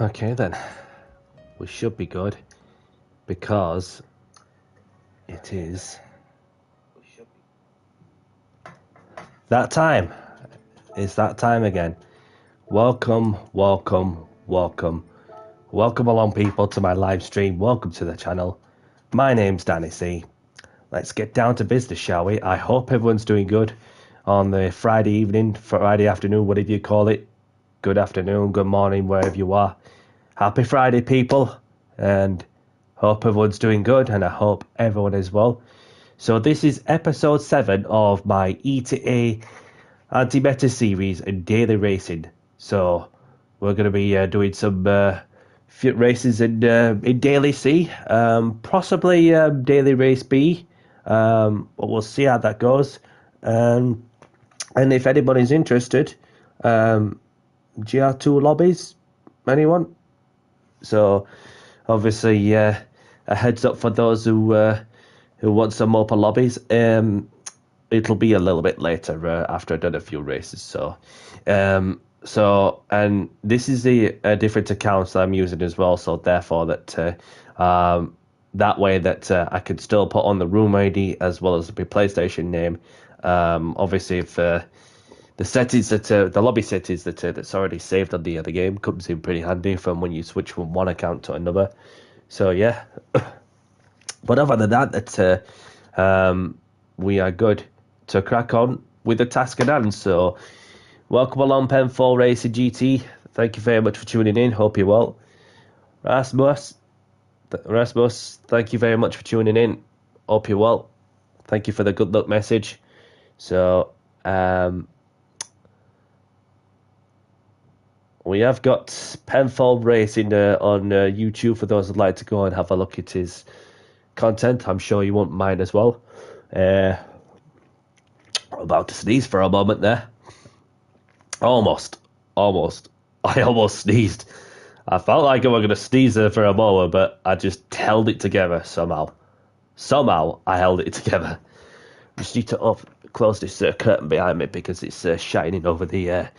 Okay then, we should be good because it is that time. It's that time again. Welcome, welcome, welcome. Welcome along people to my live stream. Welcome to the channel. My name's Danny C. Let's get down to business, shall we? I hope everyone's doing good on the Friday evening, Friday afternoon, whatever you call it. Good afternoon, good morning, wherever you are. Happy Friday, people, and hope everyone's doing good, and I hope everyone is well. So this is episode 7 of my ETA anti-meta series in daily racing. So we're going to be doing some races in daily C, possibly daily race B, but we'll see how that goes. And if anybody's interested, GR2 lobbies, anyone? So, obviously, a heads up for those who want some open lobbies. It'll be a little bit later after I've done a few races. So, and this is a different account that I'm using as well. So, therefore, that way that I could still put on the room ID as well as the PlayStation name. Obviously, if the settings that the lobby settings that's already saved on the other game comes in pretty handy from when you switch from one account to another. So yeah, but other than that, we are good to crack on with the task at hand. So welcome along, Pen4 Racing GT. Thank you very much for tuning in. Hope you're well. Rasmus, thank you very much for tuning in. Hope you're well. Thank you for the good luck message. So we have got Pen4 Racing on YouTube for those who'd like to go and have a look at his content. I'm sure you won't mind as well. I'm about to sneeze for a moment there. Almost. I almost sneezed. I felt like I was going to sneeze there for a moment, but I just held it together somehow. Somehow I held it together. Just need to close this curtain behind me because it's shining over the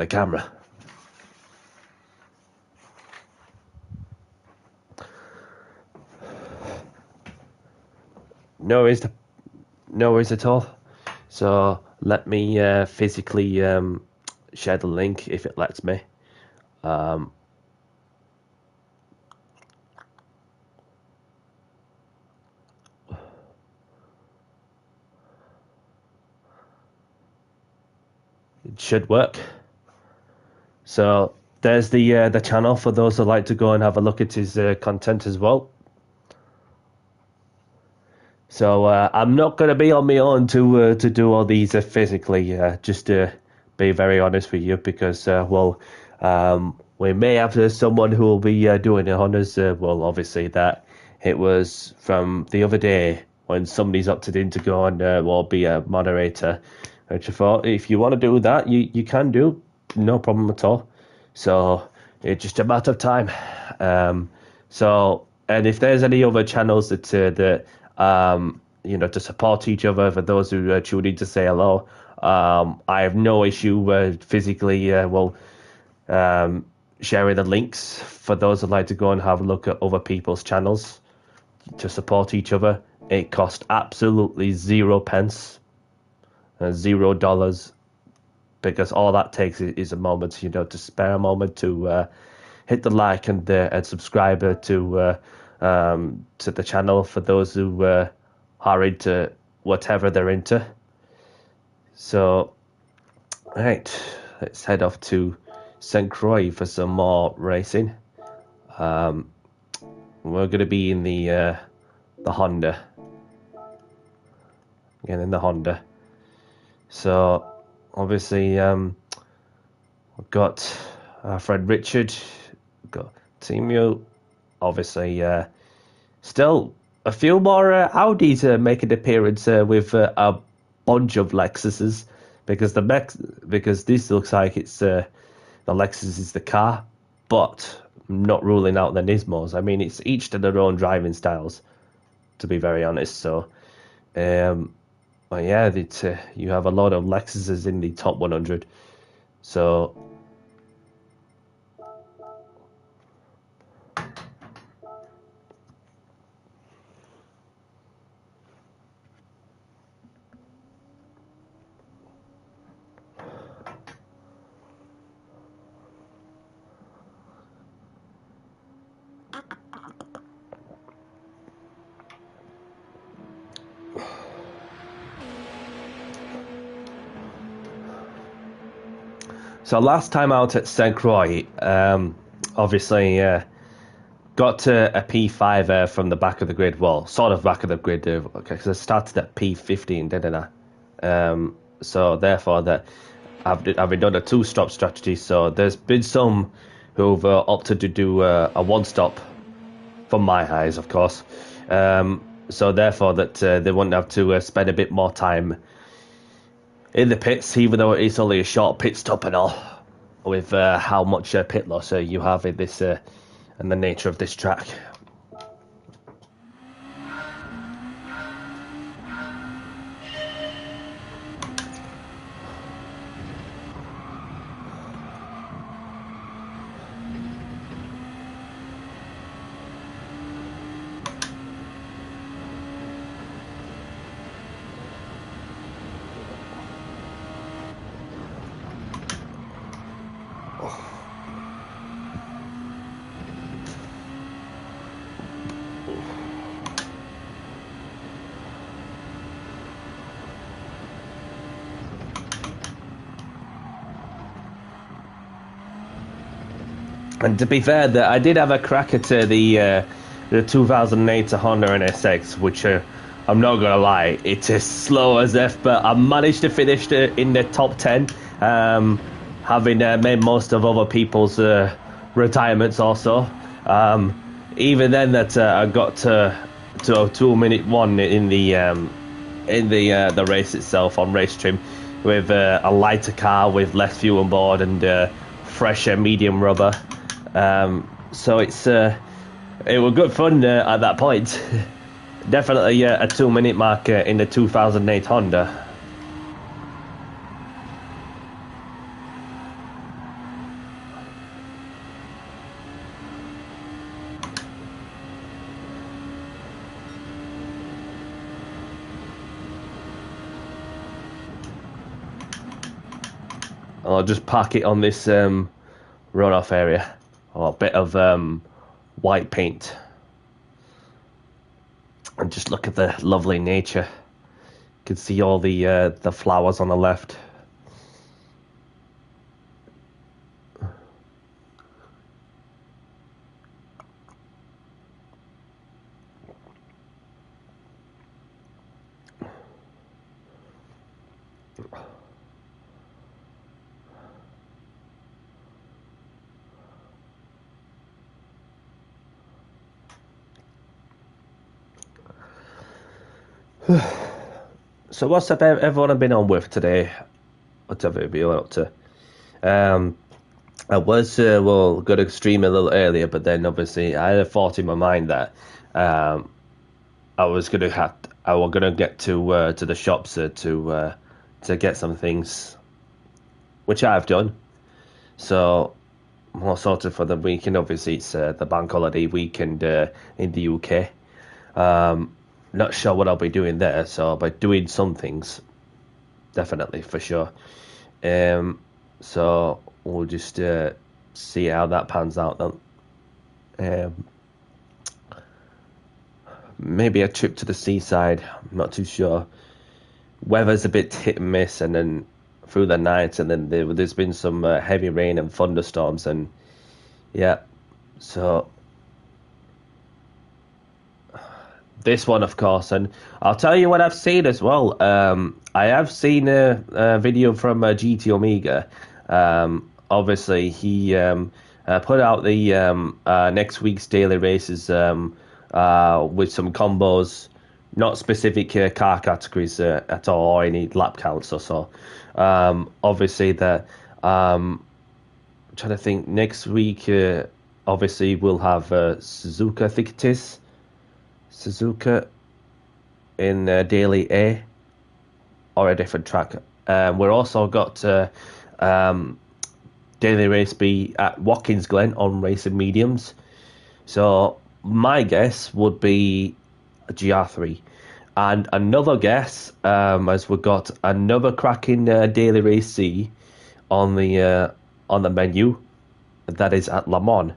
camera. No worries at all. So let me physically share the link if it lets me. It should work. So there's the channel for those who like to go and have a look at his content as well. So I'm not going to be on my own to do all these physically, just to be very honest with you, because we may have someone who will be doing the honours. Obviously that it was from the other day when somebody's opted in to go and be a moderator. Which I thought, if you want to do that, you can do, no problem at all. So it's just a matter of time. And if there's any other channels that to support each other, for those who tune in to say hello, I have no issue physically sharing the links for those who'd like to go and have a look at other people's channels to support each other. It costs absolutely 0 pence. $0, because all that takes is a moment, to spare a moment to hit the like and subscribe to the channel for those who are into whatever they're into. So, right, let's head off to St. Croix for some more racing. We're going to be in the Honda. Again, in the Honda. So, obviously, we've got our friend Richard, we've got Timu, obviously, still a few more Audis make an appearance with a bunch of Lexuses, because this looks like it's the Lexus is the car, but I'm not ruling out the Nismos. I mean, it's each to their own driving styles, to be very honest. So, yeah, you have a lot of Lexuses in the top 100. So So last time out at St. Croix, obviously got to a P5 from the back of the grid. Well, sort of back of the grid, because I started at P15, didn't I? So therefore, that I've been done a two-stop strategy. So there's been some who've opted to do a one-stop, from my eyes, of course. So therefore, that they wouldn't have to spend a bit more time in the pits, even though it's only a short pit stop and all, with how much pit loss you have in this and the nature of this track. And to be fair, that I did have a crack at the 2008 Honda NSX, which I'm not gonna lie, it's as slow as F, but I managed to finish in the top 10, having made most of other people's retirements also. Even then, that I got to a 2-minute one in the race itself on race trim, with a lighter car with less fuel on board and fresher medium rubber. So it was good fun at that point. Definitely a 2-minute mark in the 2008 Honda. I'll just park it on this runoff area. Or a bit of white paint. And just look at the lovely nature. You can see all the flowers on the left. So what's up everyone been on with today? Whatever you've been up to. I was going to stream a little earlier, but then obviously I had a thought in my mind that I was going to get to the shops to get some things, which I've done. So more sorted for the weekend. Obviously it's the bank holiday weekend in the UK. Not sure what I'll be doing there, so I'll be doing some things, definitely, for sure. So we'll just see how that pans out then. Maybe a trip to the seaside, I'm not too sure. Weather's a bit hit and miss, and then through the night, and then there's been some heavy rain and thunderstorms, and yeah, so this one, of course, and I'll tell you what I've seen as well. I have seen a video from GT Omega. Obviously, he put out the next week's daily races with some combos, not specific car categories at all, or any lap counts or so. Obviously, I'm trying to think. Next week, obviously, we'll have Suzuka, I think it is. Suzuka in Daily A, or a different track. We're also got Daily Race B at Watkins Glen on racing mediums. So my guess would be a GR3. And another guess, as we've got another cracking Daily Race C on the menu, that is at Le Mans.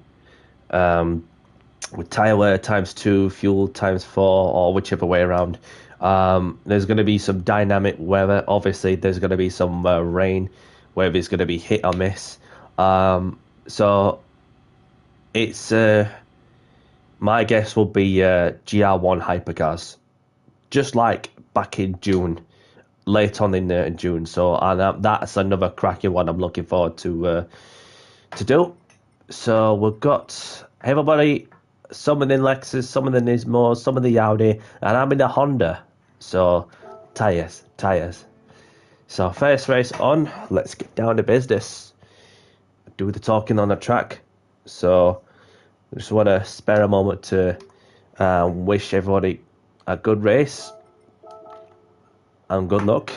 With tyre wear ×2, fuel ×4, or whichever way around. There's going to be some dynamic weather. Obviously, there's going to be some rain, whether it's going to be hit or miss. So it's my guess will be GR1 hypercars, just like back in June, late on in June. So and that's another cracking one I'm looking forward to do. So we've got everybody, some in the Lexus, some in the Nismo, some in the Audi, and I'm in the Honda. So tires. So first race on, let's get down to business. Do the talking on the track. So I just want to spare a moment to wish everybody a good race and good luck.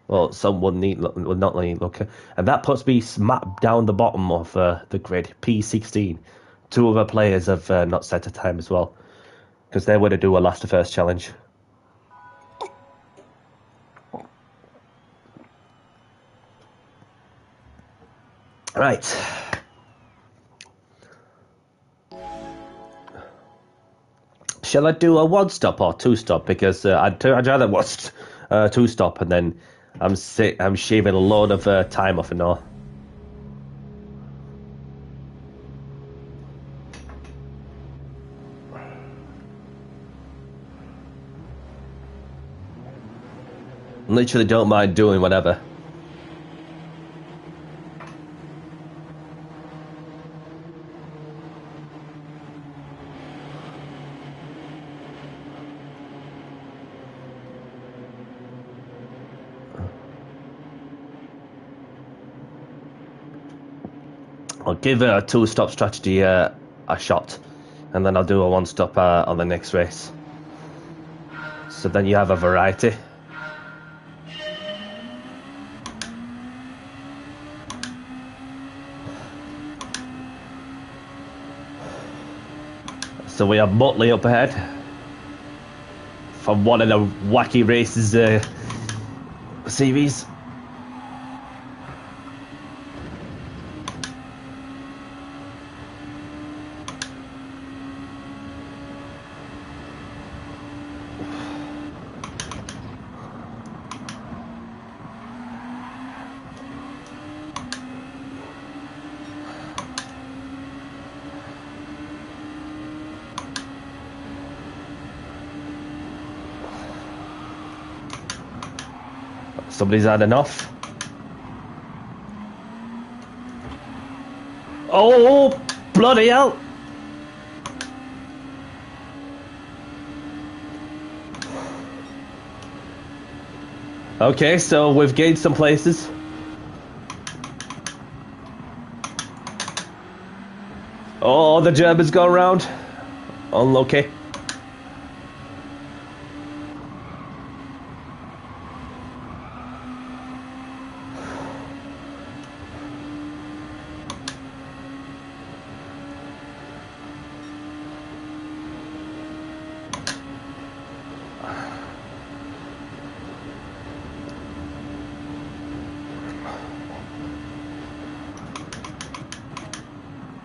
Well, some will not need luck. And that puts me smack down the bottom of the grid, P16. Two other players have not set a time as well, because they were to do a last to first challenge. Right. Shall I do a one stop or two stop? Because I'd rather watch two stop, and then I'm shaving a load of time off and all. Literally don't mind doing whatever. I'll give a two-stop strategy a shot, and then I'll do a one-stop on the next race. So then you have a variety. So we have Motley up ahead from one of the wacky races series. Somebody's had enough. Oh, bloody hell! Okay, so we've gained some places. Oh, the Germans go around. Unlucky.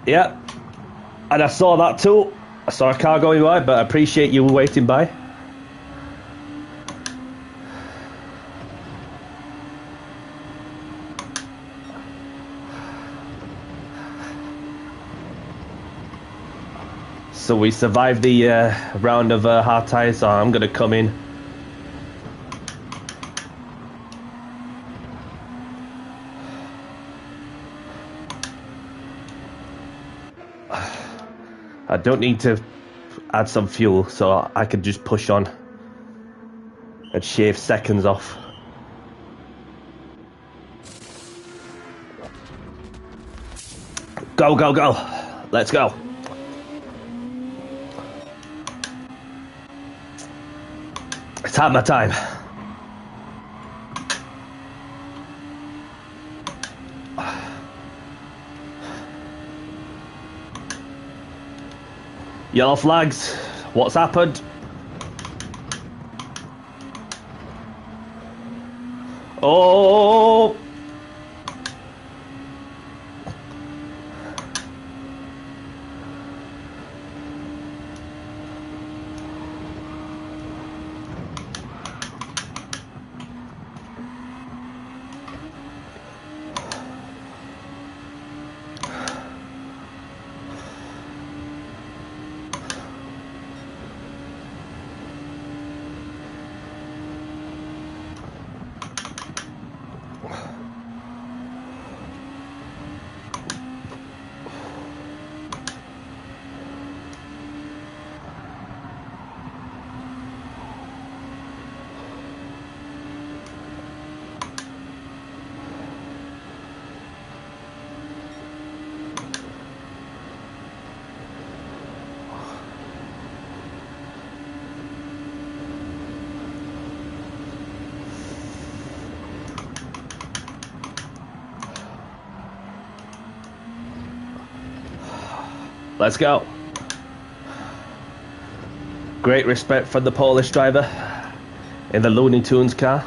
Yeah, and I saw that too. I saw a car going by, but I appreciate you waiting by. So we survived the round of hard tires, so I'm going to come in. I don't need to add some fuel, so I can just push on and shave seconds off. Go, go, go. Let's go. It's hammer time. Yellow flags. What's happened? Oh! Let's go. Great respect for the Polish driver in the Looney Tunes car.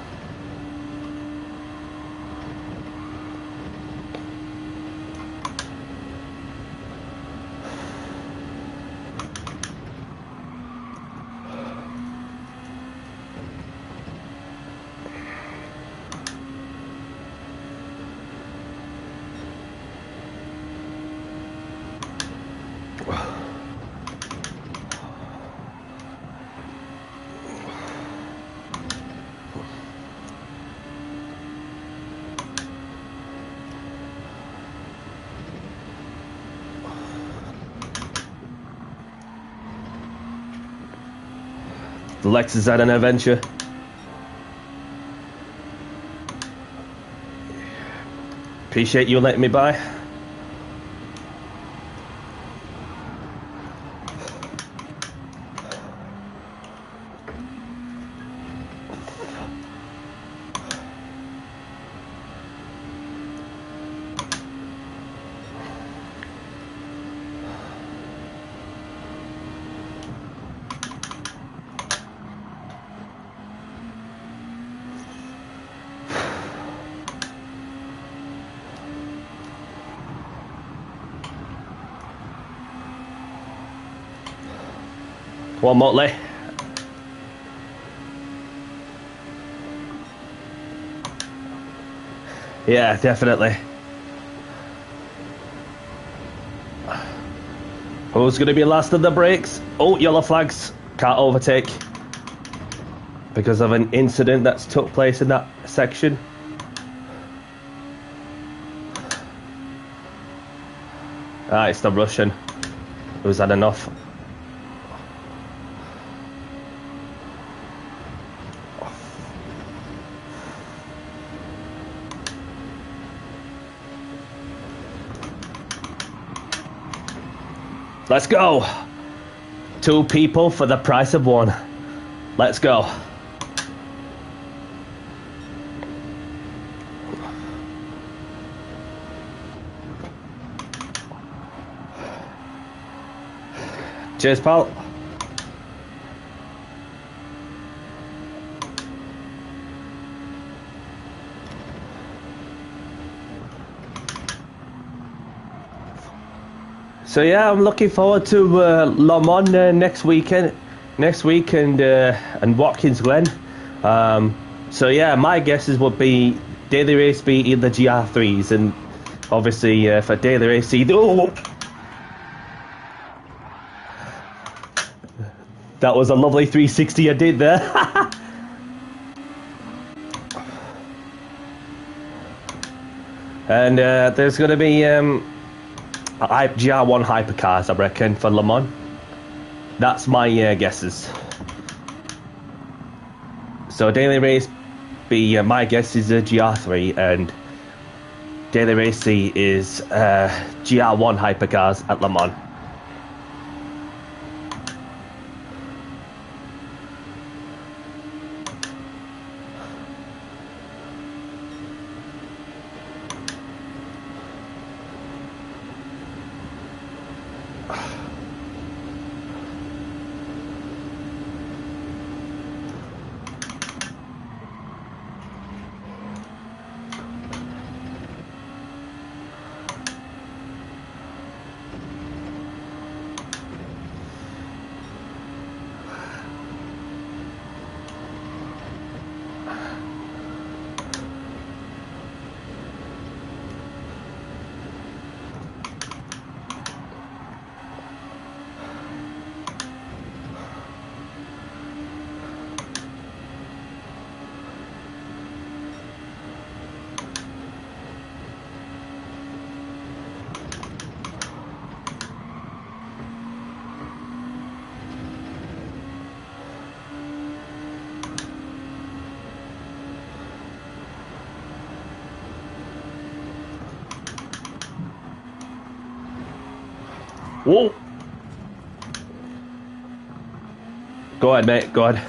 The Lexus had an adventure. Appreciate you letting me by. One Motley. Yeah, definitely. Who's going to be last of the brakes? Oh, yellow flags. Can't overtake because of an incident that's took place in that section. Ah, it's the Russian who's had enough. Let's go. 2 people for the price of 1. Let's go. Cheers, pal. So yeah, I'm looking forward to Le Mans next week and Watkins Glen. So yeah, my guesses would be daily race be either GR3s, and obviously for daily race either. Oh! That was a lovely 360 I did there. And there's going to be GR1 hypercars, I reckon, for Le Mans. That's my guesses. So daily race B, my guess is a GR3, and daily race C is GR1 hypercars at Le Mans. Whoa! Go ahead, mate. Go ahead.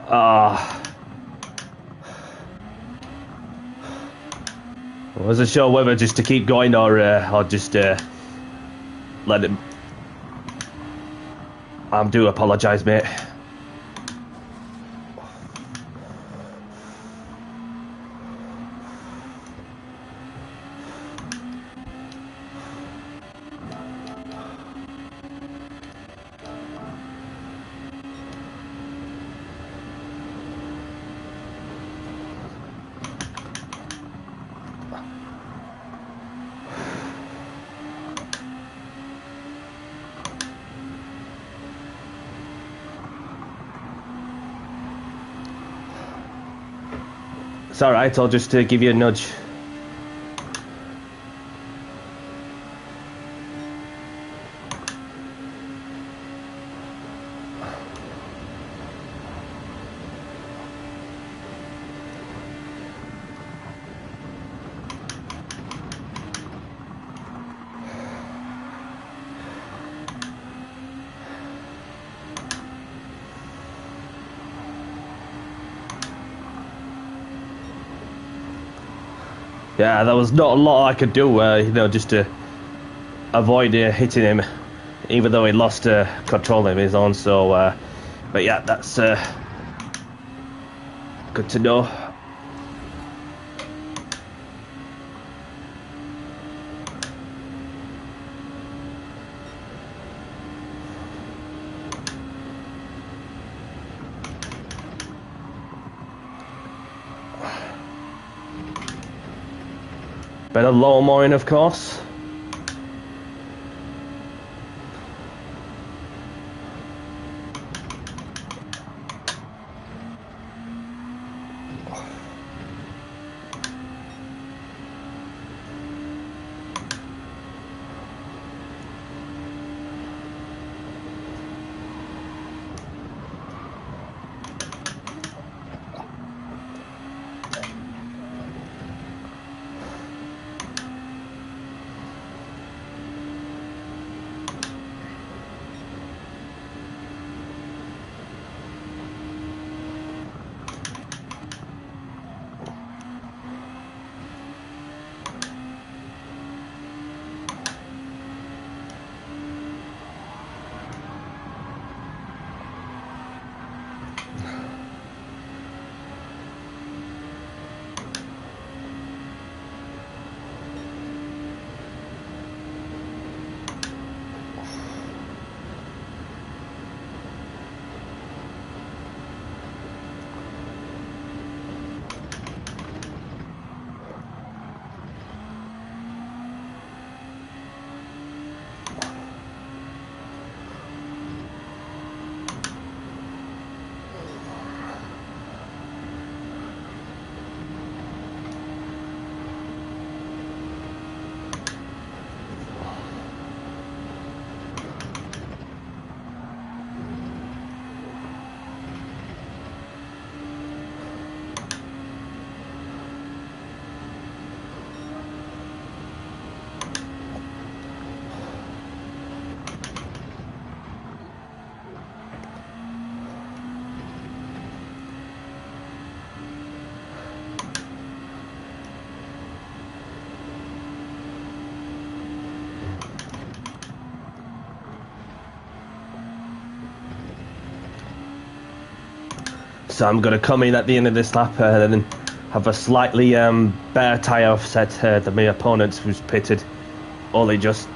I wasn't sure whether just to keep going or just let him. I do apologise, mate. It's alright, I'll just give you a nudge. Yeah, there was not a lot I could do, you know, just to avoid hitting him, even though he lost control of his own. So, but yeah, that's good to know. Better low mooring, of course. So I'm going to come in at the end of this lap and then have a slightly better tyre offset than my opponent who's pitted only just.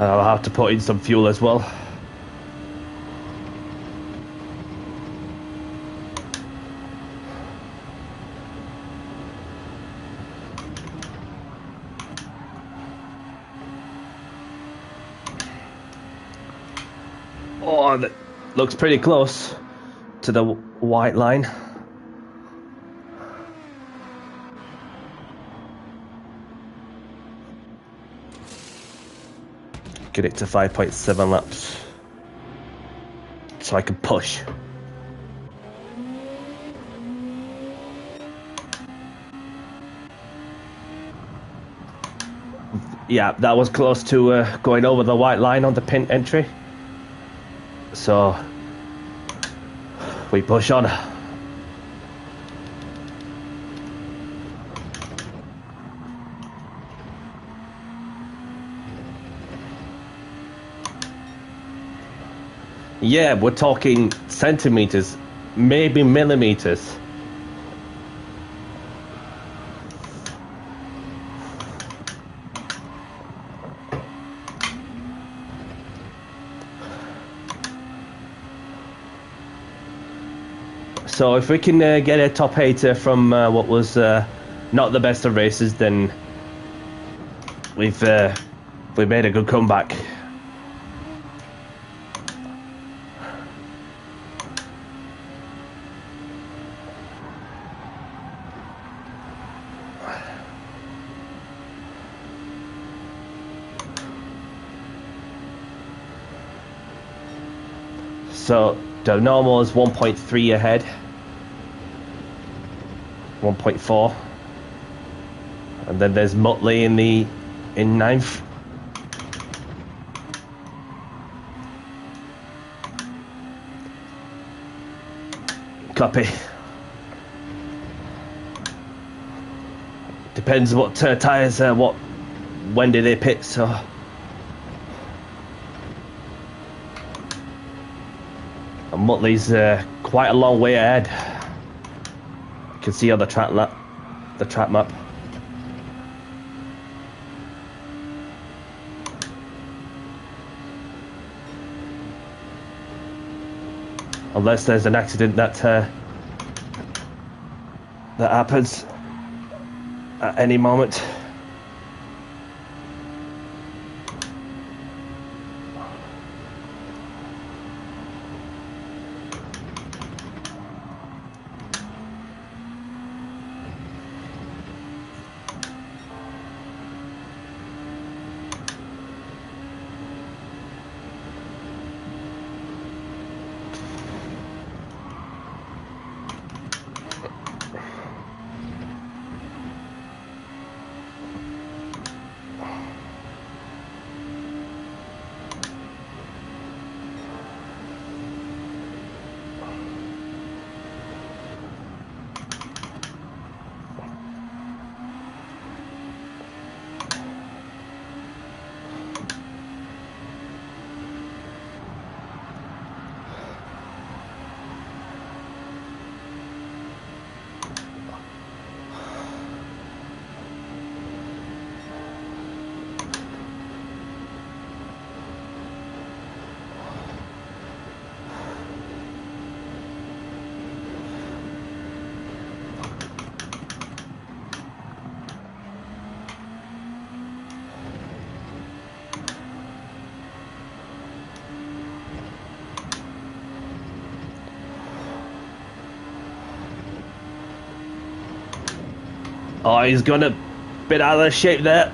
I'll have to put in some fuel as well. Oh, that looks pretty close to the white line. Get it to 5.7 laps so I can push. Yeah, that was close to going over the white line on the pin entry. So we push on. Yeah, we're talking centimeters, maybe millimeters. So if we can get a top 8 from what was not the best of races, then we've made a good comeback. So the normal is 1.3 ahead, 1.4, and then there's Muttley in ninth. Copy. Depends what tyres. When did they pit? So. And Muttley's quite a long way ahead. You can see on the track map. Unless there's an accident that happens at any moment. Oh, he's gone a bit out of shape there.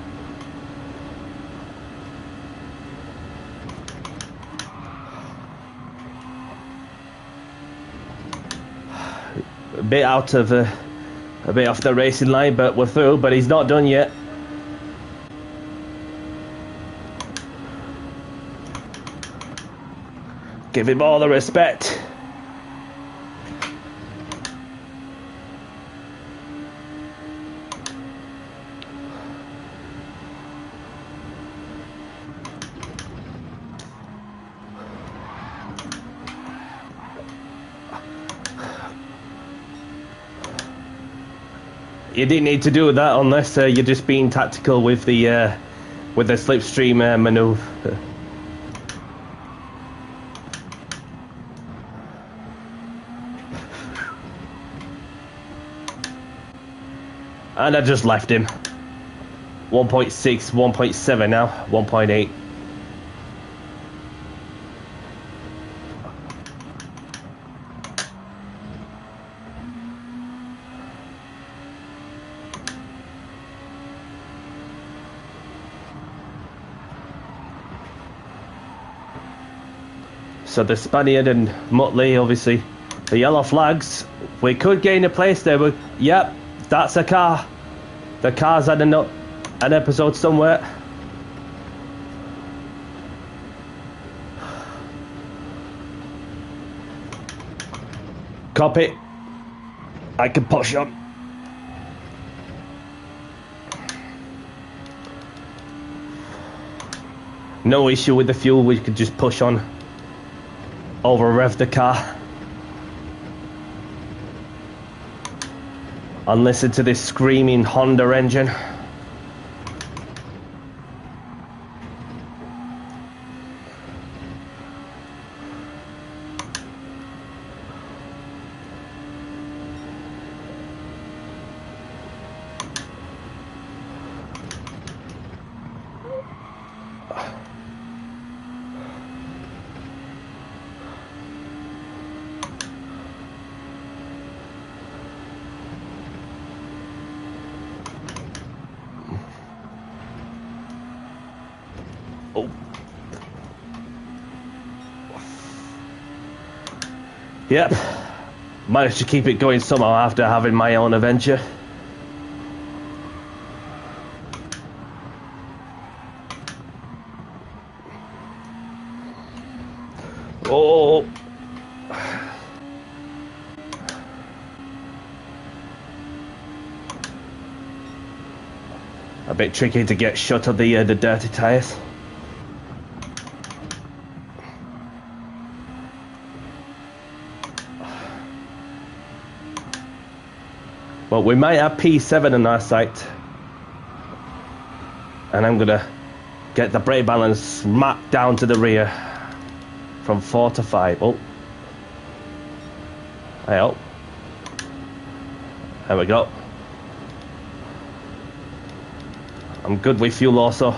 A bit off the racing line, but we're through. But he's not done yet. Give him all the respect. You didn't need to do that unless you're just being tactical with the with the slipstream maneuver. And I just left him. 1.6, 1.7 now, 1.8. So the Spaniard and Muttley, obviously, the yellow flags. We could gain a place there, but yep, that's a car. The car's had an episode somewhere. Copy. I can push on. No issue with the fuel, we could just push on. Over rev the car. And listen to this screaming Honda engine. Oh. Yep, managed to keep it going somehow after having my own adventure. Oh, a bit tricky to get shut of the dirty tyres. But we might have P7 on our site, and I'm gonna get the brake balance smacked down to the rear from 4 to 5. Oh, hey, oh, there we go. I'm good with fuel also.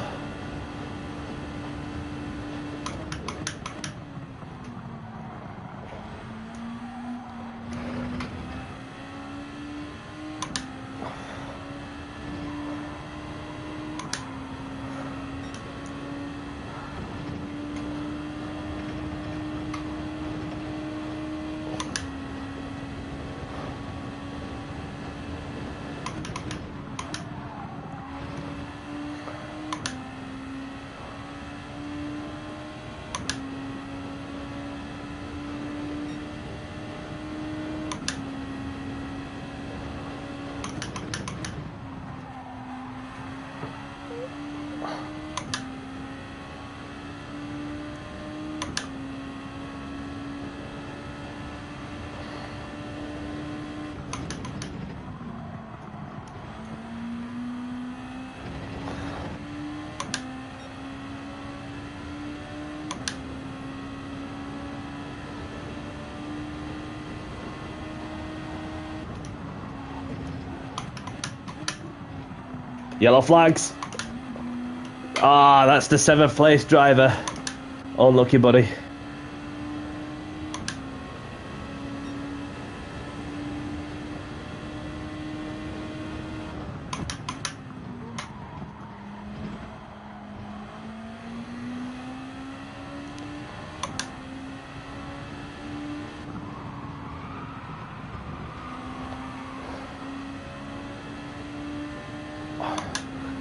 Yellow flags. Ah, that's the 7th place driver. Unlucky, buddy.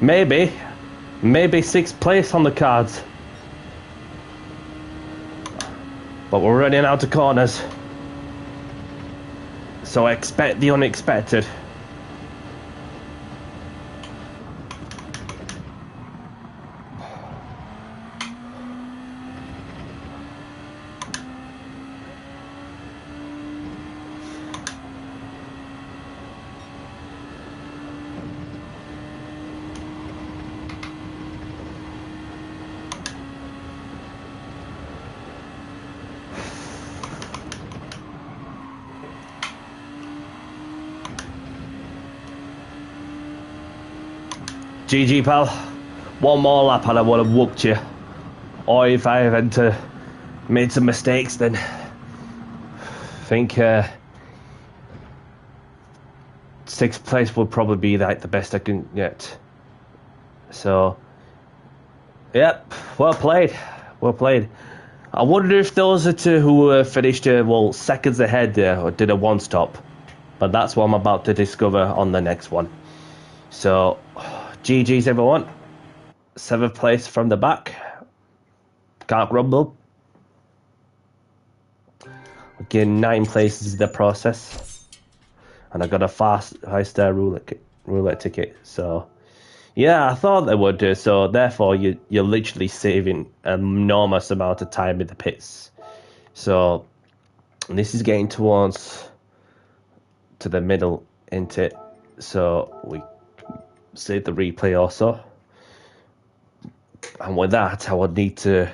Maybe 6th place on the cards. But we're running out of corners. So expect the unexpected. GG, pal. One more lap and I would have whooped you. Or if I hadn't made some mistakes, then I think 6th place would probably be like the best I can get. So, yep, well played. Well played. I wonder if those are two who finished seconds ahead there or did a one stop. But that's what I'm about to discover on the next one. So, GG's everyone. 7th place from the back. Can't grumble. Again, 9 places in the process. And I got a 5-star roulette ticket. So, yeah, I thought they would do. So, therefore, you're literally saving an enormous amount of time in the pits. So, this is getting towards to the middle, isn't it? So, we save the replay also. And with that, I would need to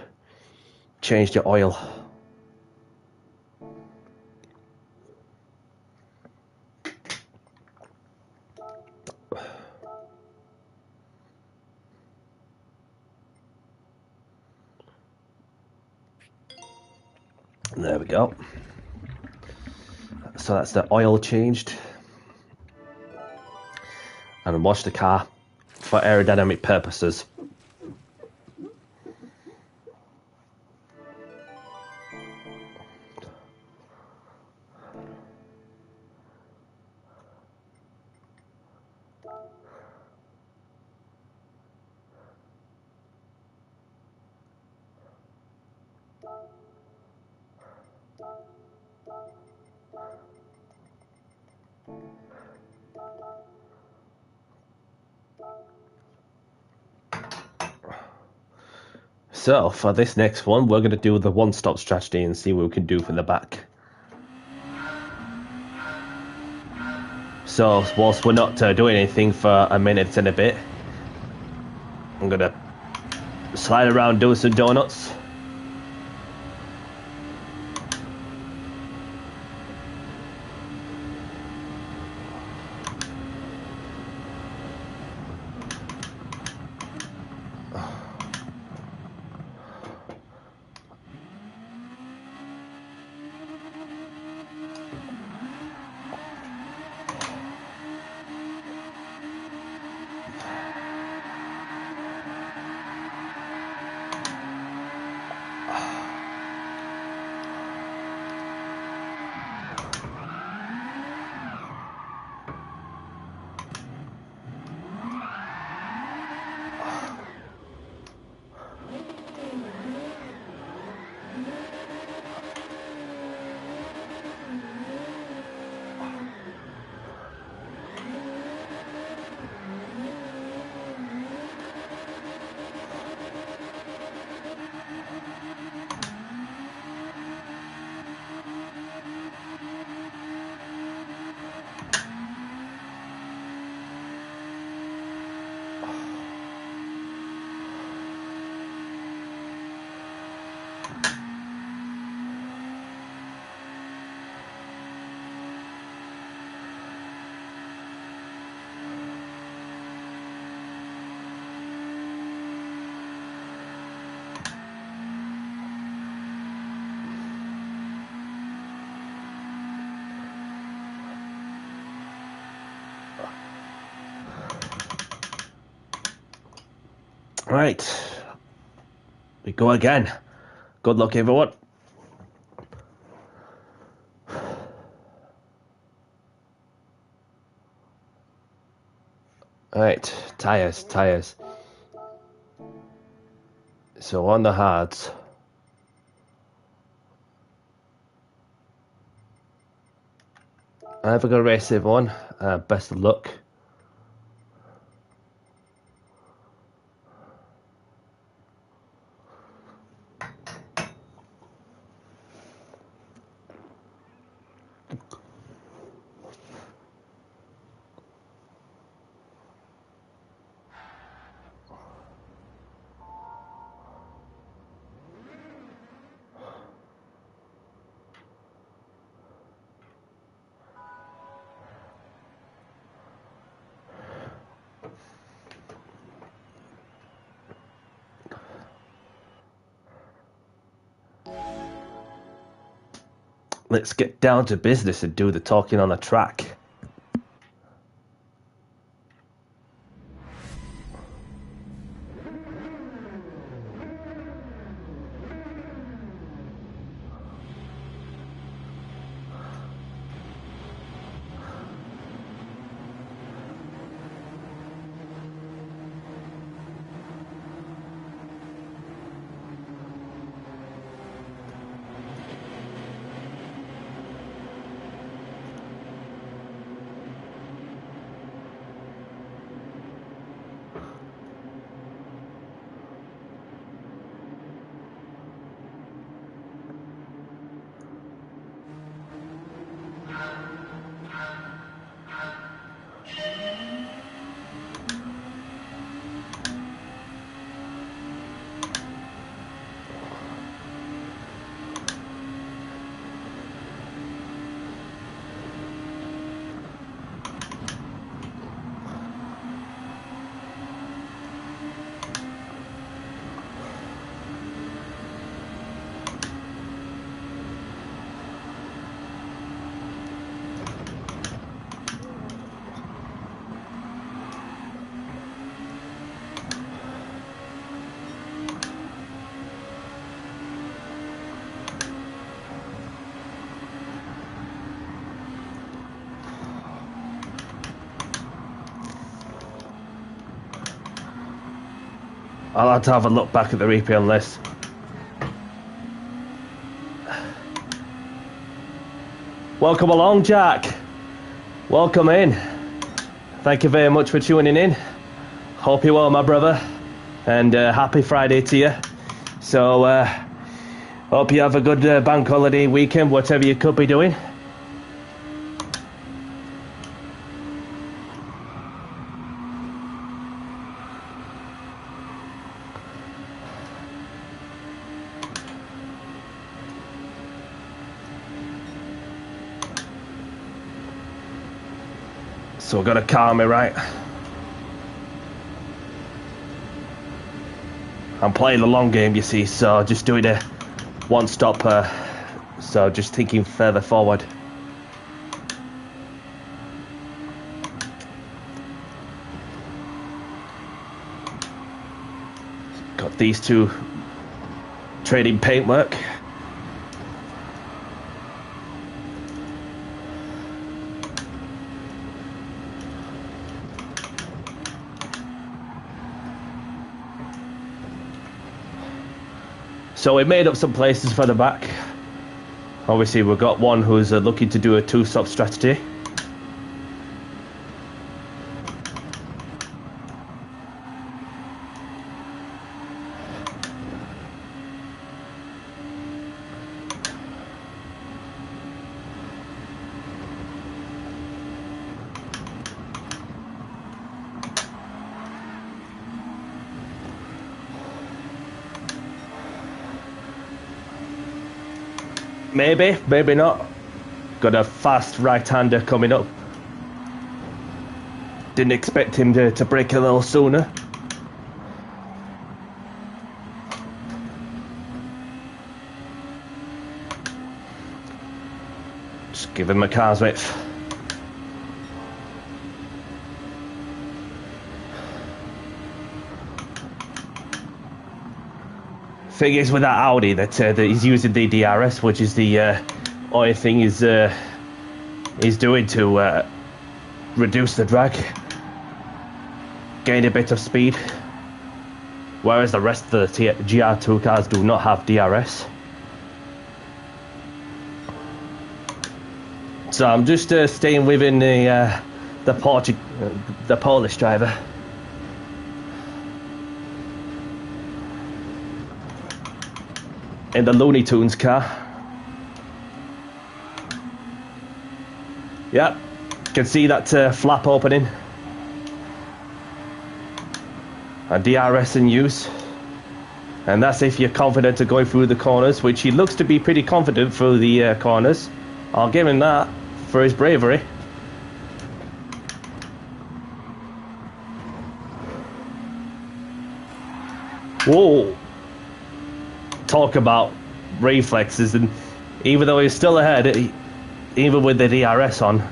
change the oil. There we go. So that's the oil changed. And wash the car for aerodynamic purposes. So for this next one, we're going to do the one-stop strategy and see what we can do from the back. So whilst we're not doing anything for a minute and a bit, I'm going to slide around doing some donuts. Right, we go again. Good luck, everyone. Alright, tyres. So on the hards. Have a good race, everyone. Best of luck. Let's get down to business and do the talking on the track. I'll have to have a look back at the replay on this. Welcome along, Jack. Welcome in. Thank you very much for tuning in. Hope you're well, my brother. And happy Friday to you. So, hope you have a good bank holiday weekend, whatever you could be doing. So we've got to calm me, right? I'm playing the long game, you see, so just doing a one-stop, so just thinking further forward. Got these two trading paintwork. So we made up some places for the back. Obviously we've got one who's looking to do a two-stop strategy. Maybe, maybe not. Got a fast right-hander coming up. Didn't expect him to break a little sooner. Just give him a car's width. Thing is with that Audi that he's using the DRS, which is the only thing he's doing to reduce the drag, gain a bit of speed, whereas the rest of the GR2 cars do not have DRS. So I'm just staying within the Polish driver. In the Looney Tunes car. Yep, can see that flap opening. And DRS in use. And that's if you're confident of going through the corners, which he looks to be pretty confident through the corners. I'll give him that for his bravery. Whoa! Talk about reflexes, and Even though he's still ahead, even with the DRS on.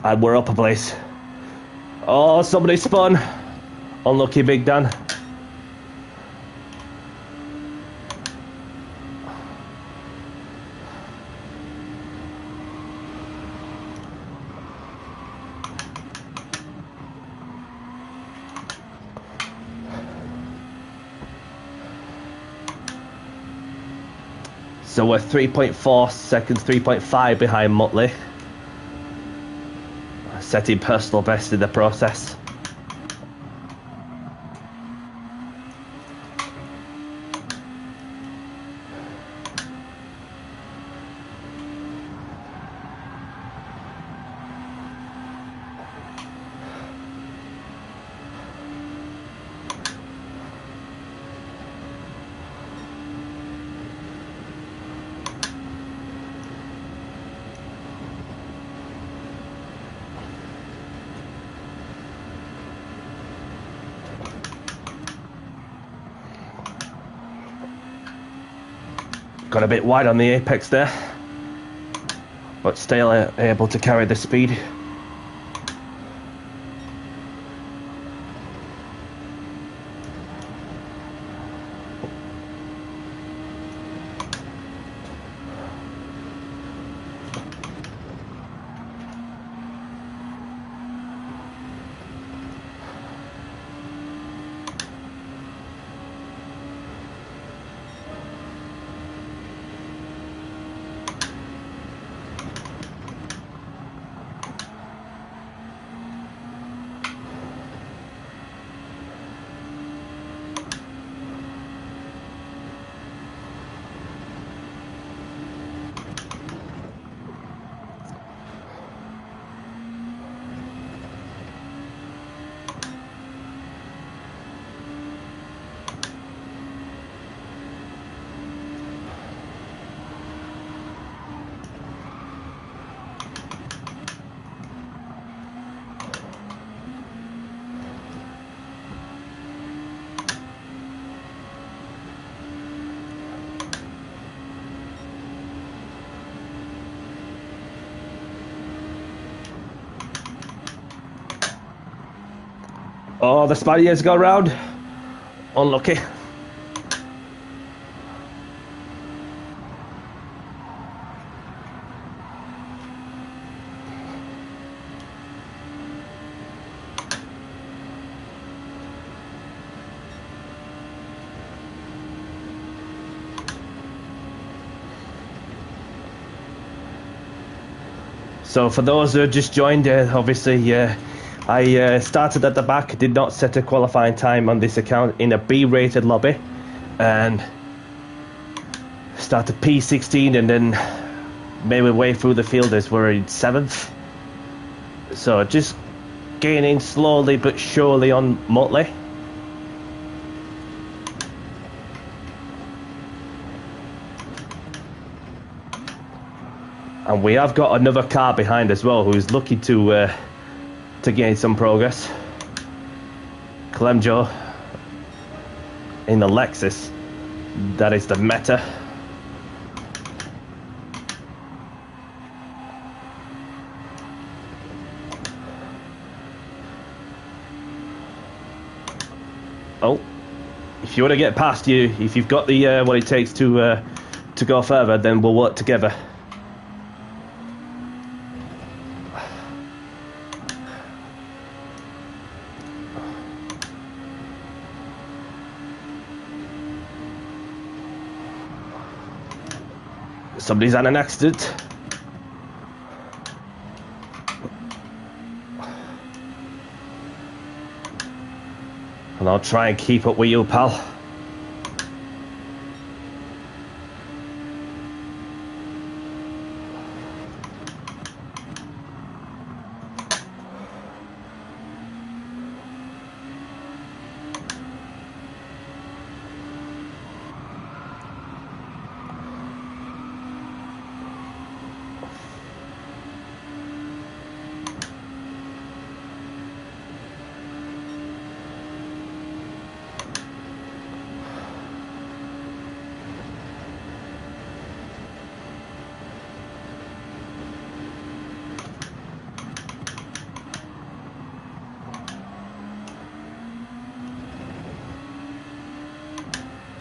And we're up a place. Oh, somebody spun. Unlucky, Big Dan. So we're 3.4 seconds, 3.5 behind Muttley. Setting personal best in the process. Got a bit wide on the apex there, but still able to carry the speed. Oh, the Spaniards go round. Unlucky. So for those who just joined, obviously I started at the back, did not set a qualifying time on this account in a B-rated lobby, and started P16 and then made my way through the field as we're in 7th. So just gaining slowly but surely on Muttley. And we have got another car behind as well who's looking to gain some progress. Clemjo in the Lexus. That is the meta. Oh, if you want to get past you, if you've got the what it takes to go further, then we'll work together. Somebody's had an accident. And I'll try and keep up with you, pal.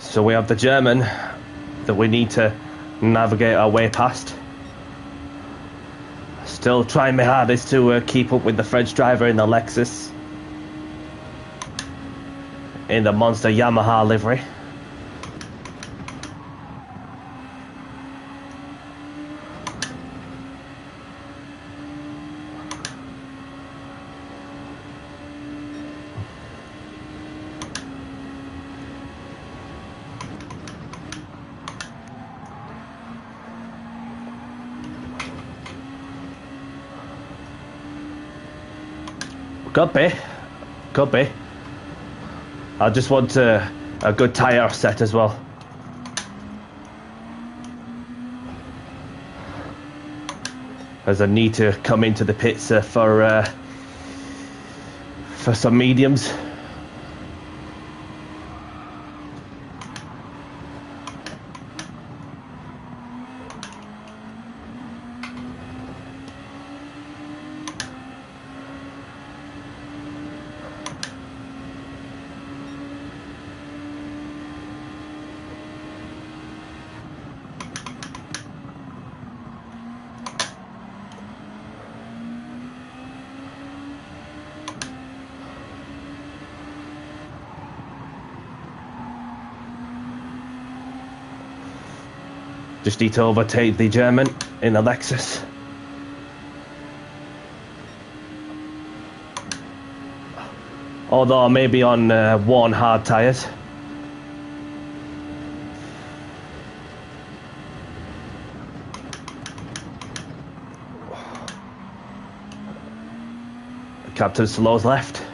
So we have the German that we need to navigate our way past. Still trying my hardest to keep up with the French driver in the Lexus, in the monster Yamaha livery. Could be. Could be. I just want a good tyre set as well. As I need to come into the pits for some mediums. Just need to overtake the German in the Lexus. Although I may be on worn hard tyres. Captain slows left.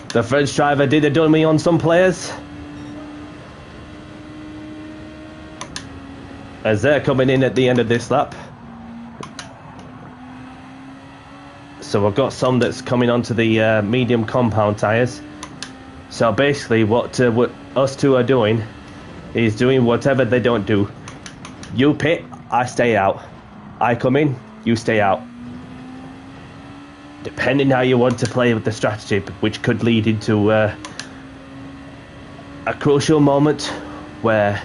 The French driver did a dummy on some players, as they're coming in at the end of this lap. So I've got some that's coming onto the medium compound tyres. So basically what us two are doing is doing whatever they don't do. You pit, I stay out. I come in, you stay out. Depending how you want to play with the strategy, which could lead into a crucial moment where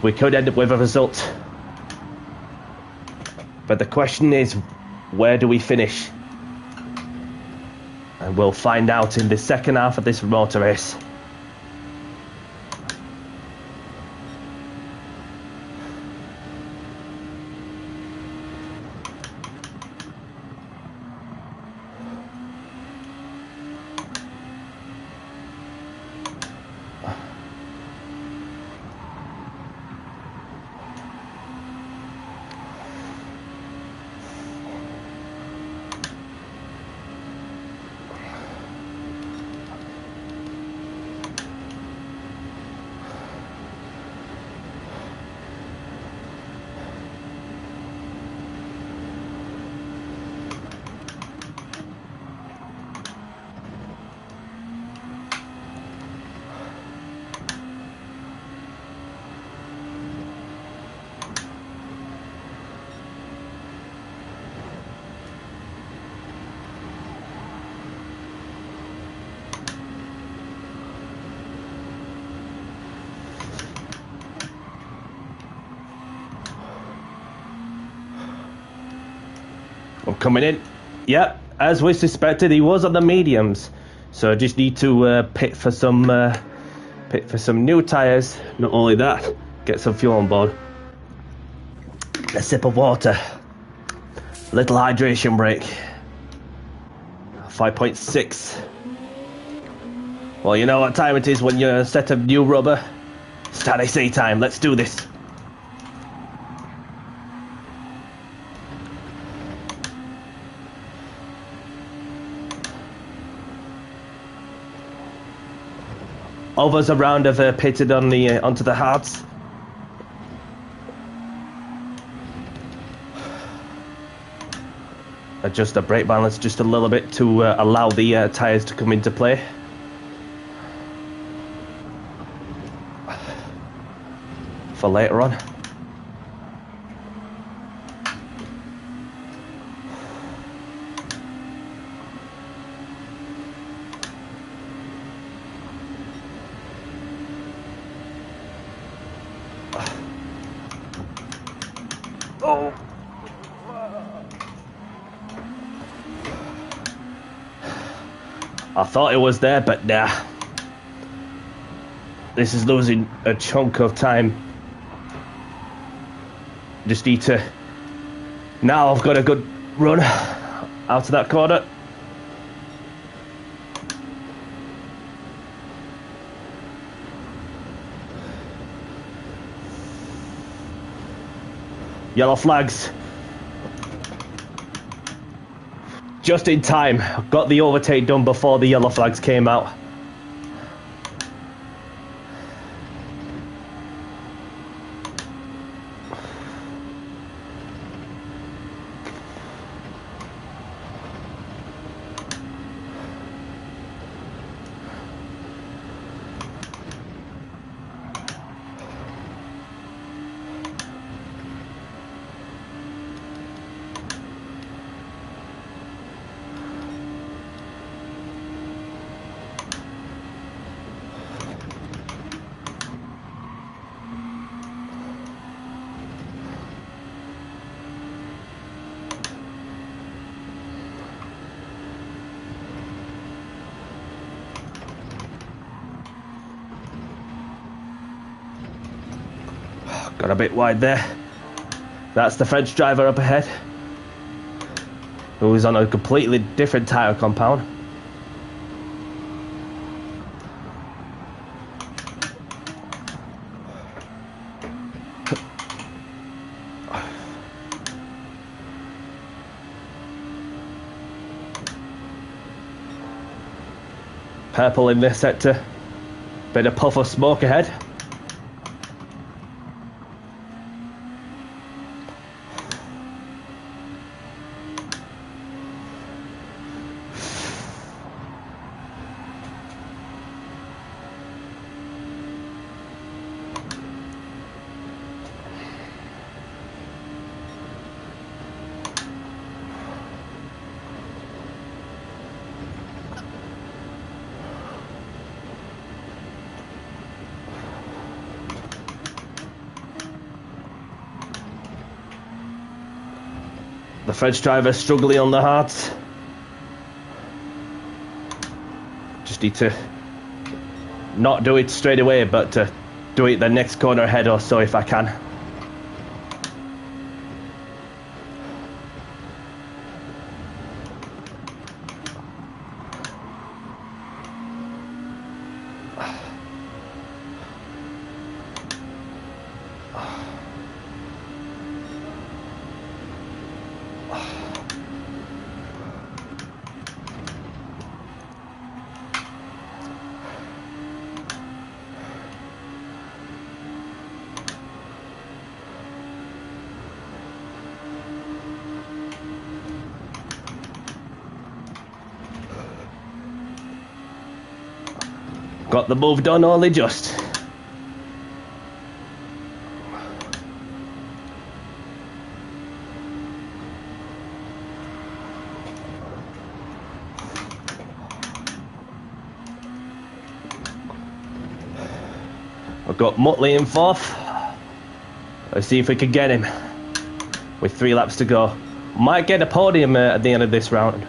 we could end up with a result. But the question is, where do we finish? And we'll find out in the second half of this motor race. Coming in, yep, as we suspected, he was on the mediums, so I just need to pit for some new tyres. Not only that, get some fuel on board, a sip of water, a little hydration break. 5.6. Well, you know what time it is when you're a set of new rubber. Start AC time, let's do this. Others around have pitted on the onto the hards. adjust the brake balance just a little bit to allow the tyres to come into play. For later on. Oh. I thought it was there, but nah. This is losing a chunk of time. Just need to... Now I've got a good run out of that corner. Yellow flags. Just in time. Got the overtake done before the yellow flags came out. Got a bit wide there. That's the French driver up ahead, who is on a completely different tyre compound. Purple in this sector. Bit of puff of smoke ahead. The French driver struggling on the hards. Just need to not do it straight away, but to do it the next corner ahead or so if I can. Got the move done, only just. I've got Muttley in fourth. Let's see if we can get him with 3 laps to go. Might get a podium at the end of this round.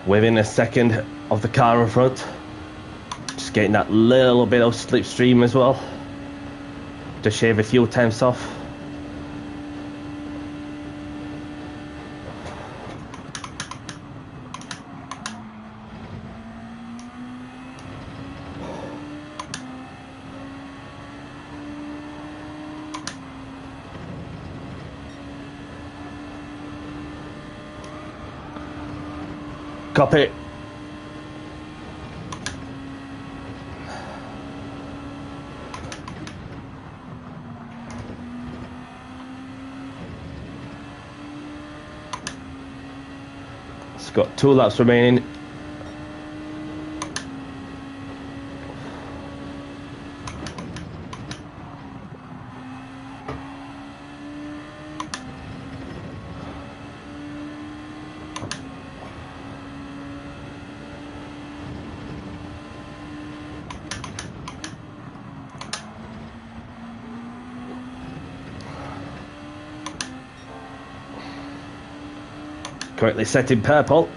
Within a second of the car in front. Just getting that little bit of slipstream as well to shave a few tenths off. Copy. It's got 2 laps remaining. Currently set in purple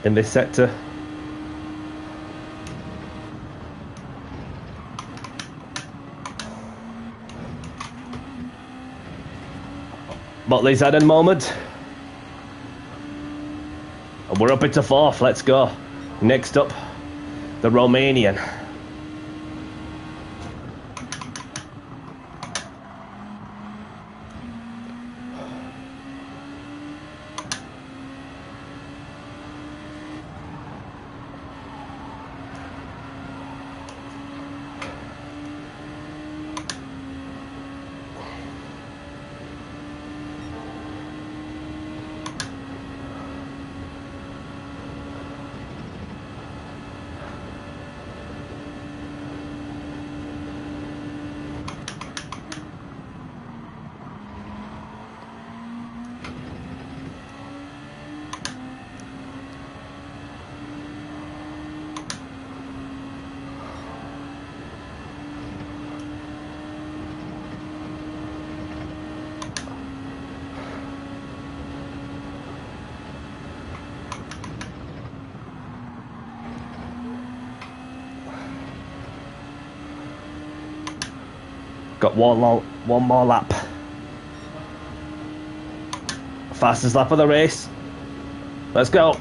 in this sector. Motley's had a moment. And we're up into 4th, let's go. Next up, the Romanian. Got one more lap. Fastest lap of the race. Let's go.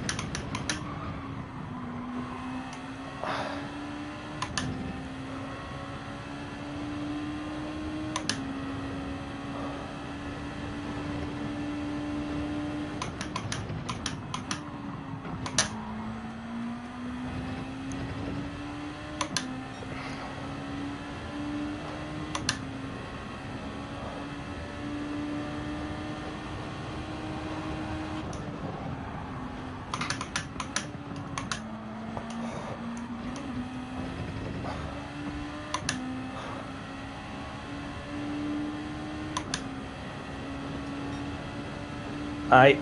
Aye.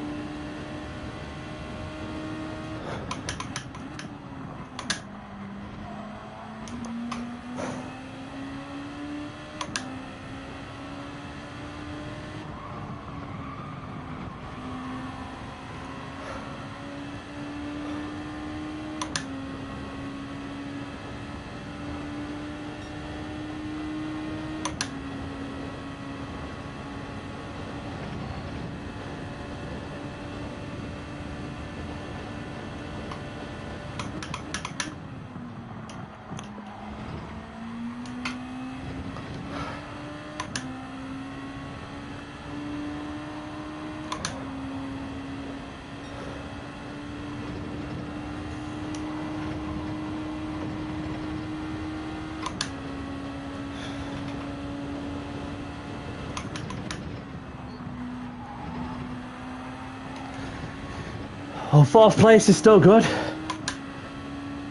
Oh, 4th place is still good.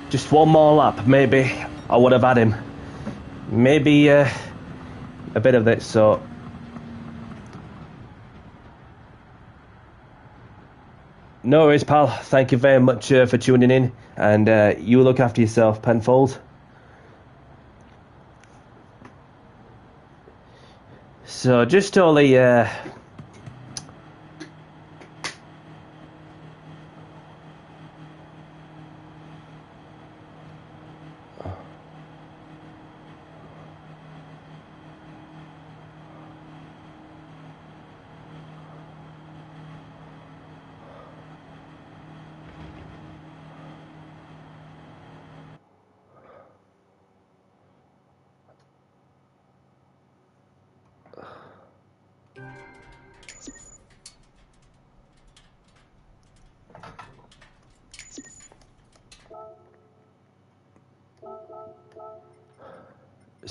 Just one more lap, maybe I would have had him. Maybe a bit of this, so... No worries, pal. Thank you very much for tuning in. And you look after yourself, Penfold. So, just only...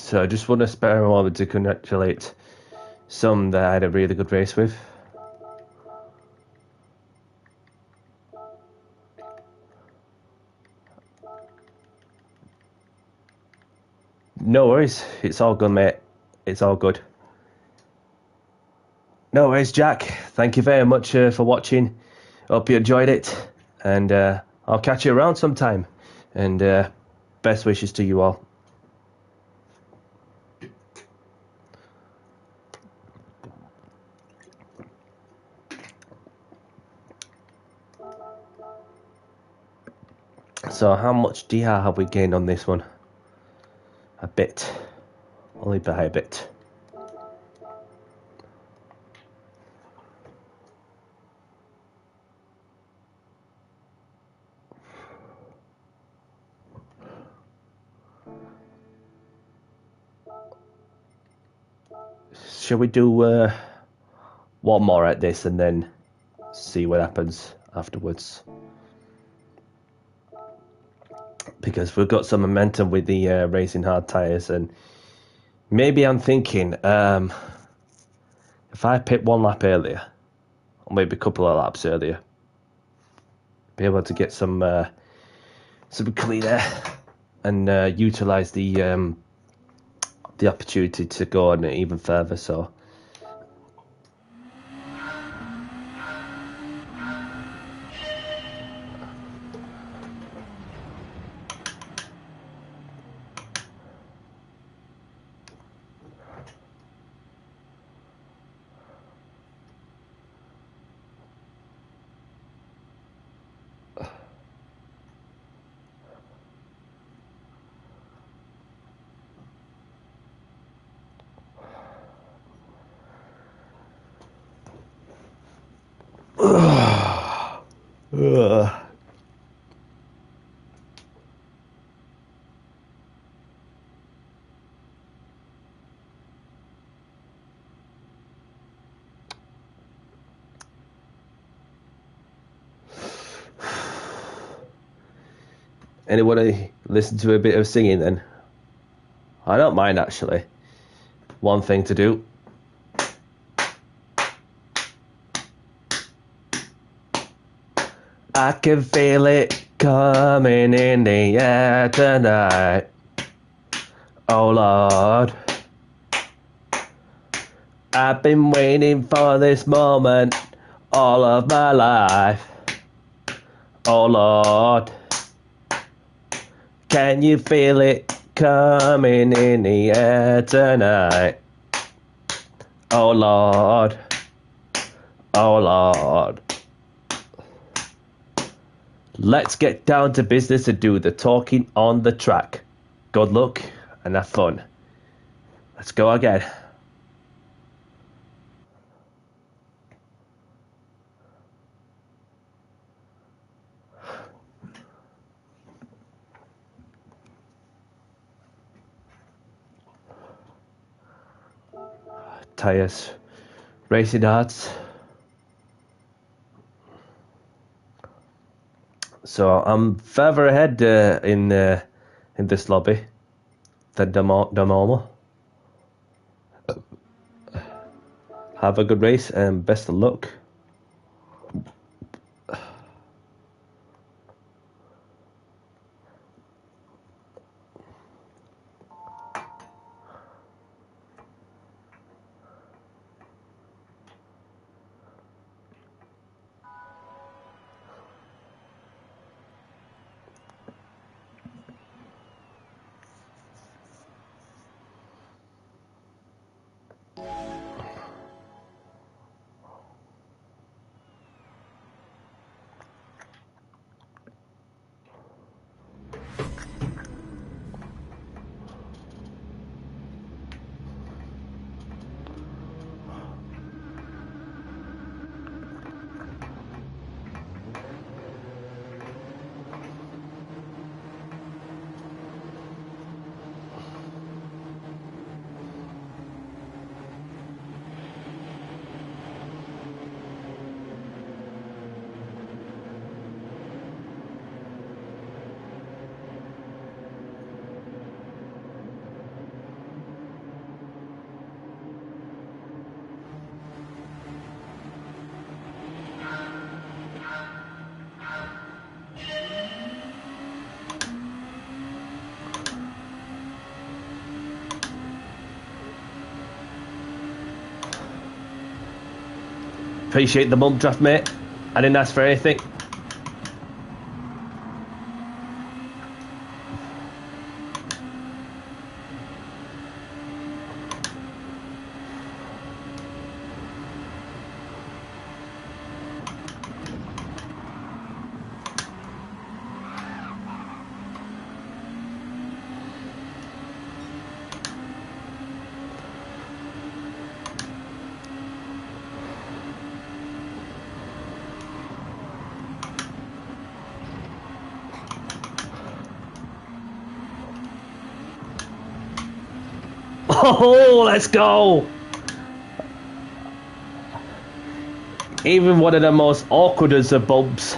So I just want to spare a moment to congratulate some that I had a really good race with. No worries, it's all good, mate. It's all good. No worries, Jack. Thank you very much for watching. Hope you enjoyed it, and I'll catch you around sometime. And best wishes to you all. So how much DR have we gained on this one? A bit. Only by a bit. Shall we do one more at this and then see what happens afterwards? Because we've got some momentum with the racing hard tyres, and maybe I'm thinking if I pit one lap earlier, or maybe a couple of laps earlier, be able to get some clean air and utilise the opportunity to go on even further. So anybody listen to a bit of singing then? I don't mind, actually. One thing to do. I can feel it coming in the air tonight. Oh Lord, I've been waiting for this moment all of my life. Oh Lord, can you feel it coming in the air tonight? Oh Lord, oh Lord. Let's get down to business and do the talking on the track. Good luck and have fun. Let's go again. Tyres, racing darts. So I'm further ahead in this lobby than the normal. Have a good race and best of luck. Appreciate the mum draft, mate. I didn't ask for anything. Oh, let's go! Even one of the most awkward as the bumps.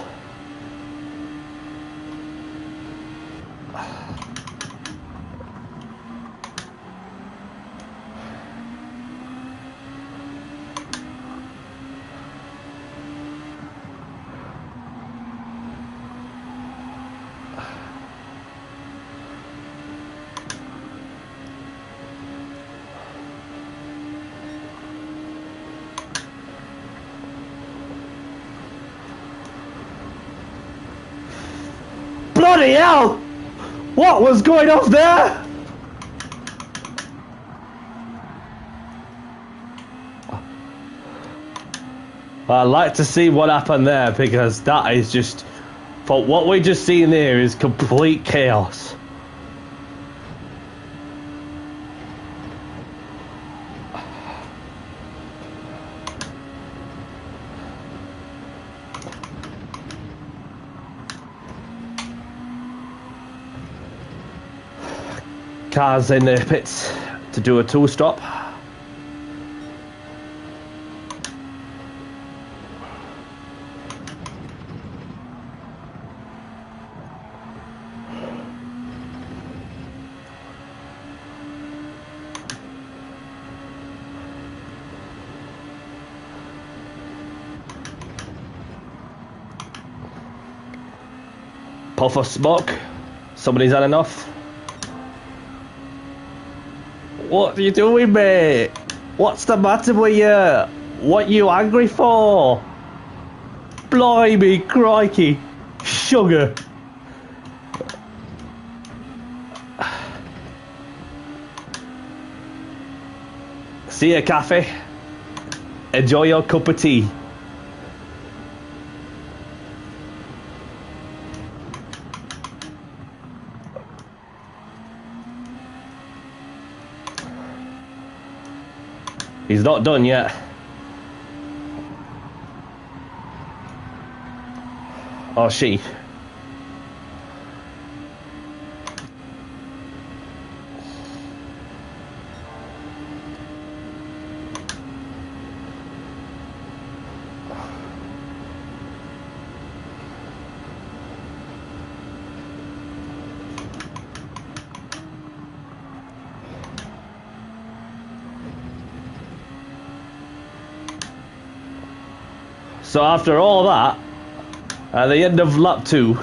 Bloody hell! What was going off there? I'd like to see what happened there, because that is just... For what we just seen there is complete chaos. Cars in the pits to do a tool stop. Puff of smoke. Somebody's had enough. What are you doing, mate? What's the matter with you? What you angry for? Blimey, crikey. Sugar. See ya, cafe. Enjoy your cup of tea. He's not done yet. Or she. So after all that, at the end of lap 2,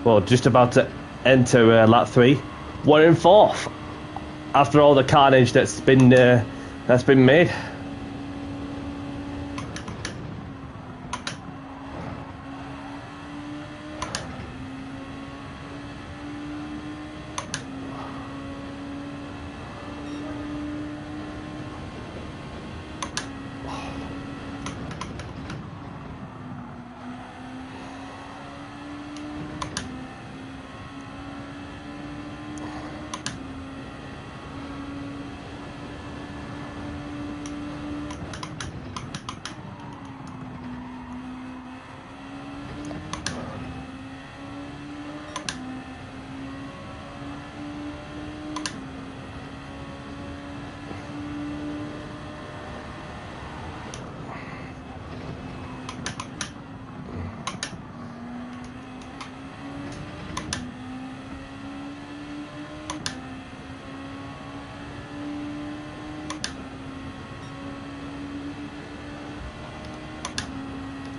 well, just about to enter lap 3, we're in 4th. After all the carnage that's been made.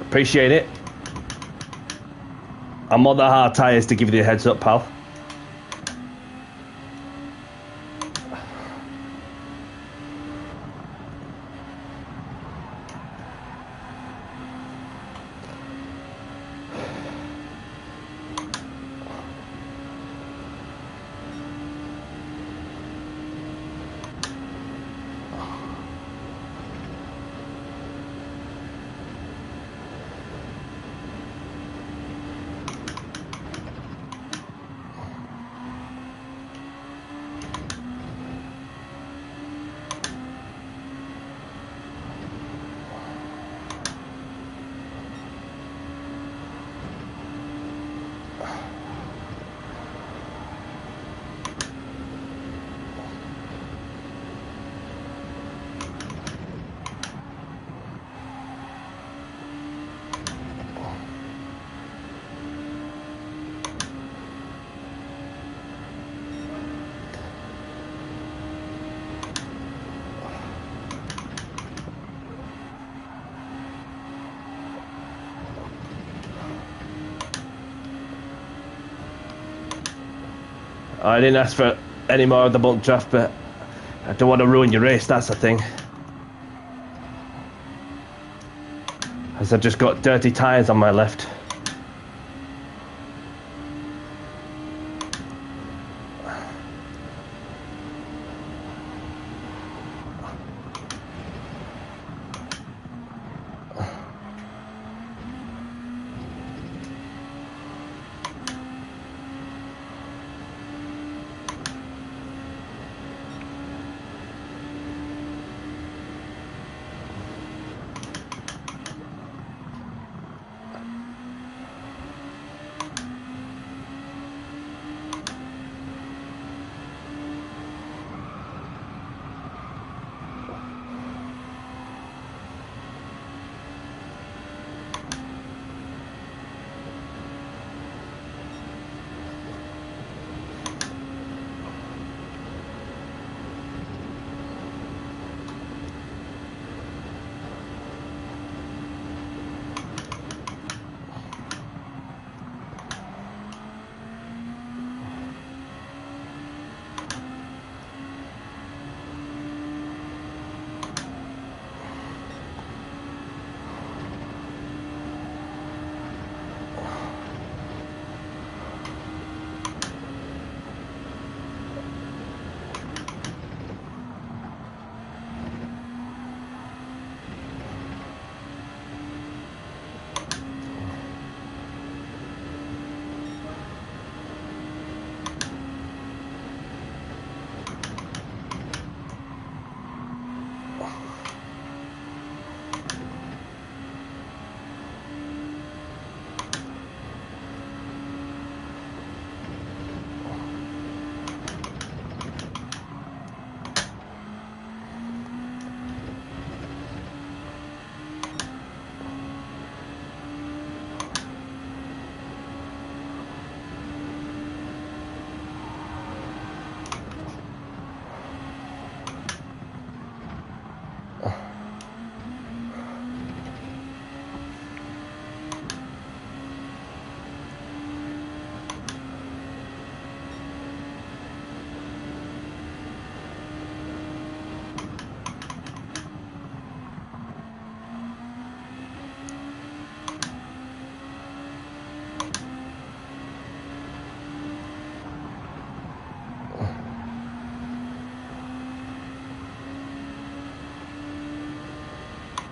Appreciate it. I'm on the hard tyres to give you the heads up, pal. I didn't ask for any more of the bulk draft, but I don't want to ruin your race, that's the thing. As I've just got dirty tyres on my left.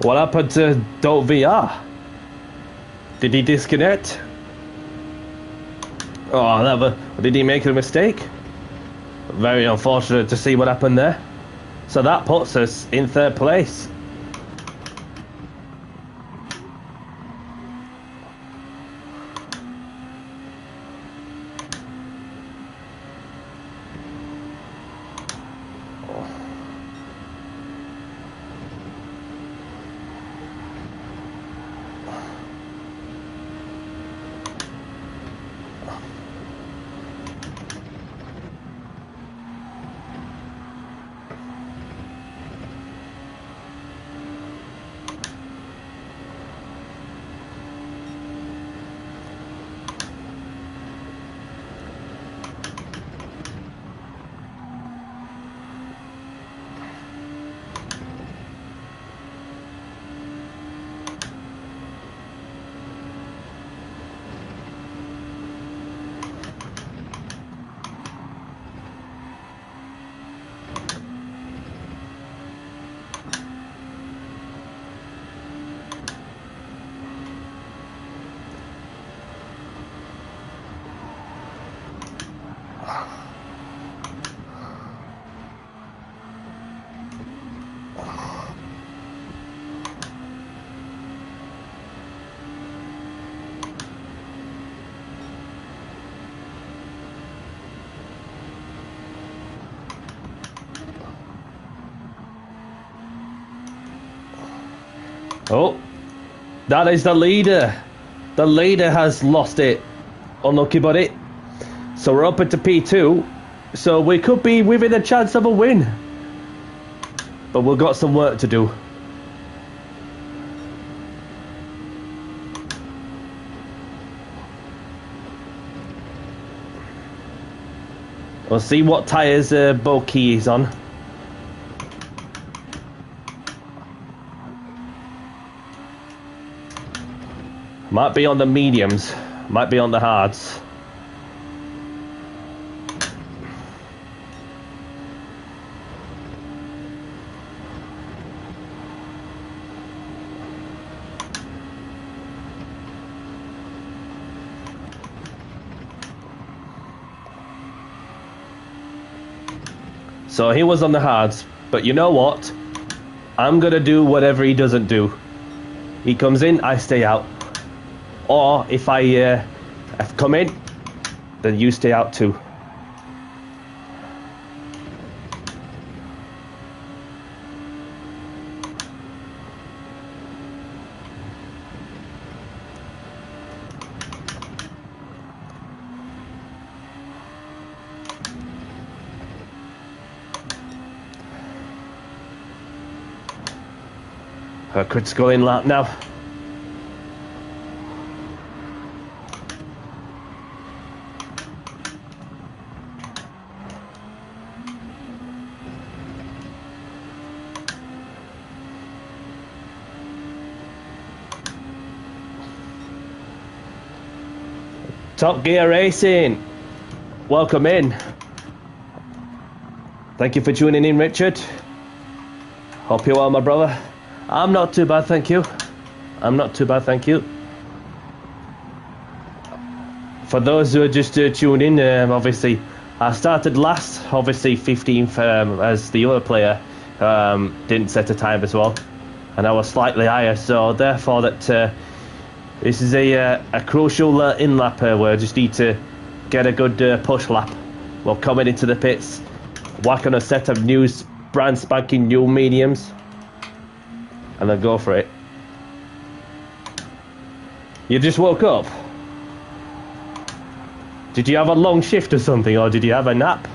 What happened to Don't VR? Did he disconnect? Oh, did he make a mistake? Very unfortunate to see what happened there. So that puts us in third place. Oh, that is the leader. The leader has lost it. Unlucky buddy. So we're up into P2. So we could be within a chance of a win. But we've got some work to do. We'll see what tyres Boki is on. Might be on the mediums, might be on the hards. So he was on the hards, but you know what? I'm gonna do whatever he doesn't do. He comes in, I stay out. Or if I come in, then you stay out too. Her critical in lap now. Top Gear Racing, welcome in. Thank you for tuning in, Richard. Hope you're well, my brother. I'm not too bad, thank you. I'm not too bad, thank you. For those who are just tuning in, obviously, I started last, obviously 15th as the other player didn't set a time as well. And I was slightly higher, so therefore that this is a crucial in-lap where I just need to get a good push lap. Well, coming into the pits, whack on a set of new, brand spanking new mediums. And then go for it. You just woke up? Did you have a long shift or something, or did you have a nap?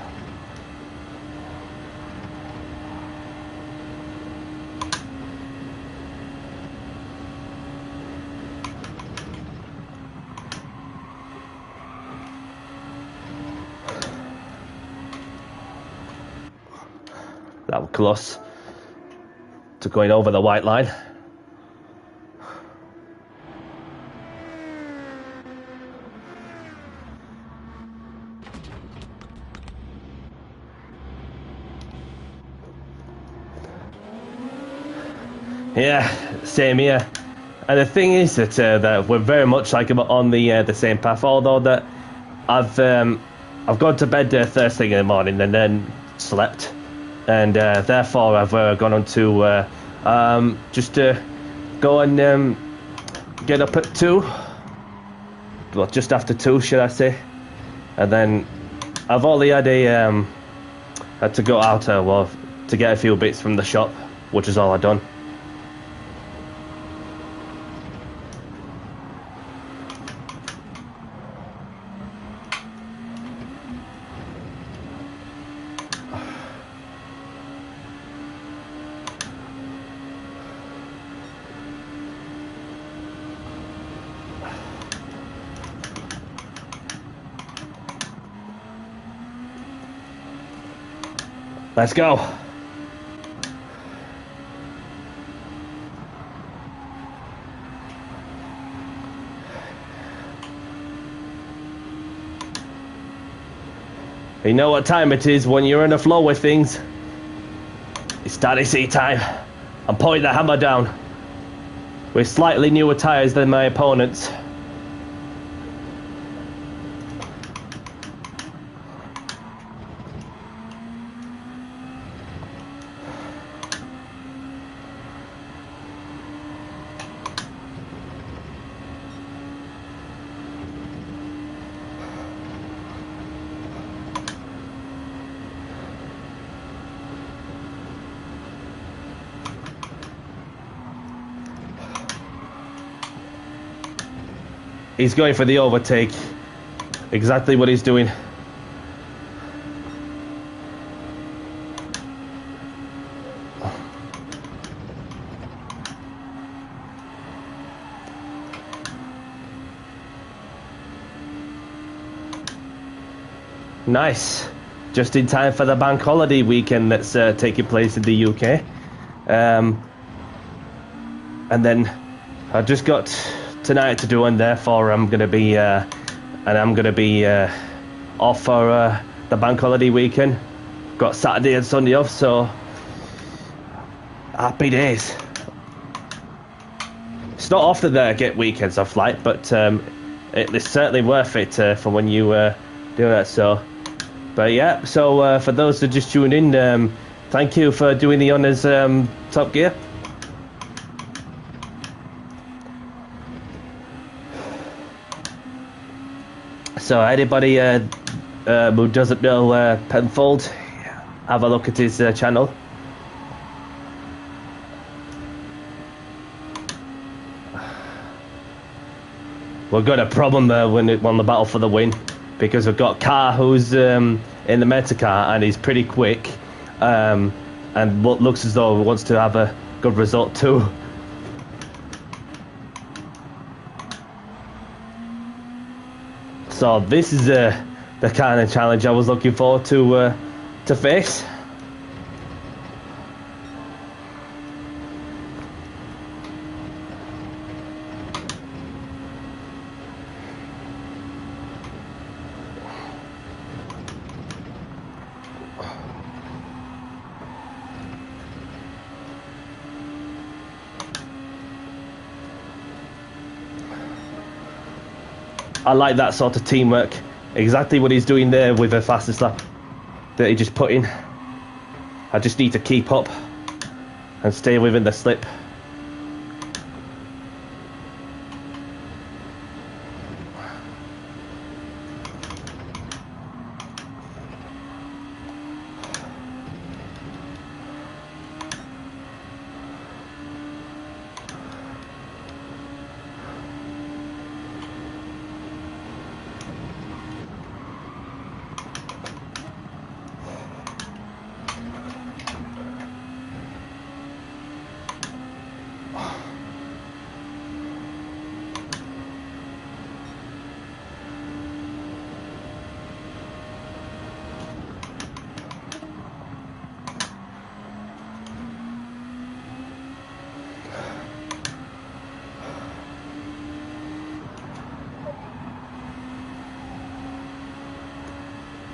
That was close to going over the white line. Yeah, same here. And the thing is that we're very much like on the same path. Although that I've gone to bed first thing in the morning and then slept, and therefore I've gone on to just go and get up at 2. Well, just after 2, should I say? And then I've only had had to go out well to get a few bits from the shop, which is all I've done. Let's go. You know what time it is when you're in a flow with things. It's Daddy C time. I'm putting the hammer down with slightly newer tyres than my opponents. He's going for the overtake. Exactly what he's doing. Nice. just in time for the bank holiday weekend that's taking place in the UK. And then I've just got tonight to do, and therefore I'm going to be off for the bank holiday weekend. Got Saturday and Sunday off, so happy days. It's not often that I get weekends off, like, but it's certainly worth it for when you do that. So, but yeah. So for those that just tuned in, thank you for doing the honours, Top Gear. So anybody who doesn't know Penfold, have a look at his channel. We've got a problem when it won the battle for the win, because we've got Carr who's in the meta car and he's pretty quick, and what looks as though he wants to have a good result too. So this is the kind of challenge I was looking forward to face. I like that sort of teamwork. Exactly what he's doing there with the fastest lap that he just put in. I just need to keep up and stay within the slip.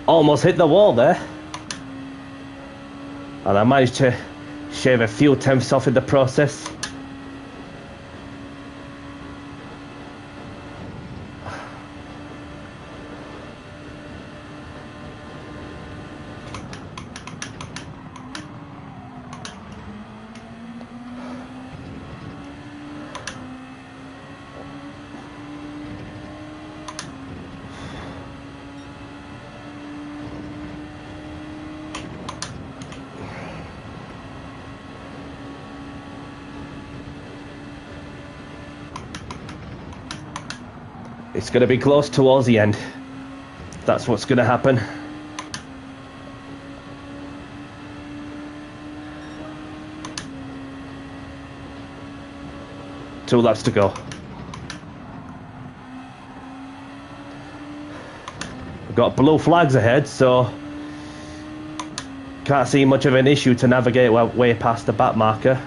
Almost hit the wall there, and I managed to shave a few tenths off in the process. It's going to be close towards the end. That's what's going to happen. Two laps to go. We've got blue flags ahead, so can't see much of an issue to navigate way past the back marker.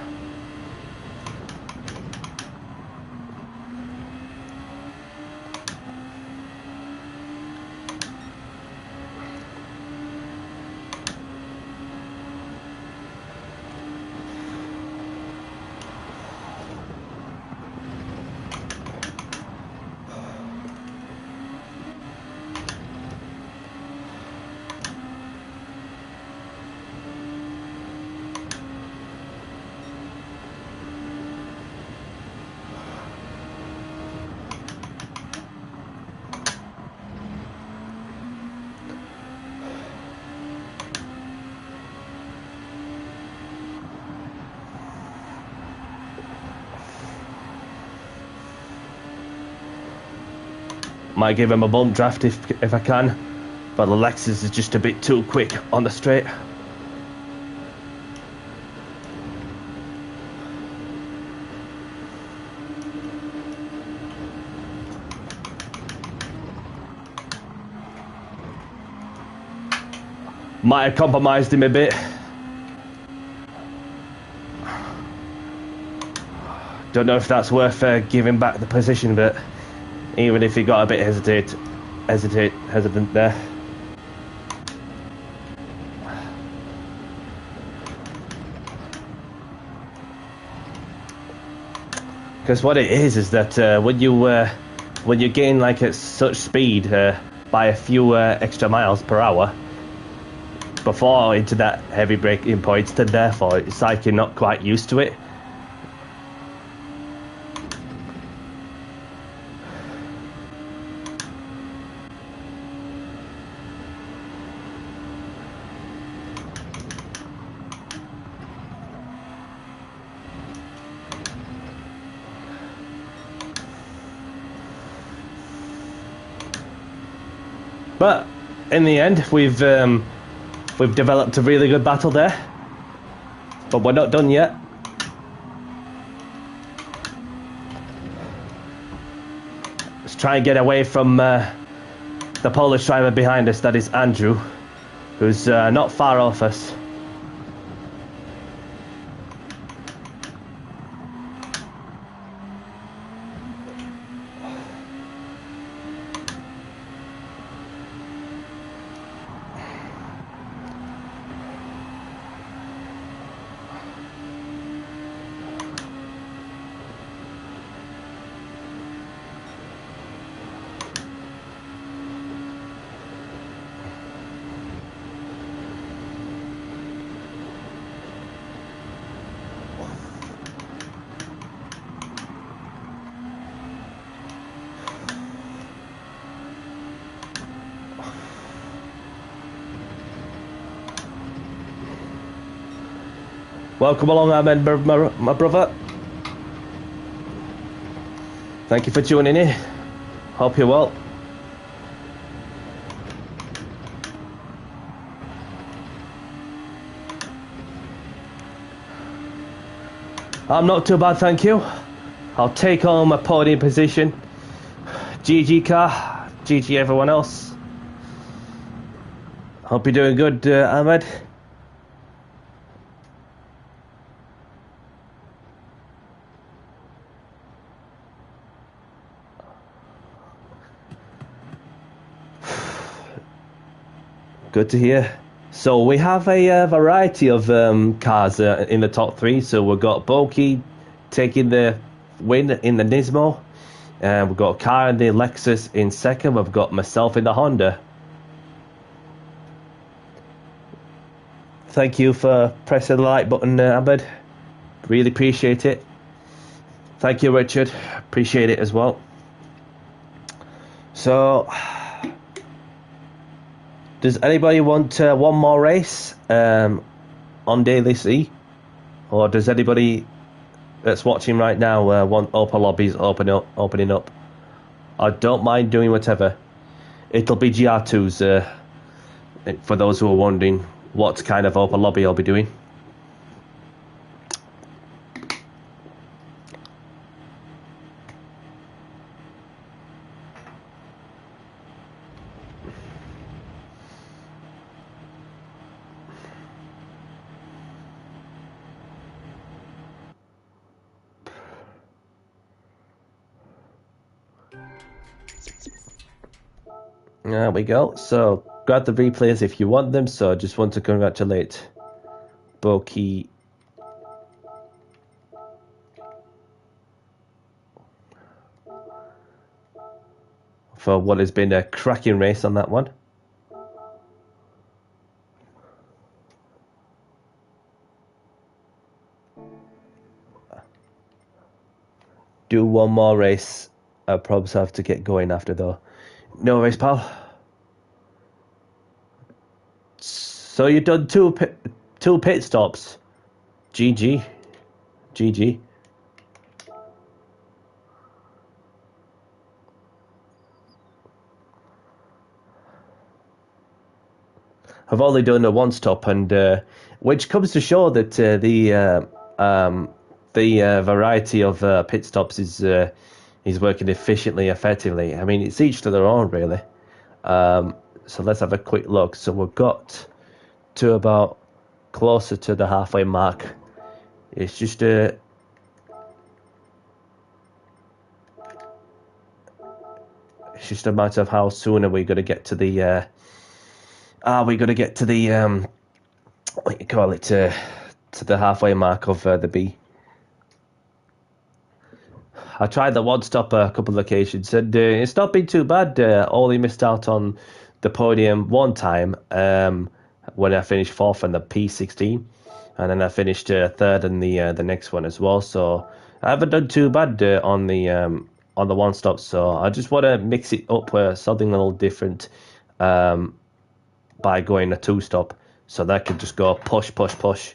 Might give him a bump draft if I can, but Alexis is just a bit too quick on the straight. Might have compromised him a bit. Don't know if that's worth giving back the position, but even if he got a bit hesitant there. Because what it is that when you gain like at such speed by a few extra miles per hour before into that heavy braking point, then therefore it's like you're not quite used to it. But in the end, we've developed a really good battle there. But we're not done yet. Let's try and get away from the Polish driver behind us. That is Andrew, who's not far off us. Welcome along, Ahmed, my brother. Thank you for tuning in. Hope you're well. I'm not too bad, thank you. I'll take home a podium position. GG car, GG everyone else. Hope you're doing good, Ahmed. Good to hear. So we have a variety of cars in the top three. So we've got Boki taking the win in the Nismo. We've got Car in the Lexus in second. We've got myself in the Honda. Thank you for pressing the like button, Ahmed. Really appreciate it. Thank you, Richard. Appreciate it as well. So, does anybody want one more race on Daily C? Or does anybody that's watching right now want Opel lobbies opening up? I don't mind doing whatever. It'll be GR2s for those who are wondering what kind of Opel lobby I'll be doing. There we go. So grab the replays if you want them. So I just want to congratulate Boki for what has been a cracking race on that one. Do one more race. I'll probably have to get going after though. No worries, pal. So you've done two pit stops. GG. GG. I've only done a one stop, and which comes to show that the variety of pit stops is working efficiently, effectively. I mean, it's each to their own, really. So let's have a quick look. So we've got to about closer to the halfway mark. It's just a matter of how soon are we going to get to the what you call it, to the halfway mark of the B. I tried the one stop a couple of occasions, and it's not been too bad. Only missed out on the podium one time when I finished fourth in the P16, and then I finished third in the next one as well. So I haven't done too bad on the one stop. So I just want to mix it up with something a little different by going a two stop, so that could just go push, push, push,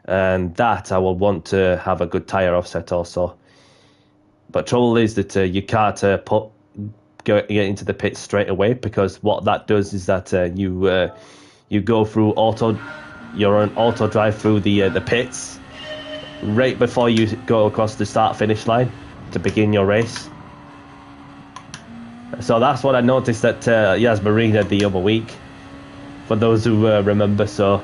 and that I will want to have a good tire offset also. But trouble is that you can't get into the pits straight away, because what that does is that you go through your own auto drive through the pits right before you go across the start finish line to begin your race. So that's what I noticed that Yas Marina the other week, for those who remember. So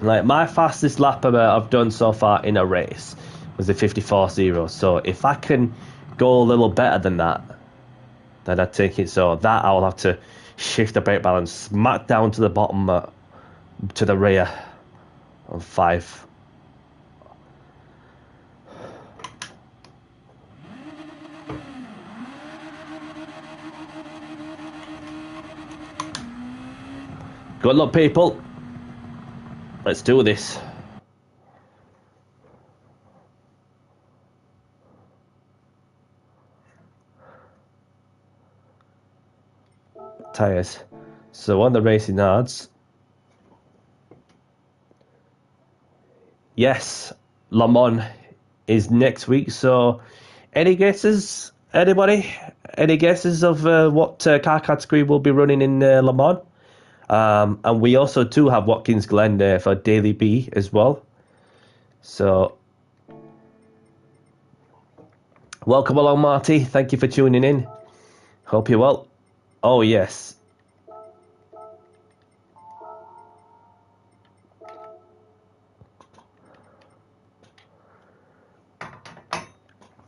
like my fastest lap I've done so far in a race was a 54.0. So if I can go a little better than that, then I'd take it. So that I'll have to shift the brake balance smack down to the bottom, to the rear of 5. Good luck, people. Let's do this. Tires. So on the racing hards. Yes, Le Mans is next week. So any guesses? Anybody? Any guesses of what car category will be running in Le Mans? And we also do have Watkins Glen for Daily B as well. So welcome along, Marty. Thank you for tuning in. Hope you're well. Oh, yes.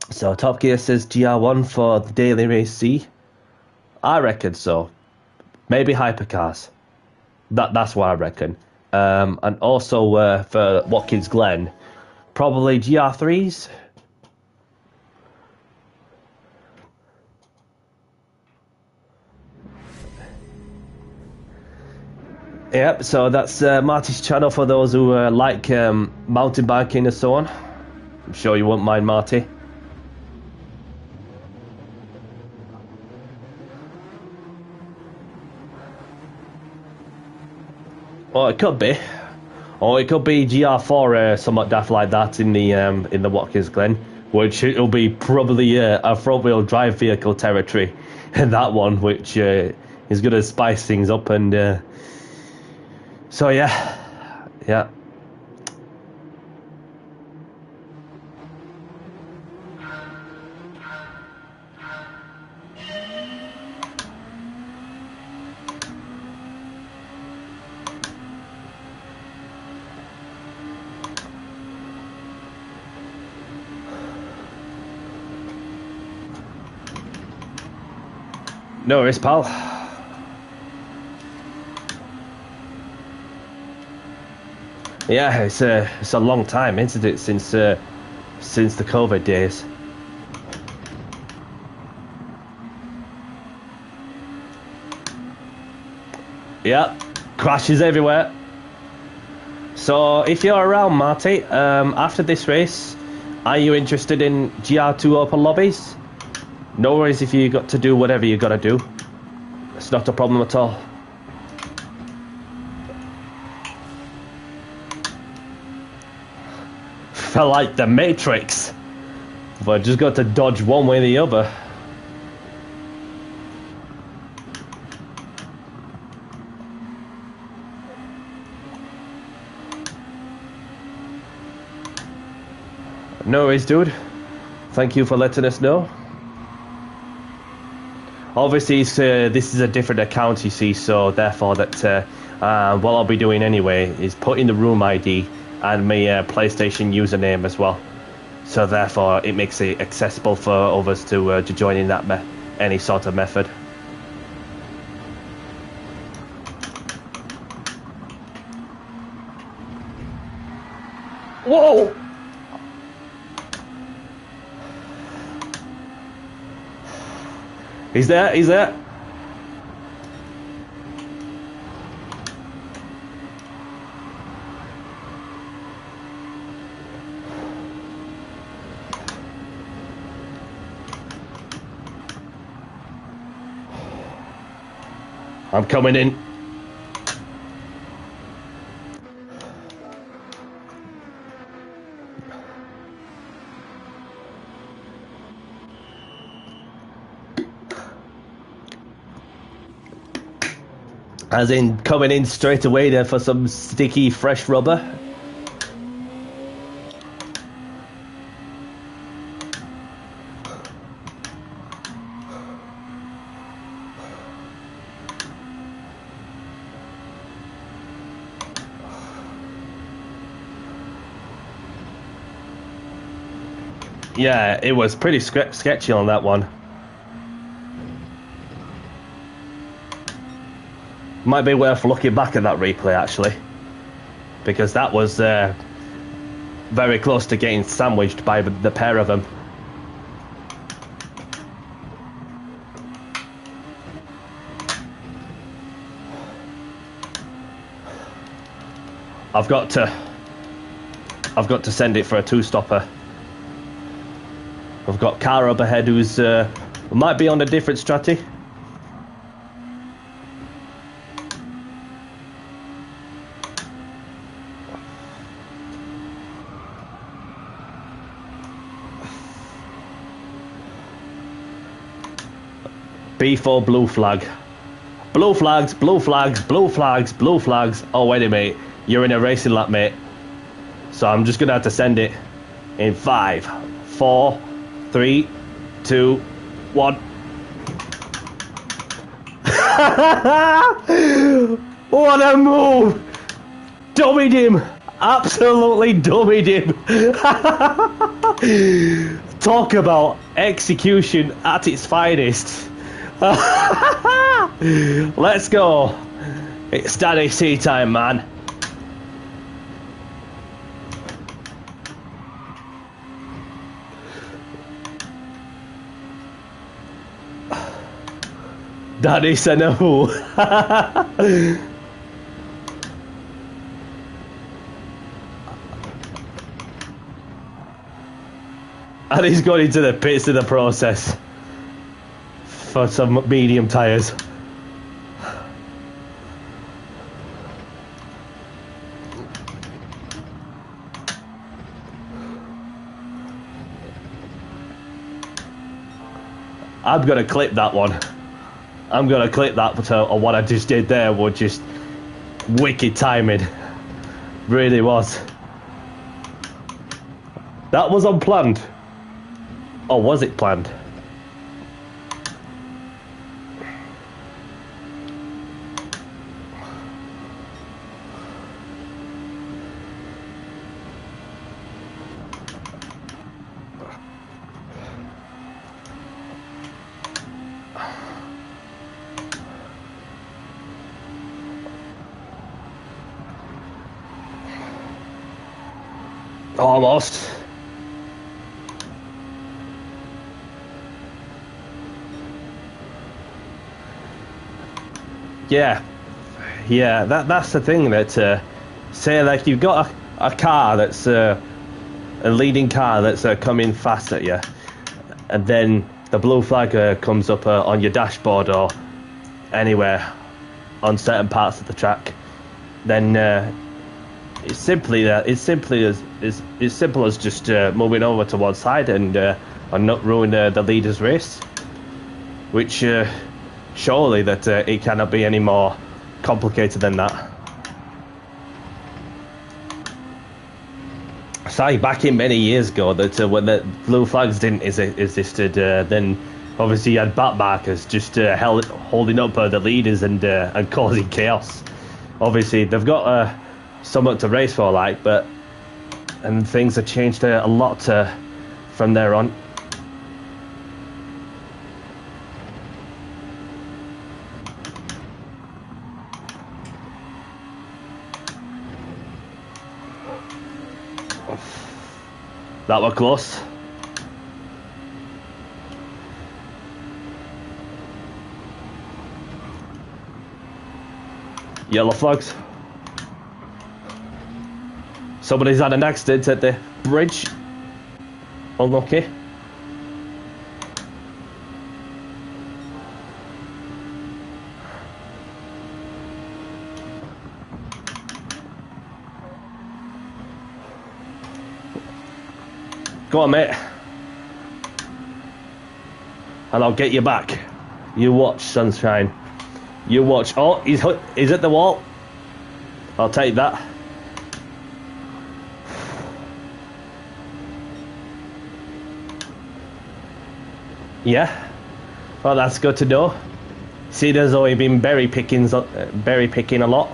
So Top Gear says GR1 for the Daily Race C. I reckon so. Maybe hypercars. That's what I reckon. And also for Watkins Glen, probably GR3s. Yep, so that's Marty's channel for those who like mountain biking and so on. I'm sure you won't mind, Marty. Or it could be. Or it could be GR4, somewhat daft like that in the Watkins Glen, which it'll be probably a front-wheel drive vehicle territory in that one, which is going to spice things up. And so yeah. No worries, pal. Yeah, it's a long time, isn't it, since the COVID days. Yeah, crashes everywhere. So if you're around, Marty, after this race, are you interested in GR2 open lobbies? No worries if you got to do whatever you got to do. It's not a problem at all. Felt like the Matrix, but I just got to dodge one way or the other. No worries, dude. Thank you for letting us know. obviously this is a different account, you see, so therefore that what I'll be doing anyway is putting the room ID and my PlayStation username as well. So therefore it makes it accessible for others to join in that any sort of method. Whoa! He's there, he's there. I'm coming in. As in coming in straight away there for some sticky fresh rubber. Yeah, it was pretty sketchy on that one. Might be worth looking back at that replay actually, because that was very close to getting sandwiched by the pair of them. I've got to send it for a two-stopper. I've got car up ahead who's might be on a different strategy. B4 blue flag. Blue flags, blue flags, blue flags, blue flags. Oh wait a minute, you're in a racing lap, mate. So I'm just gonna have to send it in 5, 4, 3, 2, 1. What a move! Dummied him! Absolutely dummied him! Talk about execution at its finest. Let's go. It's Daddy C time, man. Daddy Sanahu. And he's gone into the pits of the process for some medium tyres. I'm gonna clip that one. I'm gonna clip that, but what I just did there was just wicked timing. Really was. That was unplanned. Or was it planned? Almost. Yeah, that's the thing that say like you've got a car that's a leading car that's coming fast at you, and then the blue flag comes up on your dashboard or anywhere on certain parts of the track, then it's simply as simple as just moving over to one side and not ruin the leader's race, which surely that it cannot be any more complicated than that. Say back in many years ago that when the blue flags didn't existed, then Obviously, you had back markers just holding up the leaders and causing chaos. Obviously, they've got somewhat to race for, like, and things have changed a lot from there on. That were close. Yellow flags. Somebody's had an accident at the bridge. Unlucky. Go on, mate. And I'll get you back. You watch, sunshine. You watch. Oh, he's at the wall. I'll take that. Yeah. Well, that's good to know. See, there's only been berry picking a lot.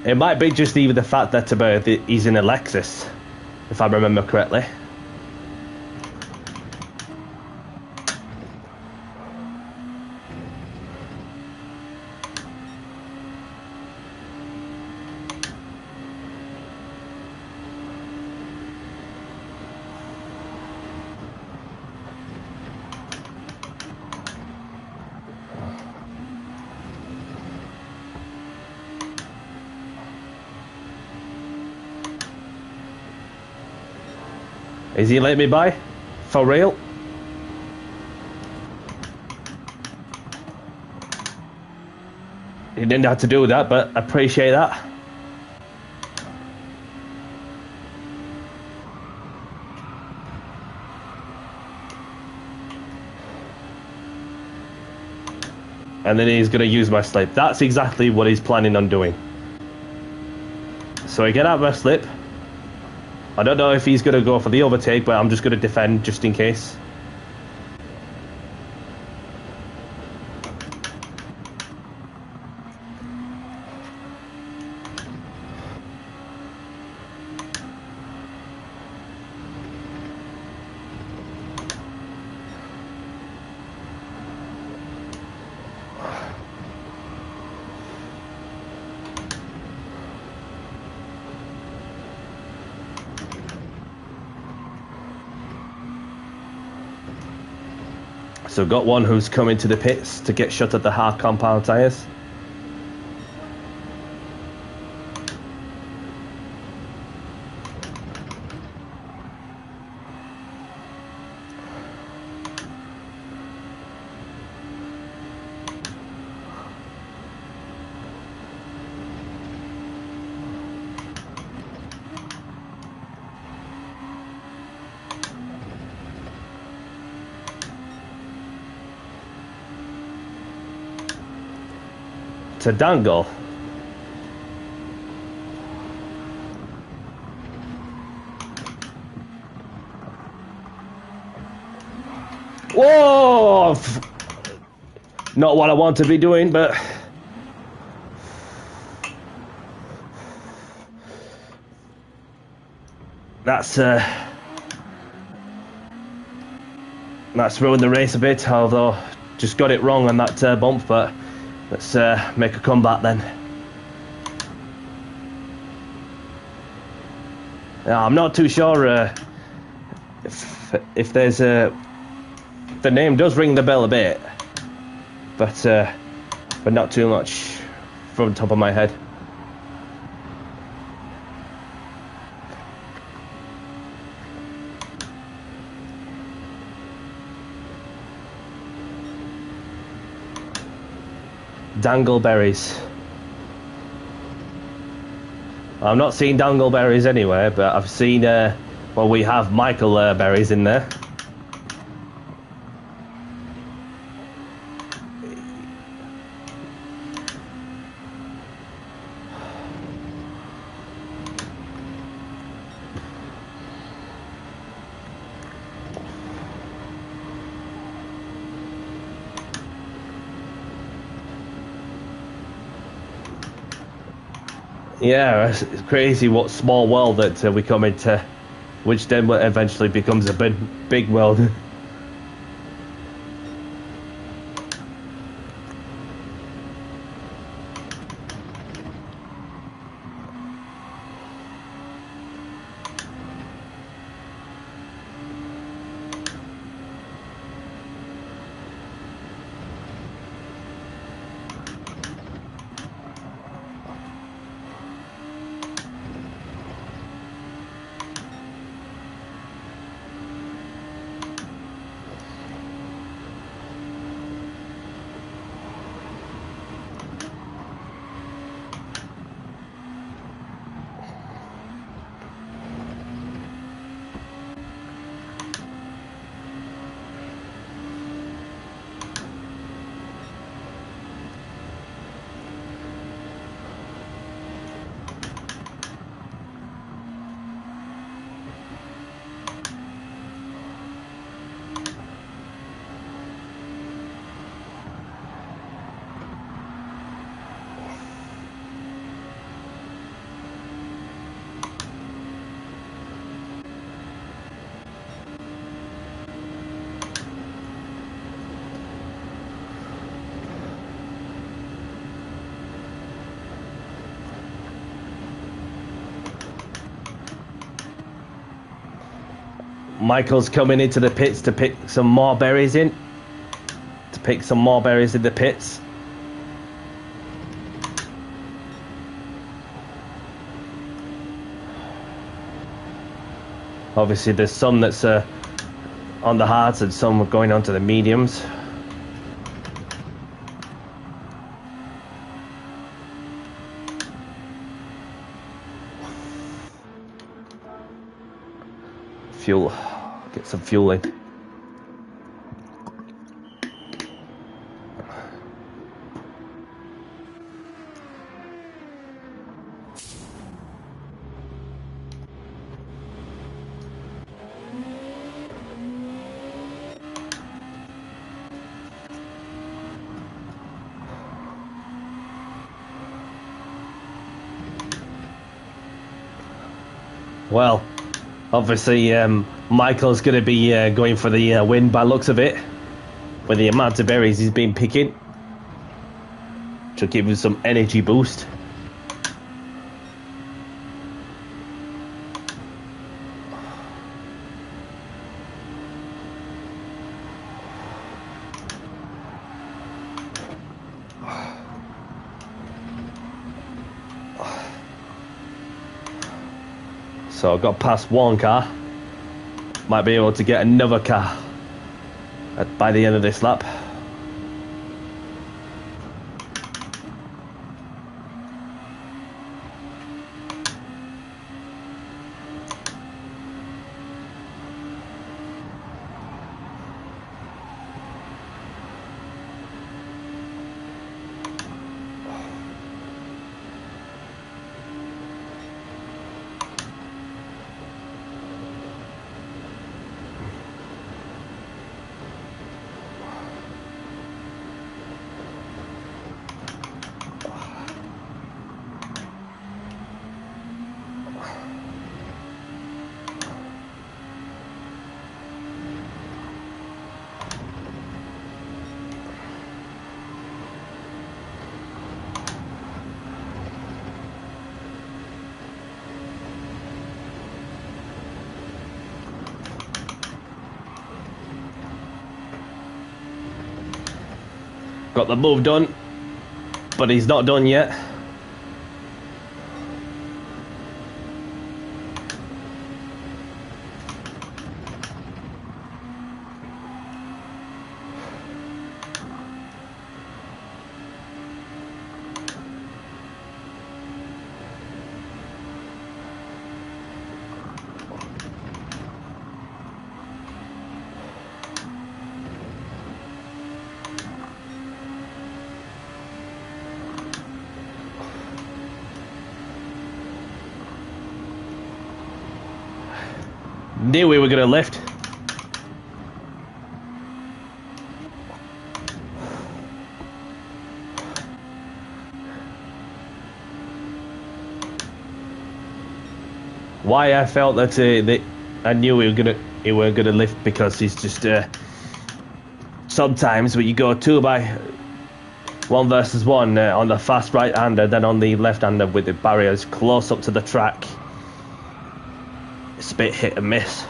It might be just even the fact that he's in a Lexus, if I remember correctly. Is he letting me by? For real? He didn't have to do that, but I appreciate that. And then he's going to use my slip. That's exactly what he's planning on doing. So I get out of my slip. I don't know if he's going to go for the overtake, but I'm just going to defend just in case. So got one who's coming to the pits to get shot at the hard compound tyres. To dangle. Whoa! Not what I want to be doing, but that's ruined the race a bit. Although just got it wrong on that bump, but. Let's make a comeback then. Now, I'm not too sure if there's The name does ring the bell a bit, but not too much from the top of my head. Dangleberries. I'm not seeing dangleberries anywhere, but I've seen, well, we have Michael berries in there. Yeah, it's crazy what small world that we come into, which then eventually becomes a big world. Michael's coming into the pits to pick some more berries in. To pick some more berries in the pits. Obviously there's some that's on the hards and some are going on to the mediums. Fuel. Get some fuel in. Well, obviously Michael's going to be going for the win by looks of it, with the amount of berries he's been picking to give him some energy boost. So I've got past one car. Might be able to get another car by the end of this lap. Got the move done, but he's not done yet. Knew we were going to lift. Why I felt that, I knew he weren't gonna lift, because he's just sometimes when you go 2x1 versus 1 on the fast right hander, then on the left hander with the barriers close up to the track, it's a bit hit and miss.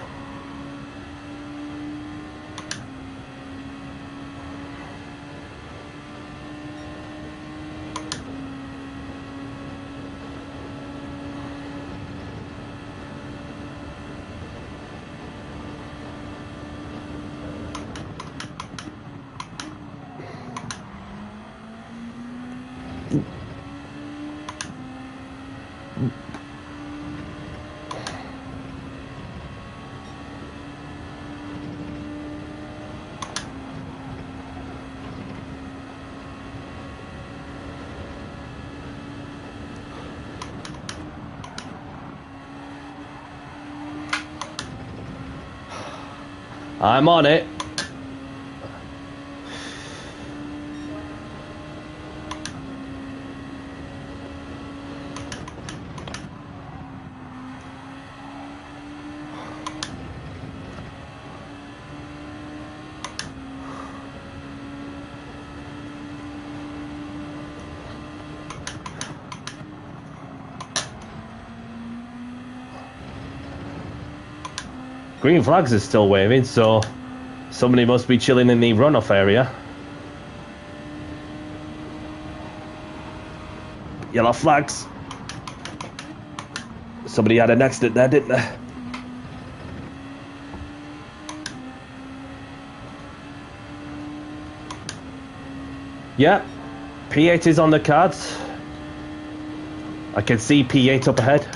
I'm on it. Green flags is still waving, so somebody must be chilling in the runoff area. Yellow flags. Somebody had an accident there, didn't they? Yeah, P8 is on the cards. I can see P8 up ahead.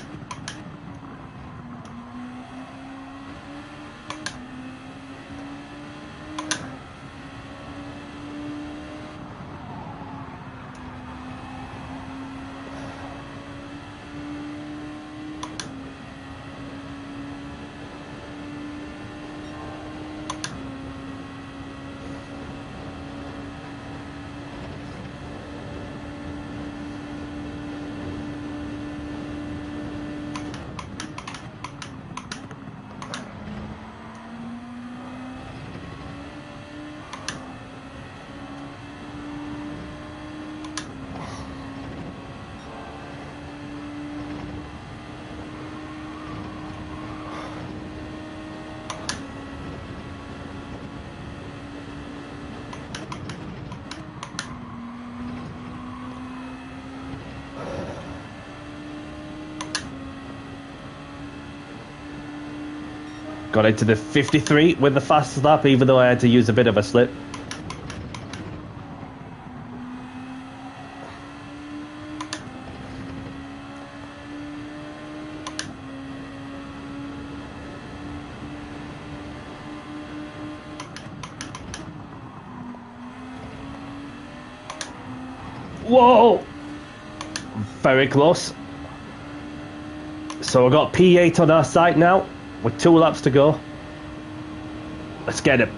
Got into the 53 with the fast lap, even though I had to use a bit of a slip. Whoa! Very close. So we've got P8 on our side now, with 2 laps to go. Let's get him.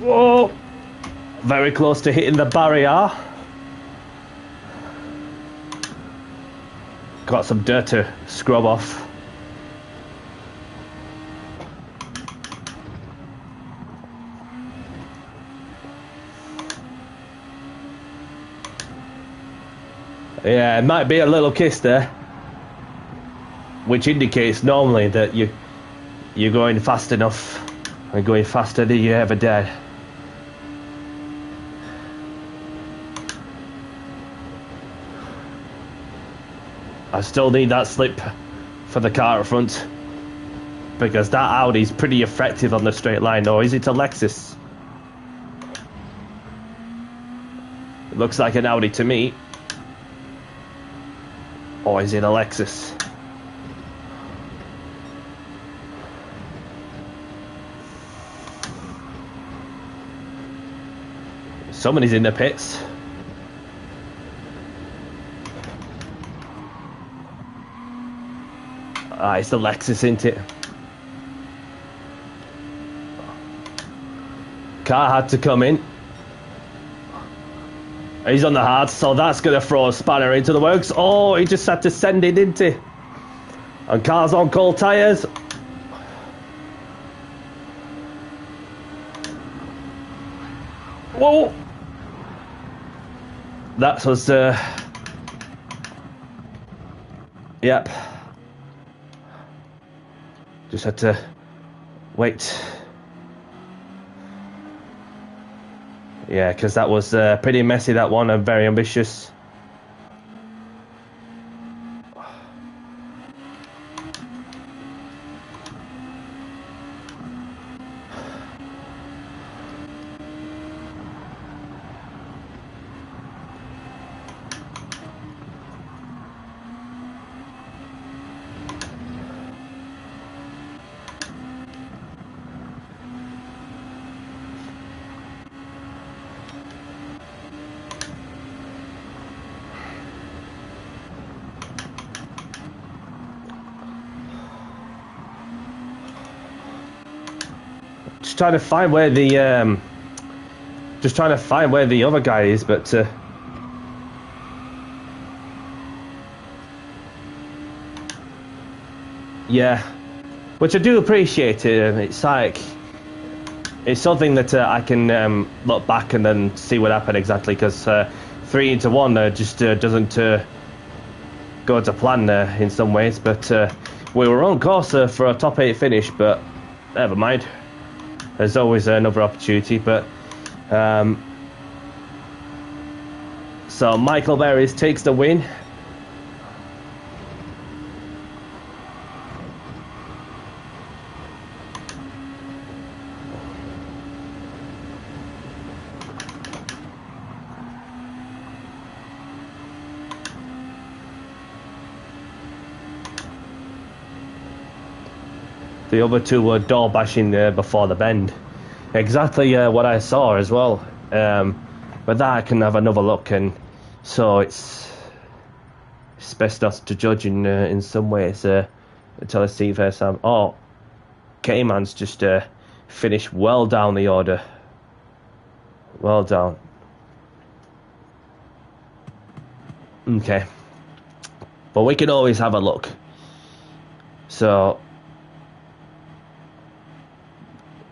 Whoa! Very close to hitting the barrier. Got some dirt to scrub off. Yeah, it might be a little kiss there, which indicates normally that You're going fast enough. I'm going faster than you ever did. I still need that slip for the car at front. Because that Audi's pretty effective on the straight line. Or is it a Lexus? It looks like an Audi to me. Or is it a Lexus? Somebody's in the pits. Ah, it's the Lexus, isn't it? Car had to come in. He's on the hard, so that's going to throw a spanner into the works. Oh, he just had to send it, didn't he? And car's on cold tyres. Whoa! That was, yep. Just had to wait. Yeah, because that was pretty messy, that one, and very ambitious. Just trying to find where the other guy is, but yeah, which I do appreciate. It's like it's something that I can look back and then see what happened exactly, because 3 into 1 just doesn't go to plan in some ways. But we were on course for a top 8 finish, but never mind. There's always another opportunity. But so Michael Berries takes the win. The other two were door bashing before the bend. Exactly what I saw as well. But that I can have another look, and so it's best not to judge in some ways until I see first. Oh, K-Man's just finished well down the order. Well done. Okay. But we can always have a look. So,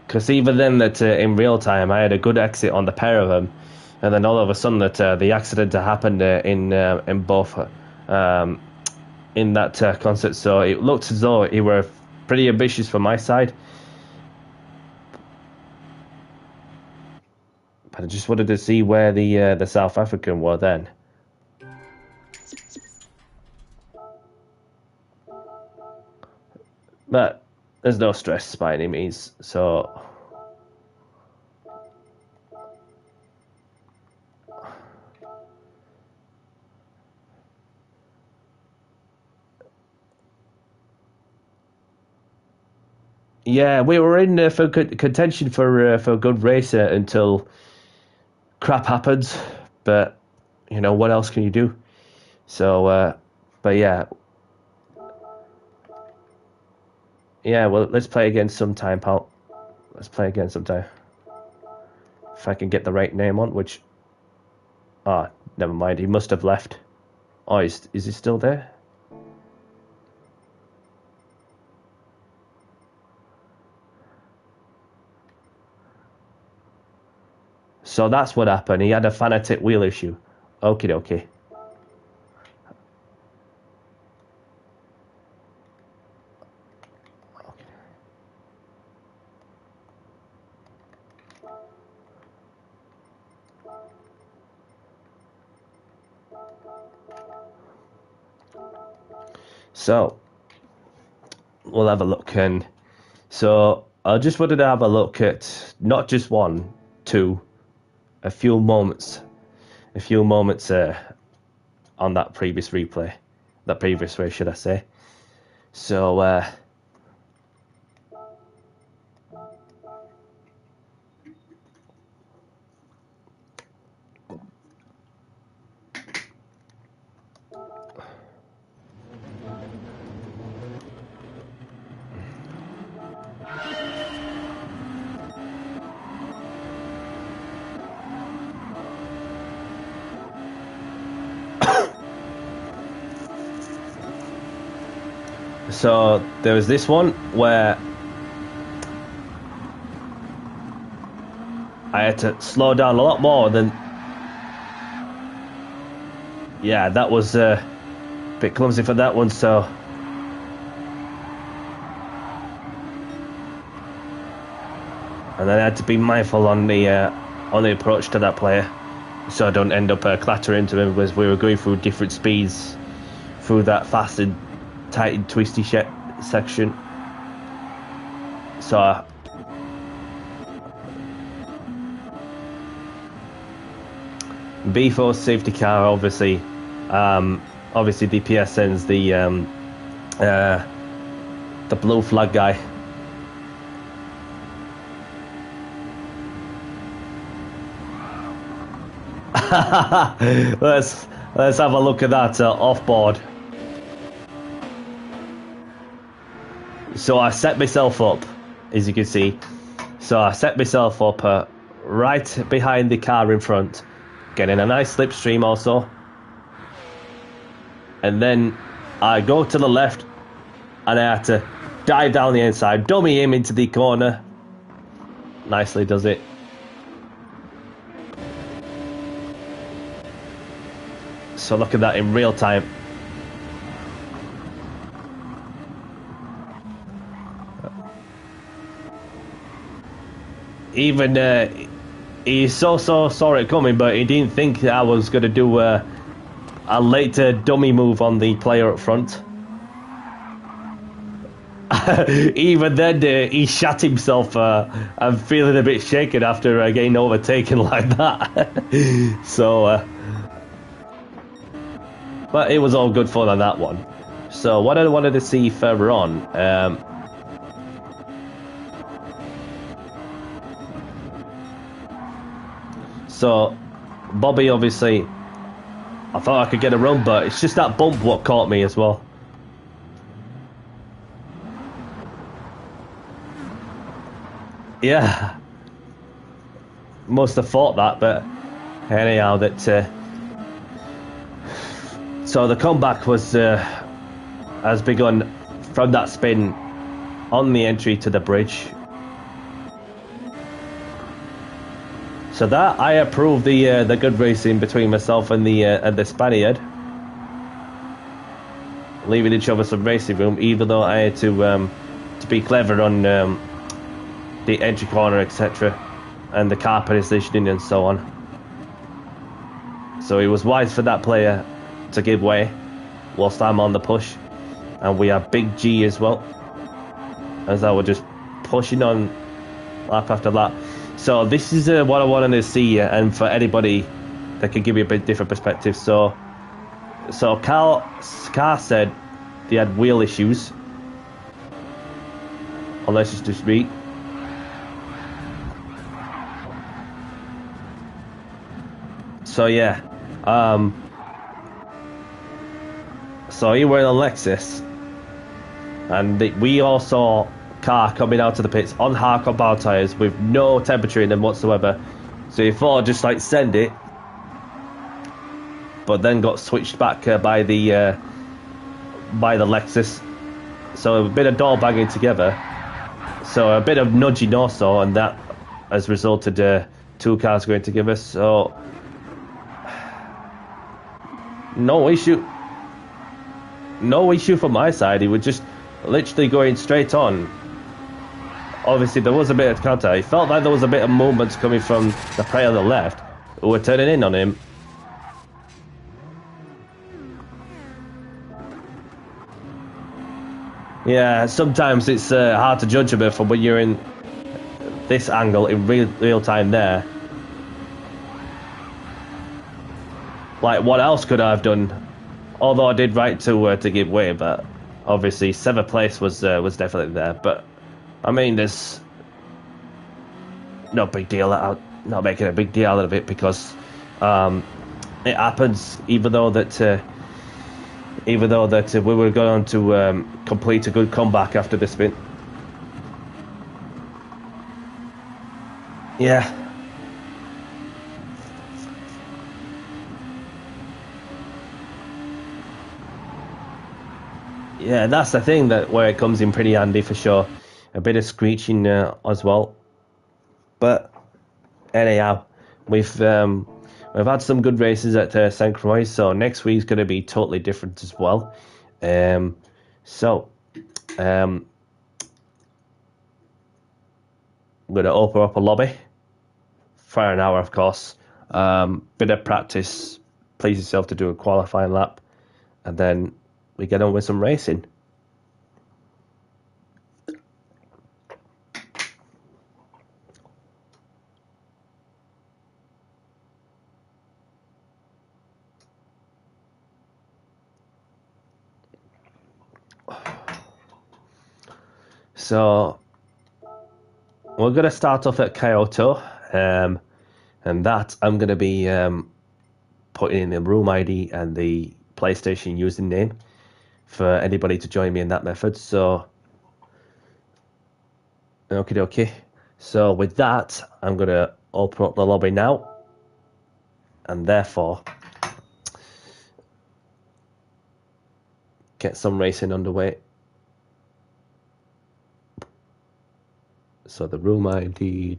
because even then that in real time I had a good exit on the pair of them, and then all of a sudden that the accident happened in both in that concert. So it looked as though it were pretty ambitious from my side. But I just wanted to see where the South African were then. But there's no stress by any means, so yeah, we were in for contention for a good race until crap happens. But you know, what else can you do? So, but yeah. Yeah, well, let's play again sometime, pal. Let's play again sometime. If I can get the right name on, which... Ah, never mind, he must have left. Oh, is he still there? So that's what happened. He had a fanatic wheel issue. Okie dokie. So we'll have a look, and so I just wanted to have a look at not just one, two, a few moments on that previous replay, that previous race, should I say? So So there was this one where I had to slow down a lot more than. Yeah, that was a bit clumsy for that one, so. And then I had to be mindful on the approach to that player, so I don't end up clattering into him, as we were going through different speeds through that fast and tight and twisty section. So B4 safety car, obviously the PSN's the blue flag guy. let's have a look at that off board. So I set myself up, as you can see. So I set myself up right behind the car in front, getting a nice slipstream also. And then I go to the left, and I had to dive down the inside, dummy him into the corner. Nicely does it. So look at that in real time. Even he so saw it coming, but he didn't think that I was going to do a late dummy move on the player up front. Even then, he shat himself. I'm feeling a bit shaken after getting overtaken like that. So, but it was all good fun on that one. So what I wanted to see further on. So, Bobby, obviously, I thought I could get a run, but it's just that bump what caught me as well. Yeah. Must have thought that, but anyhow, that... So the comeback has begun from that spin on the entry to the bridge. So that I approve the good racing between myself and the Spaniard, leaving each other some racing room, even though I had to be clever on the entry corner, etc., and the car positioning and so on. So it was wise for that player to give way whilst I'm on the push, and we have Big G as well, as I was just pushing on lap after lap. So this is what I wanted to see, and for anybody that can give you a bit different perspective. So Car said they had wheel issues, unless it's just me. So yeah, so he were in a Lexus, and we all saw Car coming out of the pits on hard compound tyres with no temperature in them whatsoever. So he thought I'd just like send it, but then got switched back by the Lexus. So a bit of door banging together, so a bit of nudging also, and that has resulted two cars going together. So no issue from my side. He was just literally going straight on. Obviously there was a bit of contact. He felt like there was a bit of movement coming from the player on the left who were turning in on him. Yeah, sometimes it's hard to judge a bit from when you're in this angle in real time there. Like, what else could I have done? Although I did right to give way, but obviously seventh place was definitely there. But I mean, there's no big deal. I'm not making a big deal out of it because it happens. Even though that we were going to complete a good comeback after the spin. Yeah. Yeah, that's the thing that where it comes in pretty handy for sure. A bit of screeching as well. But anyhow, we've um, we've had some good races at St. Croix, so next week's going to be totally different as well. Um, so um, I'm going to open up a lobby for an hour, of course. Bit of practice. Please yourself to do a qualifying lap, and then we get on with some racing. So we're going to start off at Kyoto, and that I'm going to be putting in the room ID and the PlayStation username for anybody to join me in that method. So, okay. So with that, I'm going to open up the lobby now, and therefore get some racing underway. So the room ID.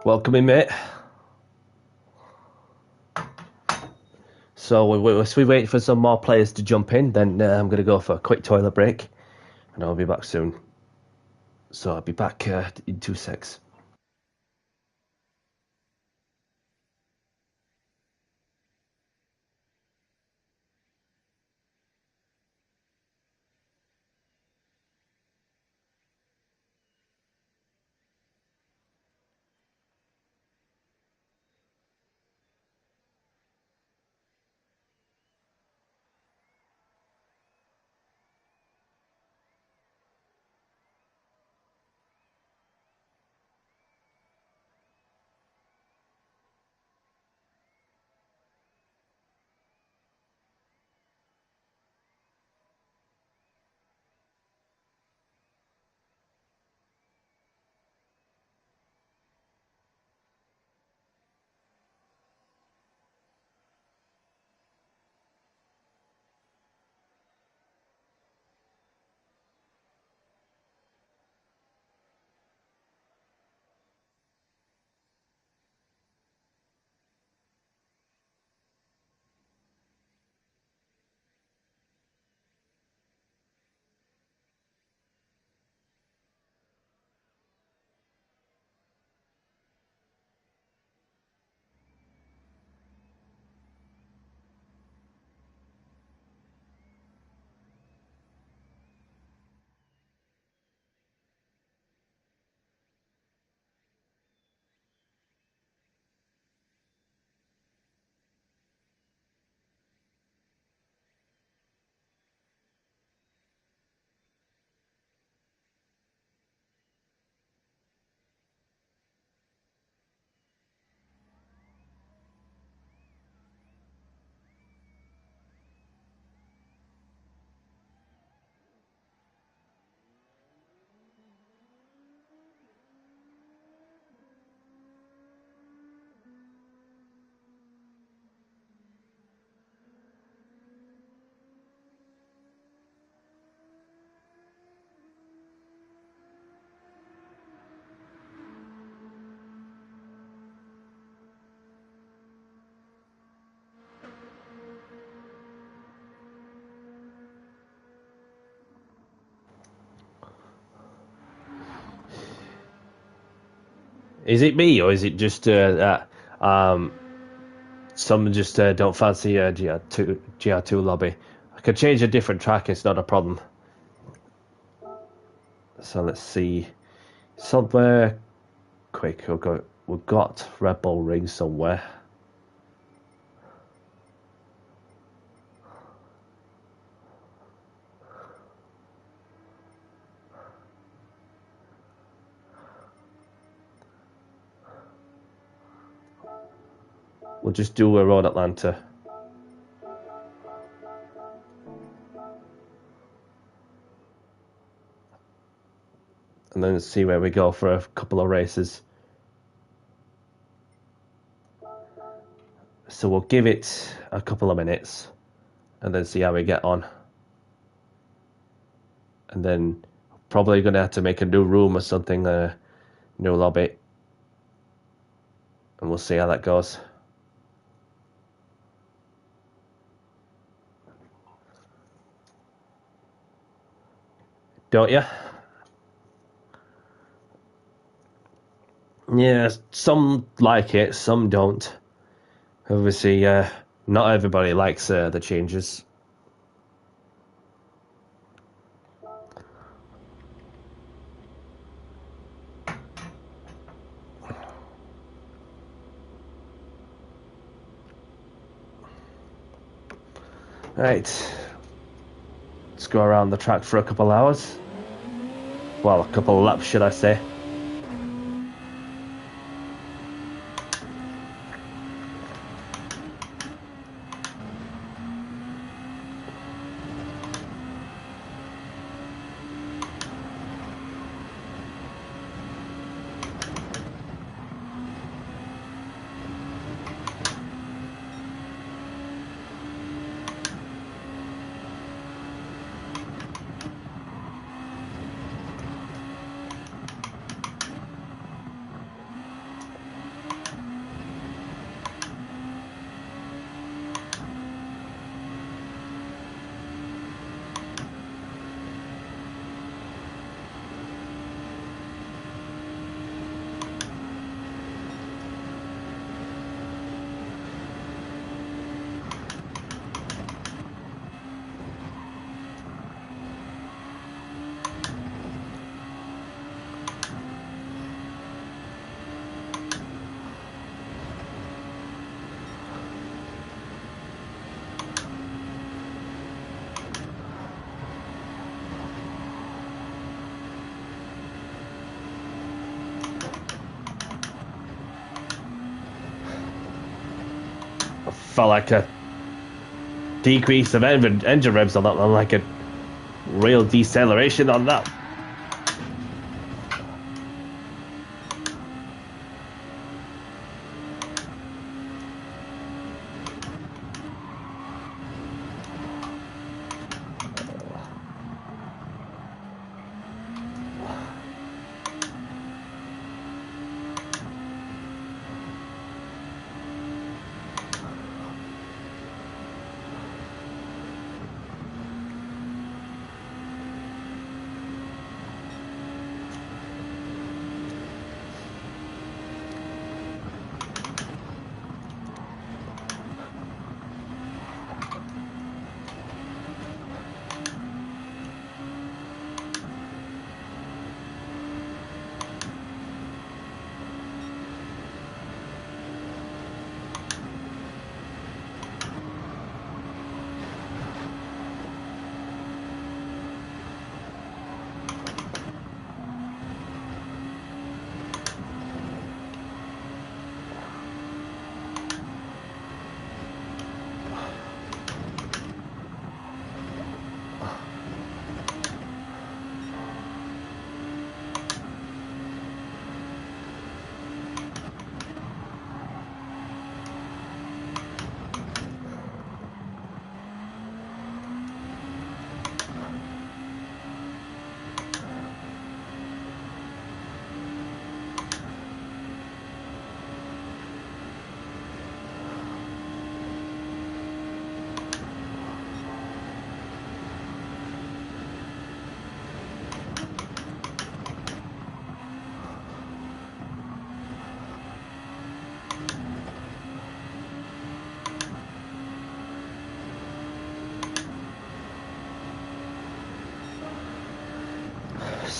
Welcome in, mate. So we wait for some more players to jump in, then I'm going to go for a quick toilet break, and I'll be back soon. So I'll be back in 2 secs. Is it me, or is it just that some just don't fancy GR2 lobby? I could change a different track, it's not a problem. So let's see. Somewhere quick, we've got Red Bull Ring somewhere. We'll just do a Road Atlanta. And then see where we go for a couple of races. So we'll give it a couple of minutes and then see how we get on. And then probably going to have to make a new room or something, new lobby. And we'll see how that goes. Don't you? Yeah, some like it, some don't. Obviously, not everybody likes the changes. Right, let's go around the track for a couple hours. Well, a couple of laps, should I say. Felt like a decrease of engine revs on that one, like a real deceleration on that.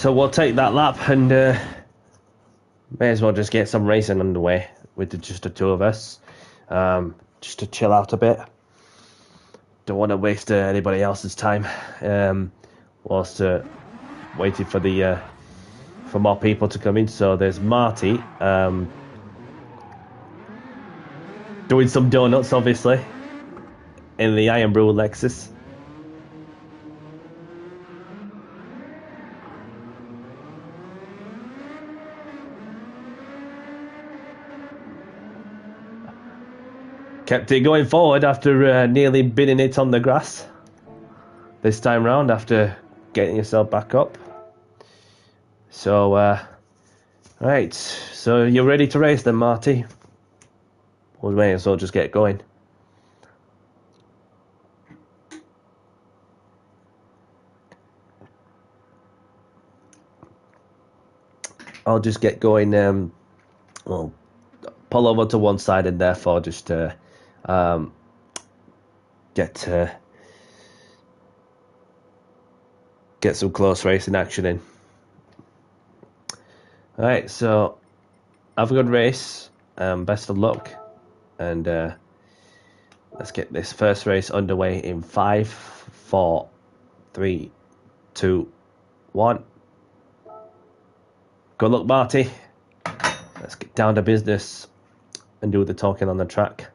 so we'll take that lap and may as well just get some racing underway with just the two of us, just to chill out a bit. Don't want to waste anybody else's time whilst waiting for the for more people to come in. So there's Marty doing some donuts, obviously, in the Iron Brew Lexus. Kept it going forward after nearly binning it on the grass. This time round, after getting yourself back up. So, right. So you're ready to race then, Marty? We may as well just get going. I'll just get going. Well, pull over to one side and therefore just get some close racing action in. Alright, so have a good race, best of luck, and let's get this first race underway in 5, 4, 3, 2, 1. Good luck, Marty. Let's get down to business and do the talking on the track.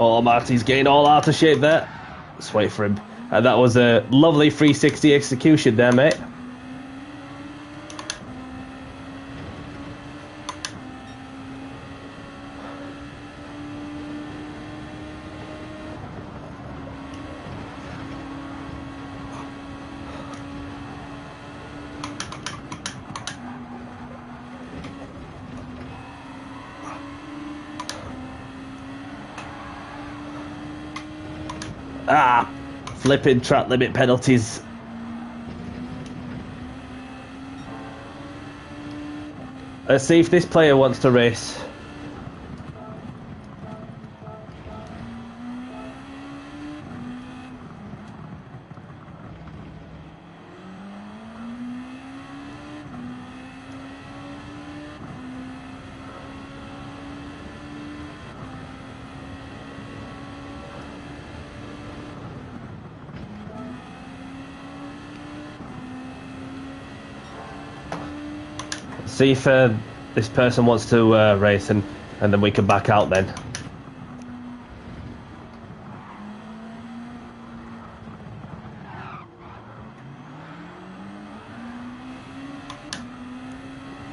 Oh, Marty's getting all out of shape there. Let's wait for him. And that was a lovely 360 execution there, mate. Ah, flipping track limit penalties. Let's see if this player wants to race. See if this person wants to race, and then we can back out then.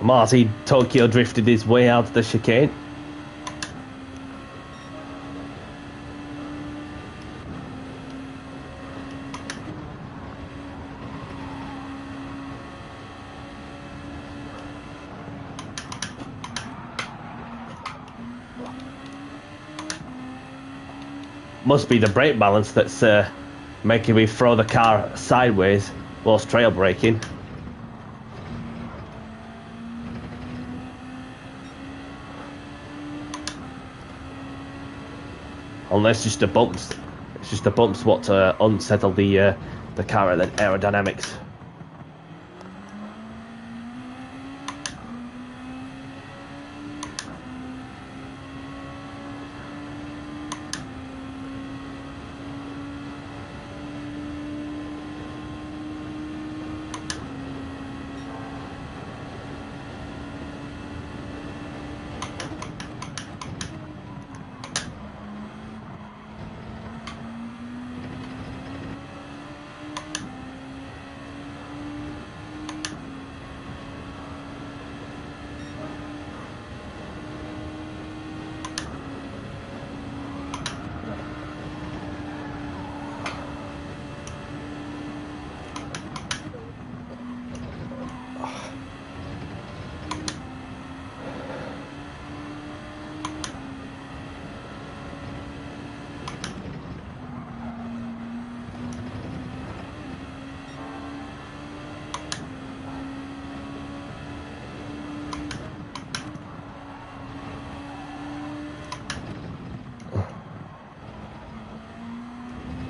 Marty Tokyo drifted his way out of the chicane. must be the brake balance that's making me throw the car sideways whilst trail braking. Unless just the bumps. It's just the bumps what unsettle the car and the aerodynamics.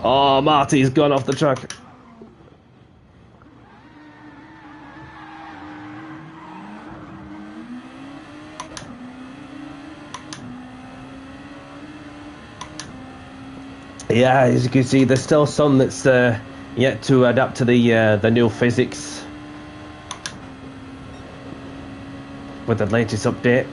Oh, Marty's gone off the track. Yeah, as you can see, there's still some that's yet to adapt to the new physics with the latest update.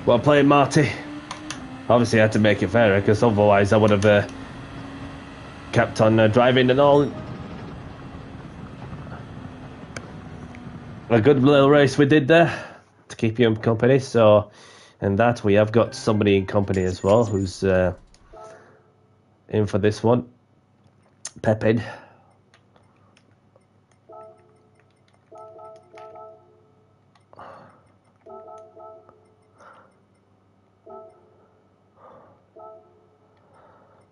Well played, Marty. Obviously, I had to make it fairer because otherwise I would have kept on driving and all. A good little race we did there to keep you in company. So, and that we have got somebody in company as well who's in for this one. Pepin.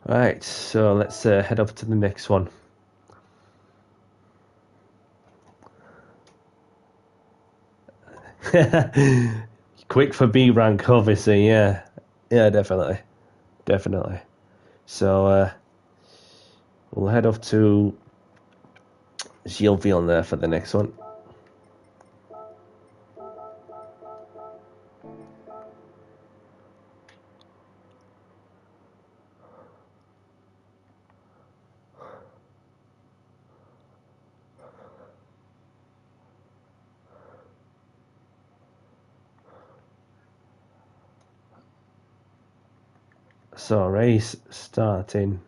Right, so let's head over to the next one. Quick for B rank, obviously, yeah. Yeah, definitely. Definitely. So, we'll head off to Gilles Villeneuve for the next one. So, race starting.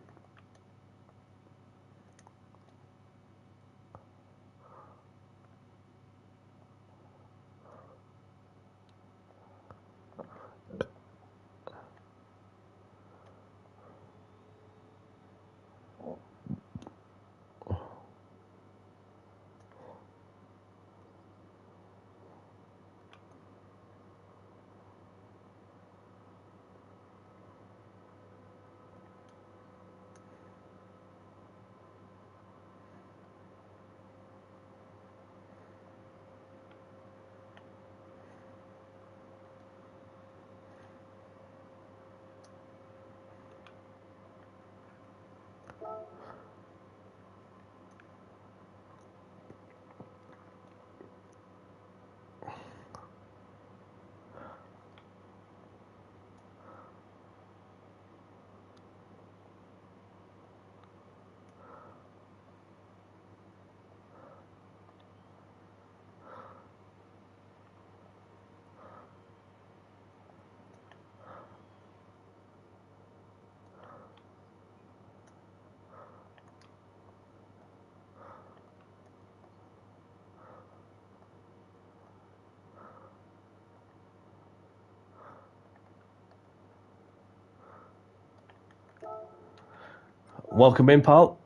welcome in, Paul.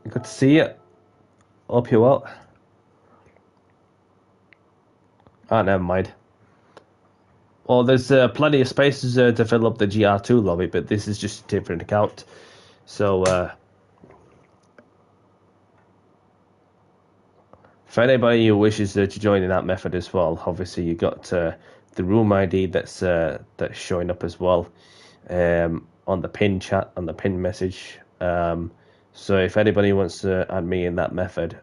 Good to see you. Hope you're well. Ah, never mind. Well, there's plenty of spaces to fill up the GR2 lobby, but this is just a different account. So, for anybody who wishes to join in that method as well, obviously you got the room ID that's showing up as well on the pin chat, on the pin message. So if anybody wants to add me in that method,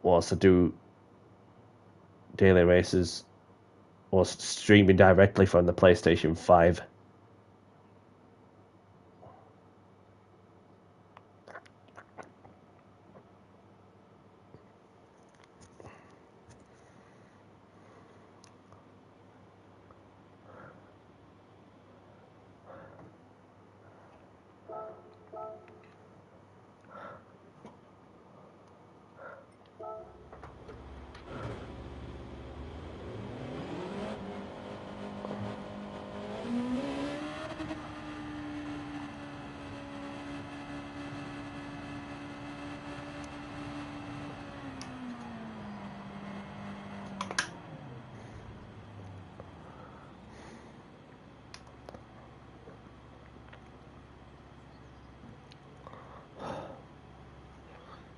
wants to do daily races or streaming directly from the PlayStation 5.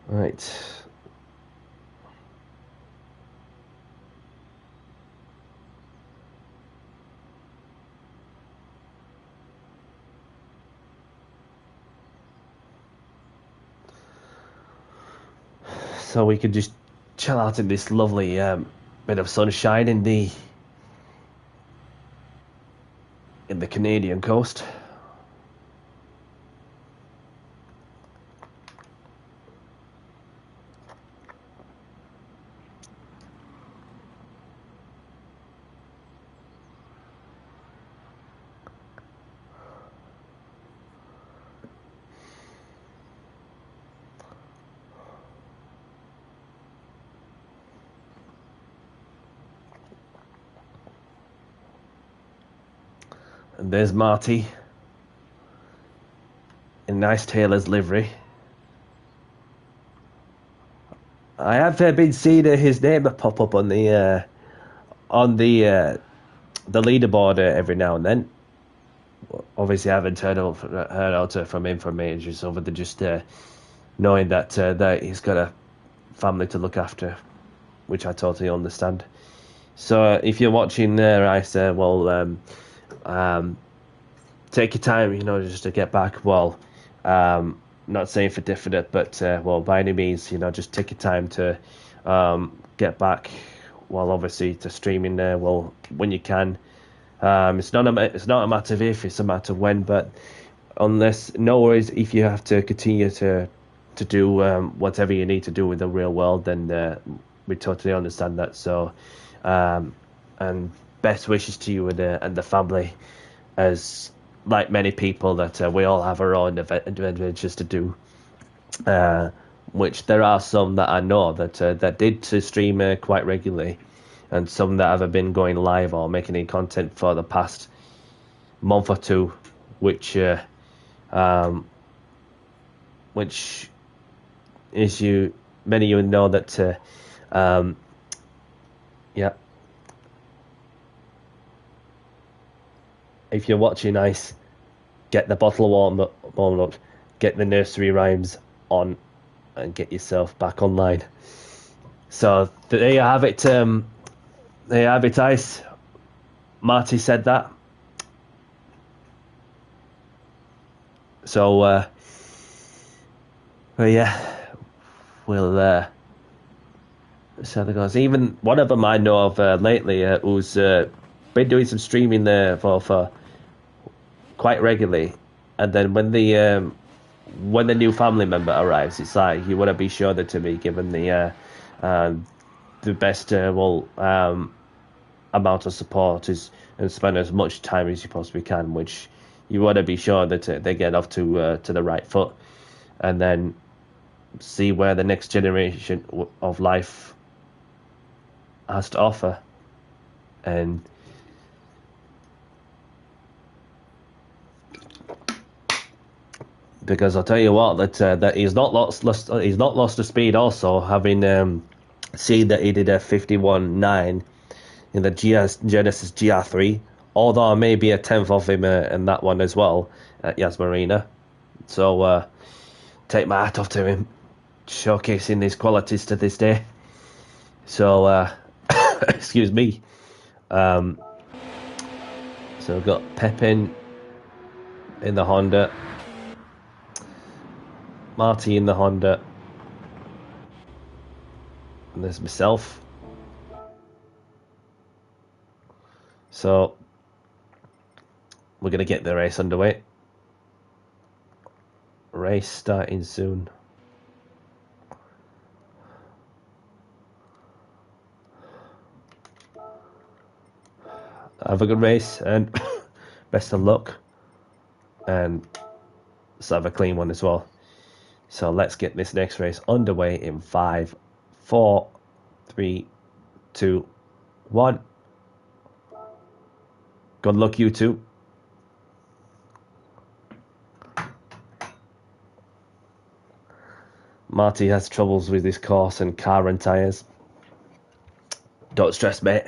Right. So we can just chill out in this lovely bit of sunshine in the Canadian coast. And there's Marty in nice tailor's livery. I have been seeing his name pop up on the leaderboard every now and then. Obviously, I haven't heard out from him for ages, other than just knowing that he's got a family to look after, which I totally understand. So if you're watching there, I say, well, take your time, just to get back. Well, not saying for definite, but well, by any means, just take your time to get back. Well, obviously to streaming there. Well, when you can. It's not a matter of if, it's a matter of when. But unless, no worries, if you have to continue to do whatever you need to do with the real world, then we totally understand that. So, and best wishes to you and the family, as like many people that we all have our own adventures to do. Which there are some that I know that did stream quite regularly, and some that have been going live or making any content for the past month or two, which is many of you know that yeah. If you're watching Ice, get the bottle warmed up, get the nursery rhymes on, and get yourself back online. So there you have it. There you have it, Ice. Marty said that. So, well, yeah, we'll see how that goes. Even one of them I know of lately who's been doing some streaming there for quite regularly, and then when the new family member arrives, it's like you want to be sure that to be given the best amount of support and spend as much time as you possibly can, which you want to be sure that they get off to the right foot, and then see where the next generation of life has to offer. And because I'll tell you what, that he's not lost the speed. Also, having seen that he did a 51.9 in the Genesis GR3, although I may be a tenth of him in that one as well at Yas Marina. So take my hat off to him, showcasing his qualities to this day. So excuse me. So we've got Pepin in the Honda, Marty in the Honda, and there's myself. So we're going to get the race underway. Race starting soon. Have a good race and best of luck. And let's have a clean one as well. So let's get this next race underway in 5, 4, 3, 2, 1. Good luck, you two. Marty has troubles with his course and car and tyres. Don't stress, mate.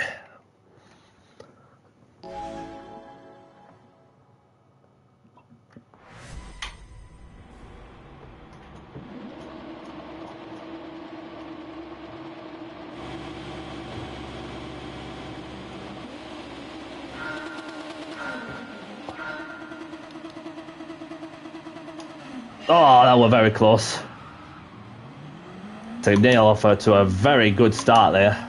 Oh, that was very close. To nail off her to a very good start there.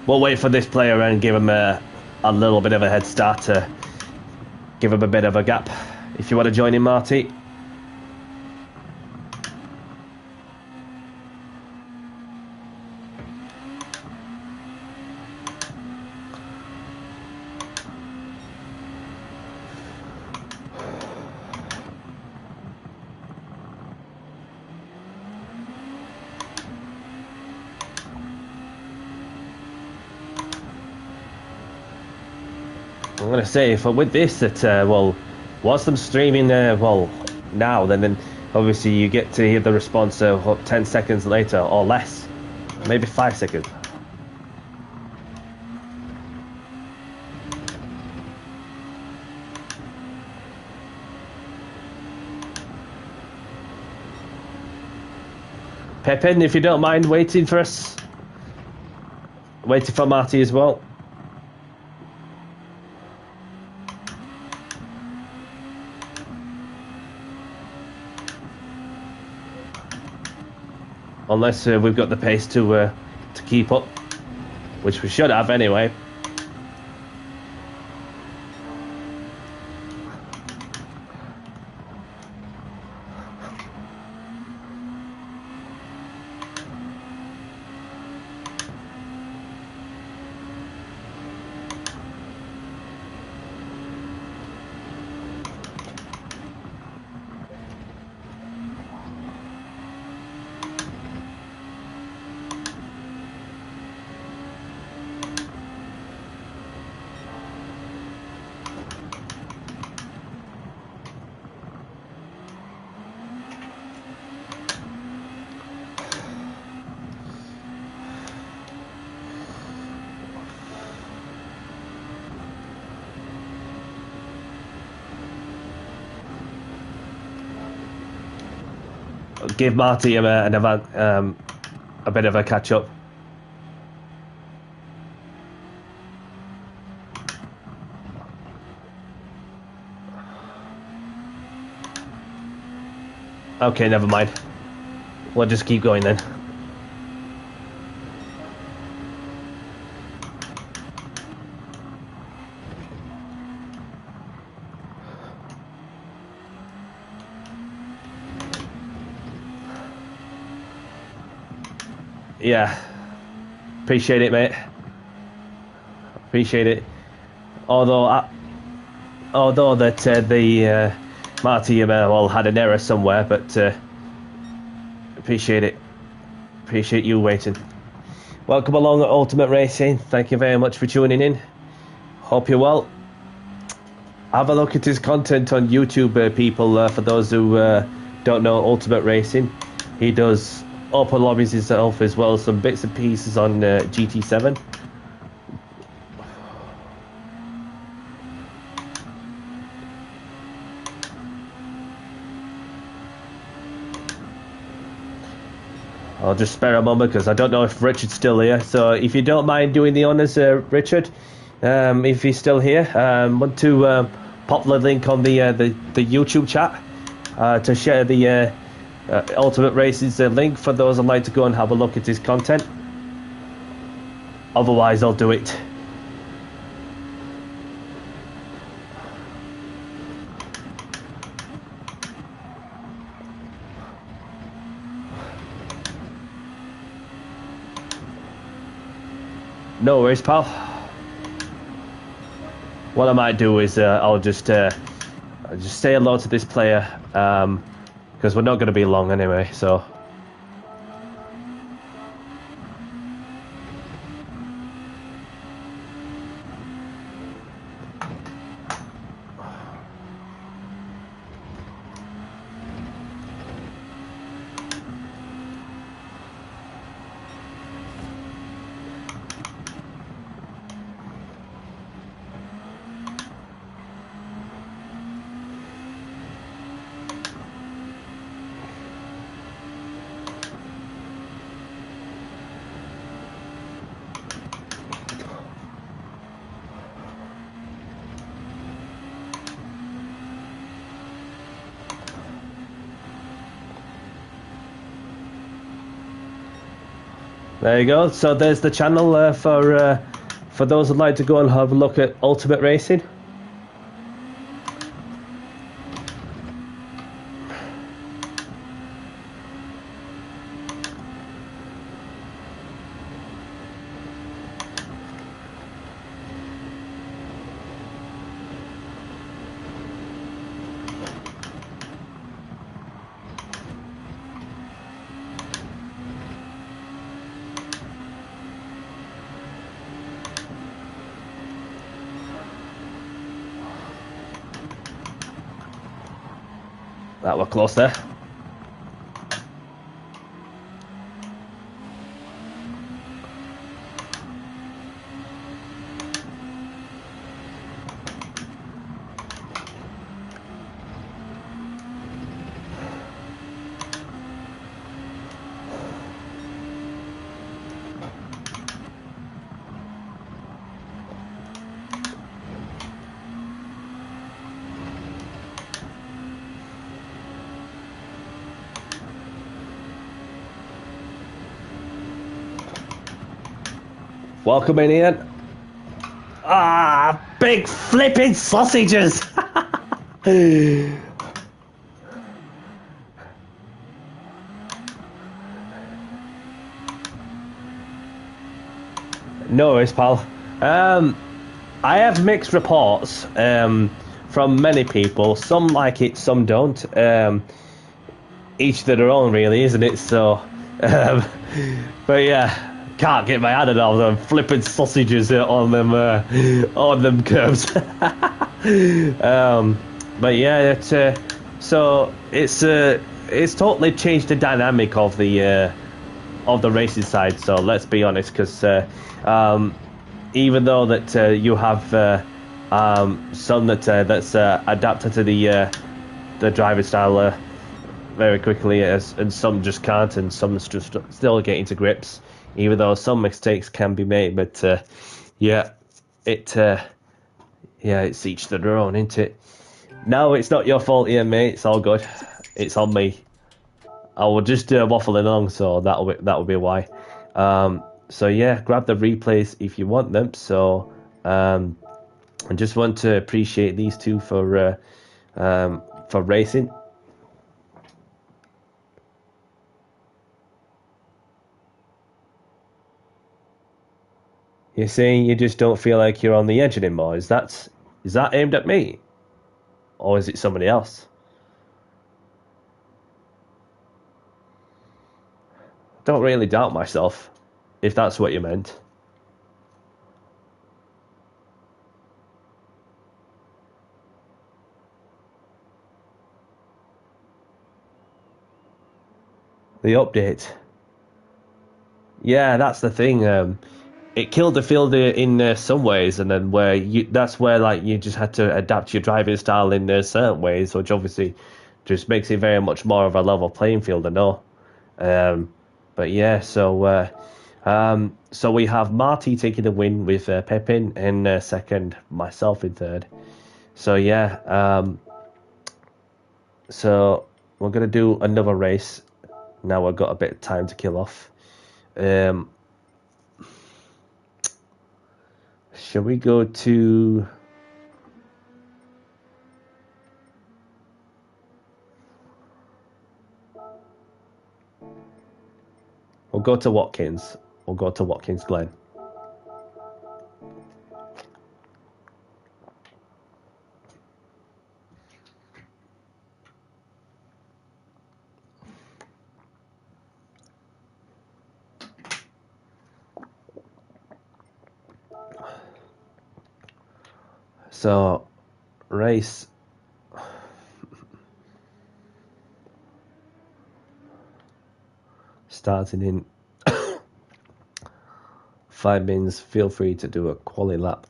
We'll wait for this player and give him a little bit of a head start to give him a bit of a gap. If you want to join him, Marty. I'm going to say, with this, that, well, whilst I'm streaming, well, now, then obviously you get to hear the response 10 seconds later or less, maybe 5 seconds. Pepin, if you don't mind waiting for us. Waiting for Marty as well. Unless we've got the pace to keep up, which we should have anyway. Give Marty a bit of a catch up. Okay, never mind. We'll just keep going then. yeah, appreciate it, mate. Appreciate it. Although that the Marty well had an error somewhere, but appreciate it. Appreciate you waiting. Welcome along at Ultimate Racing. Thank you very much for tuning in. Hope you're well. Have a look at his content on YouTube, people. For those who don't know Ultimate Racing, he does open lobbies himself as well, some bits and pieces on GT7. I'll just spare a moment because I don't know if Richard's still here. So if you don't mind doing the honours, Richard, if he's still here, want to pop the link on the YouTube chat to share the Ultimate Races link for those who'd like to go and have a look at his content. Otherwise, I'll do it. No worries, pal. What I might do is I'll just say hello to this player, because we're not going to be long anyway, so... There you go. So there's the channel for those who'd like to go and have a look at Ultimate Racing. That were close there. Welcome in, Ian. Ah, big flipping sausages! No worries, pal. I have mixed reports from many people. Some like it, some don't. Each to their own, really, isn't it? So, but yeah. Can't get my hand on all them flipping sausages on them curves. But yeah, it's totally changed the dynamic of the racing side. So let's be honest, because even though that you have some that's adapted to the driving style very quickly, and some just can't, and some just still getting to grips. Even though some mistakes can be made, but yeah, it's each to their own, isn't it? No, it's not your fault, Ian, mate. It's all good. It's on me. I will just waffle along, so that'll be why. So yeah, grab the replays if you want them. So I just want to appreciate these two for racing. You're saying you just don't feel like you're on the edge anymore. Is that aimed at me? Or is it somebody else? Don't really doubt myself, if that's what you meant. The update. Yeah, that's the thing. It killed the field in some ways, and then that's where like you just had to adapt your driving style in certain ways, which obviously just makes it very much more of a level playing field. I know. But yeah, so we have Marty taking the win with Pepin in second, myself in third. So yeah, so we're gonna do another race. Now I've got a bit of time to kill off. Shall we go to... We'll go to Watkins. We'll go to Watkins Glen. So, race... starting in 5 minutes. Feel free to do a quali lap.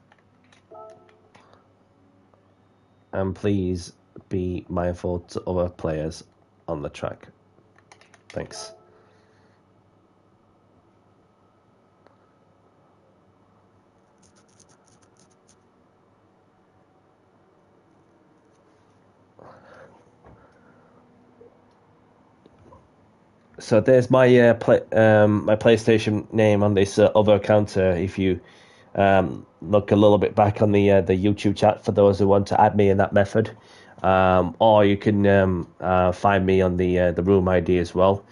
And please be mindful to other players on the track. Thanks. So there's my my PlayStation name on this other account. If you look a little bit back on the YouTube chat for those who want to add me in that method, or you can find me on the room ID as well.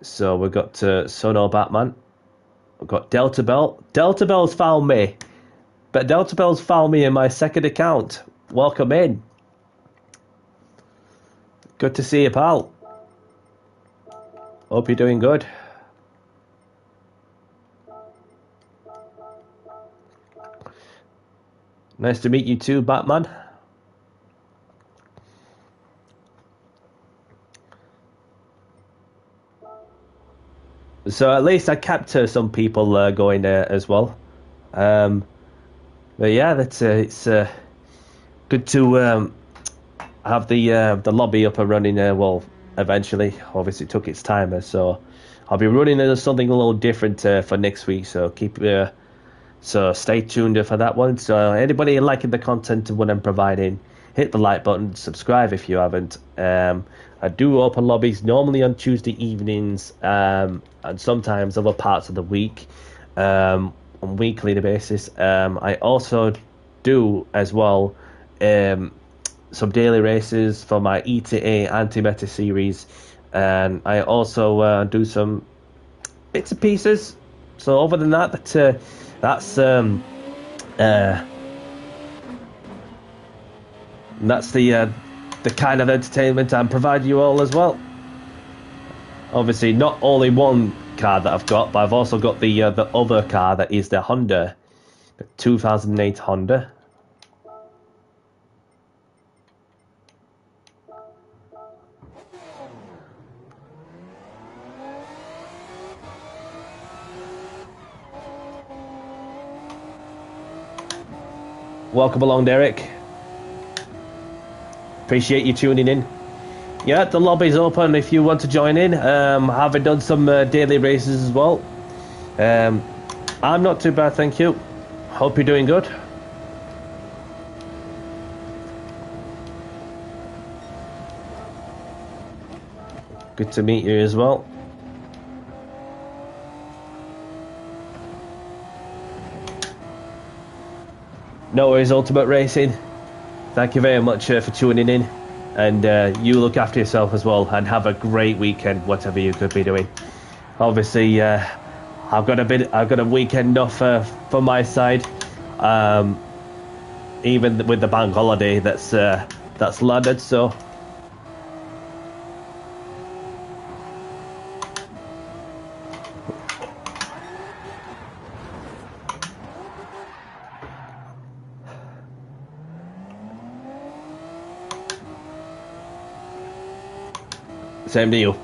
So we've got Sono Batman. We've got Delta Bell. Delta Bell's found me, but Delta Bell's found me in my second account. Welcome in. Good to see you, pal. Hope you're doing good. Nice to meet you too, Batman. So at least I kept some people going there as well. But yeah, it's good to have the lobby up and running. Well, eventually, obviously, it took its time. So I'll be running something a little different for next week. So so stay tuned for that one. So anybody liking the content of what I'm providing, hit the like button, subscribe if you haven't. I do open lobbies normally on Tuesday evenings and sometimes other parts of the week on weekly basis. I also do as well some daily races for my ETA anti-meta series, and I also do some bits and pieces. So other than that, that's the kind of entertainment I'm providing you all as well. Obviously, not only one car that I've got, but I've also got the other car that is the Honda, the 2008 Honda. Welcome along, Derek. Appreciate you tuning in. Yeah, the lobby's open if you want to join in. Having done some daily races as well. I'm not too bad, thank you. Hope you're doing good. Good to meet you as well. No worries, Ultimate Racing. Thank you very much for tuning in. And you look after yourself as well and have a great weekend, whatever you could be doing. Obviously, I've got a weekend off for my side. Even with the bank holiday that's landed, so same to you.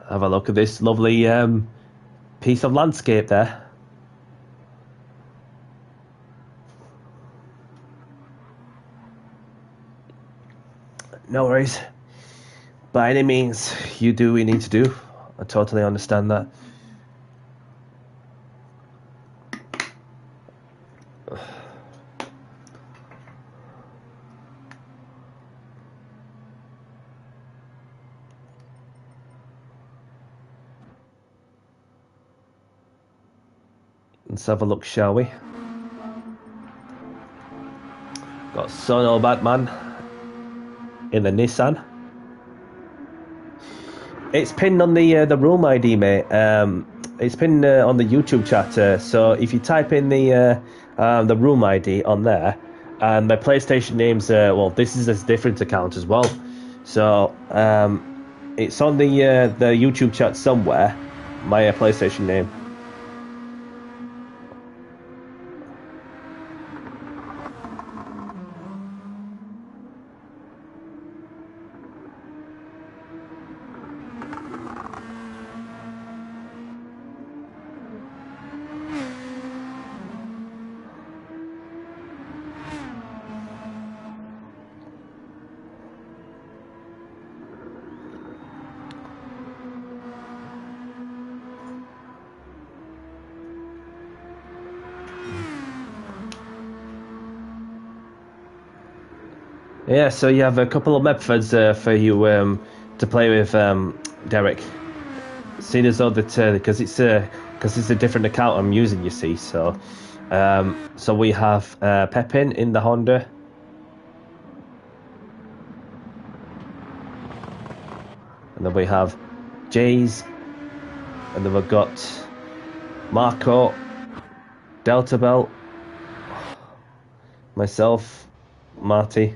Have a look at this lovely piece of landscape there. No worries. By any means, you do what you need to do. I totally understand that. Let's have a look, shall we? Got Sono Batman in the Nissan. It's pinned on the room ID, mate. It's pinned on the YouTube chat. So if you type in the room ID on there, and my PlayStation name's well, this is a different account as well. So it's on the YouTube chat somewhere. My PlayStation name. Yeah, so you have a couple of methods for you to play with, Derek. Seeing as though that because it's a different account I'm using, you see. So so we have Pepin in the Honda. And then we have Jays, and then we've got Marco, Delta Belt, myself, Marty.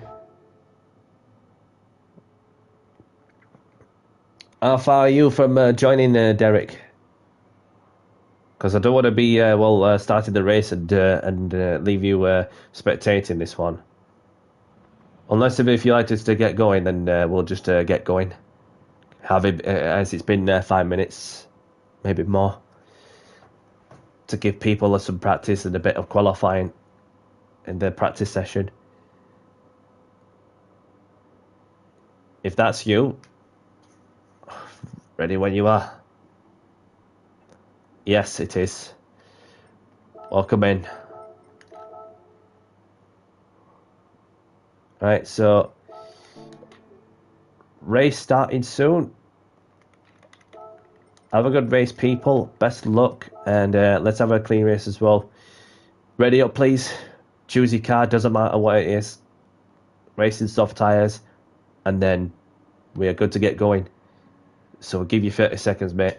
How far are you from joining Derek? Because I don't want to be starting the race and leave you spectating this one. Unless if you like us to get going, then we'll just get going. Have it as it's been 5 minutes, maybe more, to give people some practice and a bit of qualifying in the practice session. If that's you, ready when you are. Yes, it is. Welcome in. Right, so race starting soon. Have a good race, people. Best of luck, and let's have a clean race as well. Ready up, please. Choose your car, doesn't matter what it is. Racing soft tyres, and then we are good to get going. So we'll give you 30 seconds, mate.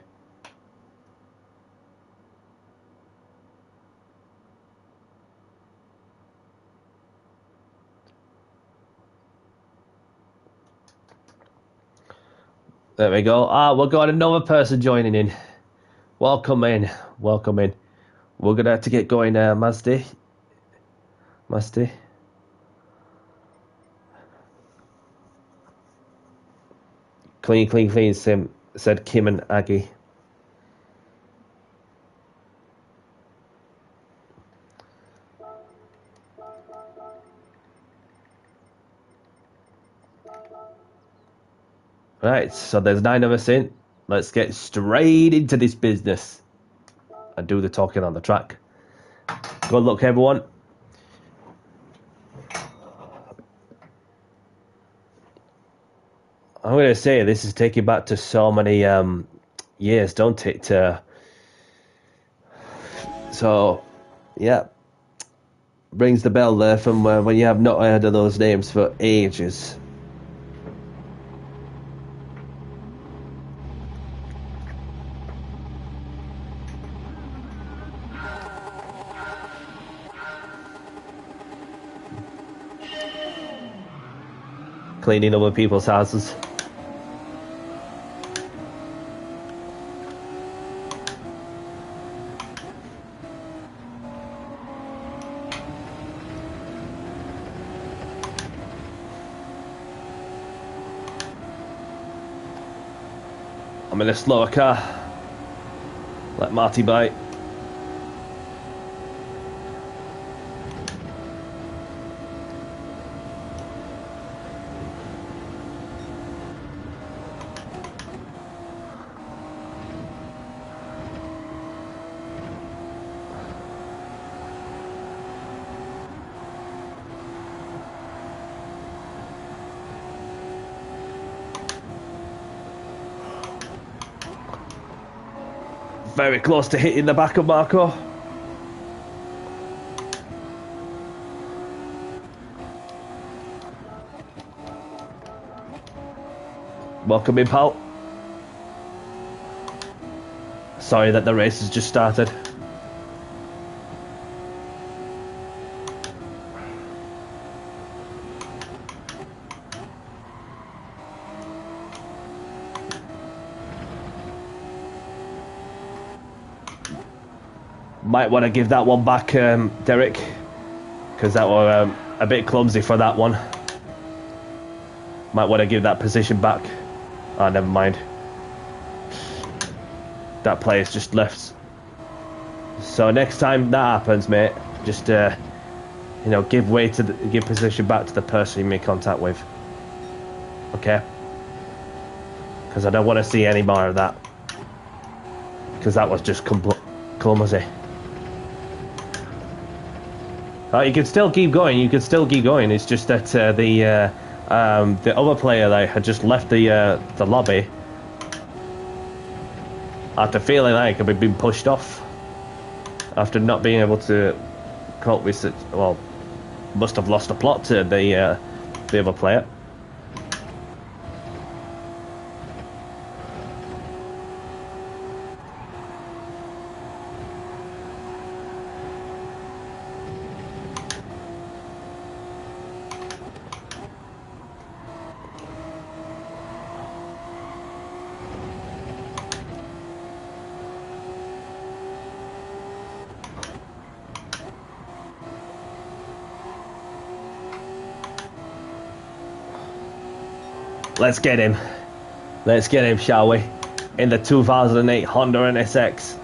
There we go. We've got another person joining in. Welcome in. Welcome in. We're going to have to get going, Mazdi. Mazdi. Clean, clean, clean, Sim, said Kim and Aggie. Right, so there's 9 of us in. Let's get straight into this business and do the talking on the track. Good luck, everyone. I'm going to say this is taking back to so many years, don't it? So, yeah. Rings the bell there from when you have not heard of those names for ages. Cleaning other people's houses. I'm in a slower car. Let Marty bite. Very close to hitting the back of Marco. Welcome in, pal. Sorry that the race has just started. Might want to give that one back, Derek, because that was a bit clumsy for that one. Might want to give that position back. Oh, never mind. That player's just left. So next time that happens, mate, just you know, give position back to the person you make contact with. Okay? Because I don't want to see any more of that. Because that was just clumsy. You can still keep going. You can still keep going. It's just that the other player that had just left the lobby after feeling like I've been pushed off after not being able to cope with it. Well, must have lost the plot to the other player. Let's get him. Let's get him, shall we? In the 2008 Honda NSX.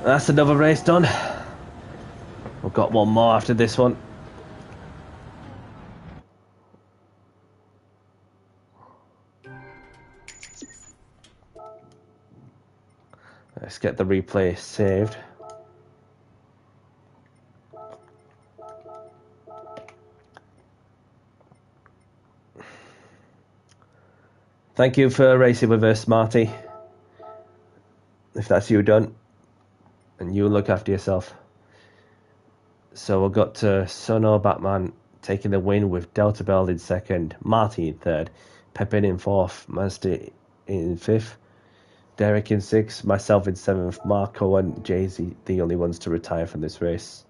That's another race done. We've got one more after this one. Let's get the replay saved. Thank you for racing with us, Marty. If that's you done. And you look after yourself. So we've got Sono Batman taking the win with Delta Bell in second, Marty in third, Pepin in fourth, Master in fifth, Derek in sixth, myself in seventh, Marco and Jay-Z the only ones to retire from this race.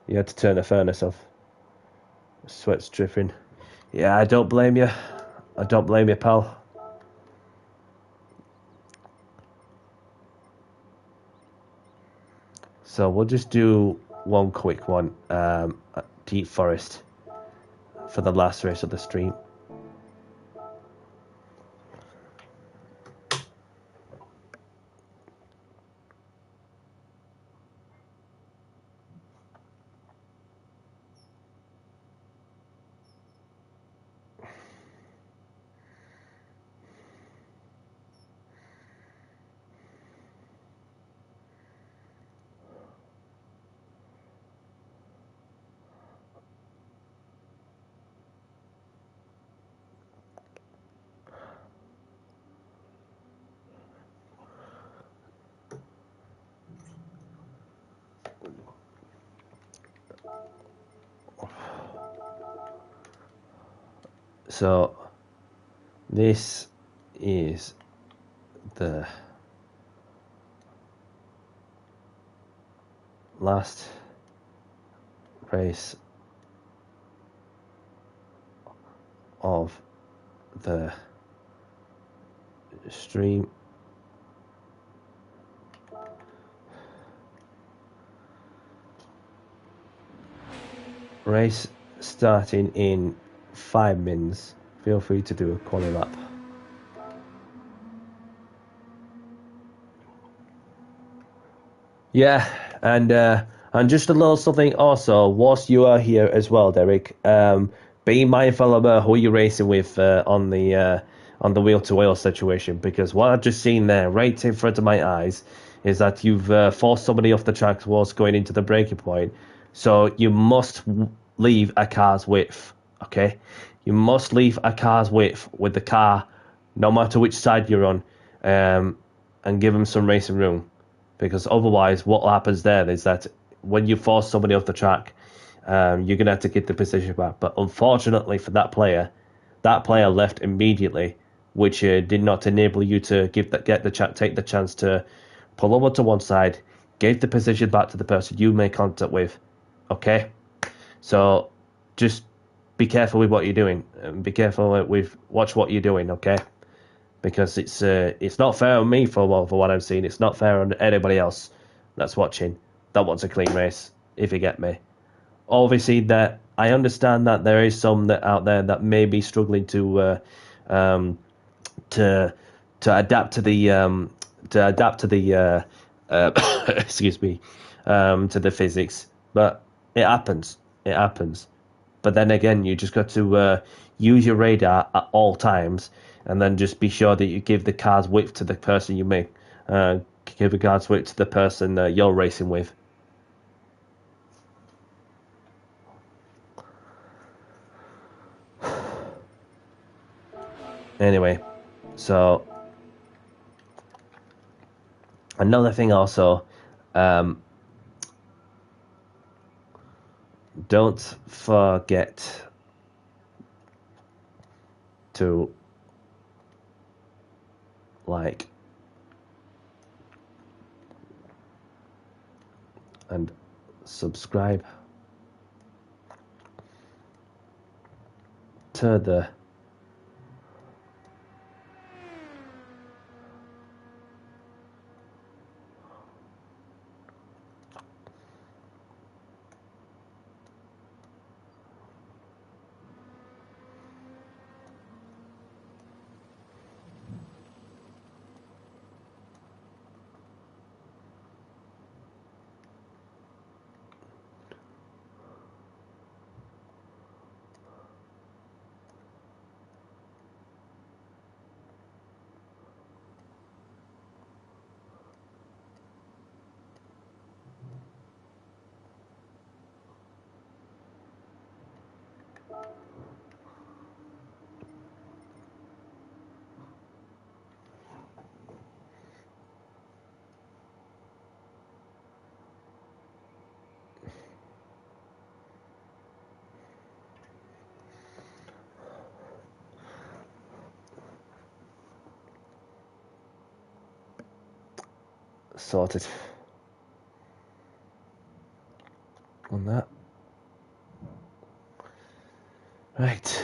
You had to turn the furnace off. Sweat's dripping. Yeah, I don't blame you. I don't blame you, pal. So we'll just do one quick one. Deep Forest for the last race of the stream. So this is the last race of the stream. Race starting in 5 minutes. Feel free to do a quali lap. Yeah, and just a little something also, whilst you are here as well, Derek, be mindful of who you're racing with on the wheel-to-wheel situation, because what I've just seen there, right in front of my eyes, is that you've forced somebody off the track whilst going into the braking point. So you must leave a car's width, okay? You must leave a car's width with the car, no matter which side you're on, and give them some racing room. Because otherwise, what happens there is that when you force somebody off the track, you're going to have to get the position back. But unfortunately for that player left immediately, which did not enable you to take the chance to pull over to one side, gave the position back to the person you made contact with. Okay, so just be careful with what you're doing. Be careful watch what you're doing. Okay. Because it's not fair on me for what I'm seeing. It's not fair on anybody else that's watching that wants a clean race, if you get me. Obviously, that I understand that there is some that out there that may be struggling to adapt to the excuse me, to the physics, but it happens. It happens. But then again, you just got to use your radar at all times, and then just be sure that you give the car's width to the person you make. Give the car's width to the person you're racing with. Anyway, so another thing also, don't forget to like and subscribe to the Sorted. On that. Right.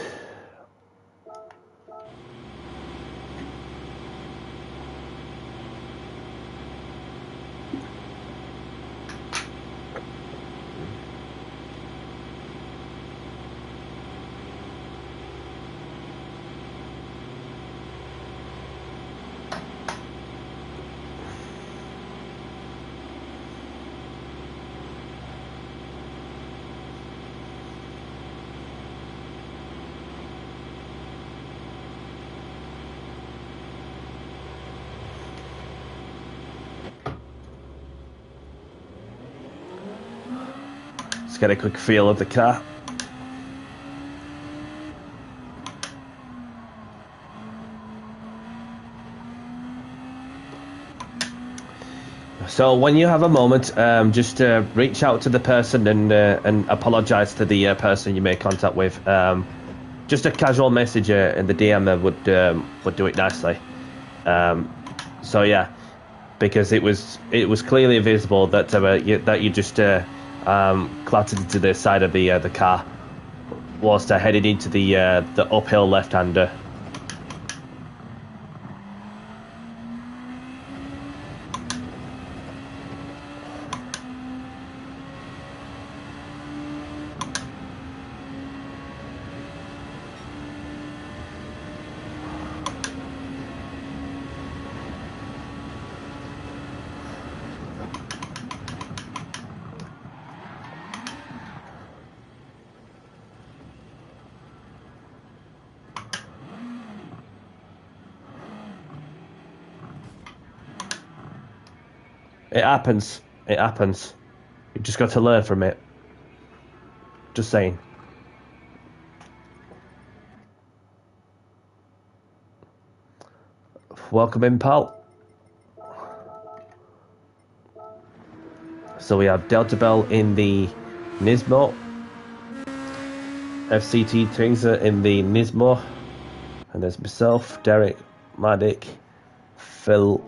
Let's get a quick feel of the car. So when you have a moment, just reach out to the person and apologise to the person you made contact with. Just a casual message in the DM would do it nicely. So yeah, because it was clearly visible that you just clattered into the side of the car whilst headed into the uphill left-hander. It happens. It happens. You've just got to learn from it. Just saying. Welcome in, pal. So we have Delta Bell in the Nismo. FCT Twingser in the Nismo. And there's myself, Derek, Madik, Phil.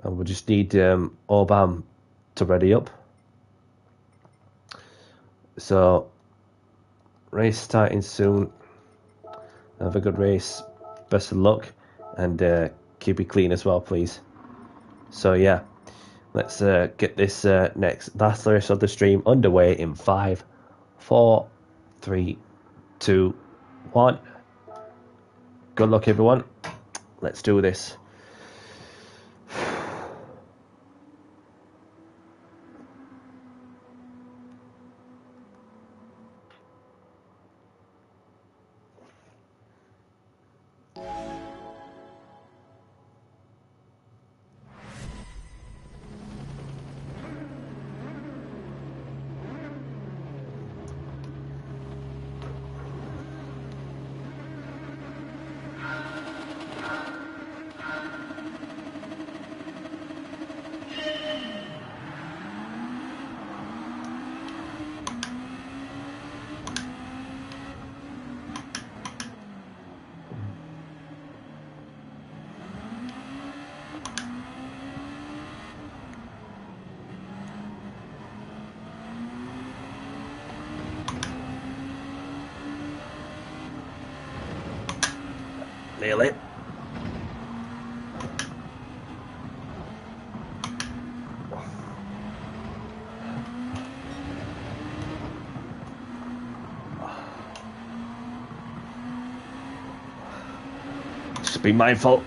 And we just need Orbam to ready up. So, race starting soon. Have a good race. Best of luck. And keep it clean as well, please. So, yeah. Let's get this next last race of the stream underway in 5, 4, 3, 2, 1. Good luck, everyone. Let's do this. Nearly. Just be mindful.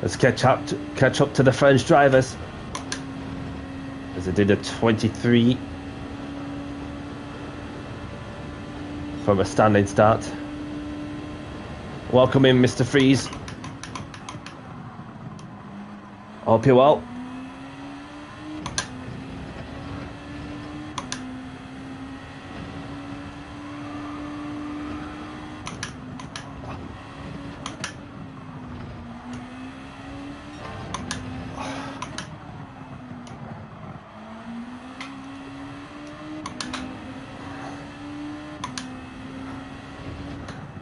Let's catch up to the French drivers. as I did a 23 from a standing start. Welcome in, Mr. Freeze. Hope you're well.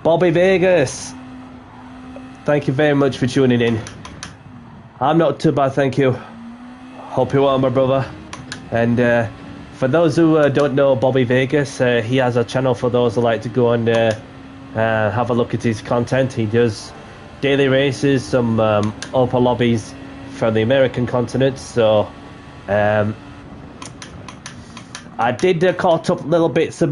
Bobby Vegas, thank you very much for tuning in. I'm not too bad, thank you. Hope you're well, my brother. And for those who don't know Bobby Vegas, he has a channel for those who like to go and have a look at his content. He does daily races, some upper lobbies from the American continent. So I did caught up little bits of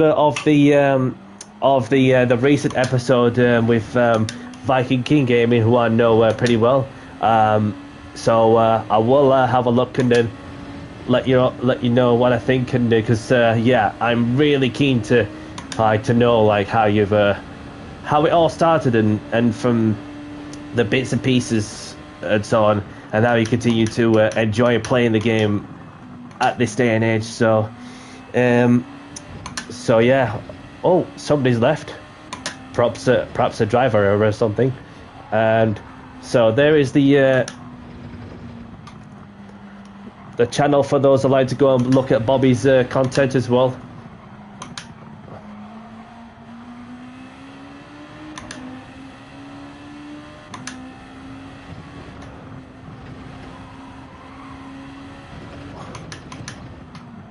the recent episode with Viking King Gaming, who I know pretty well. So I will have a look and then let you know what I think, and because yeah, I'm really keen to know like how you've how it all started and from the bits and pieces and so on, and how you continue to enjoy playing the game at this day and age. So so yeah. Oh, somebody's left. Perhaps a driver or something. And so there is the channel for those who like to go and look at Bobby's content as well.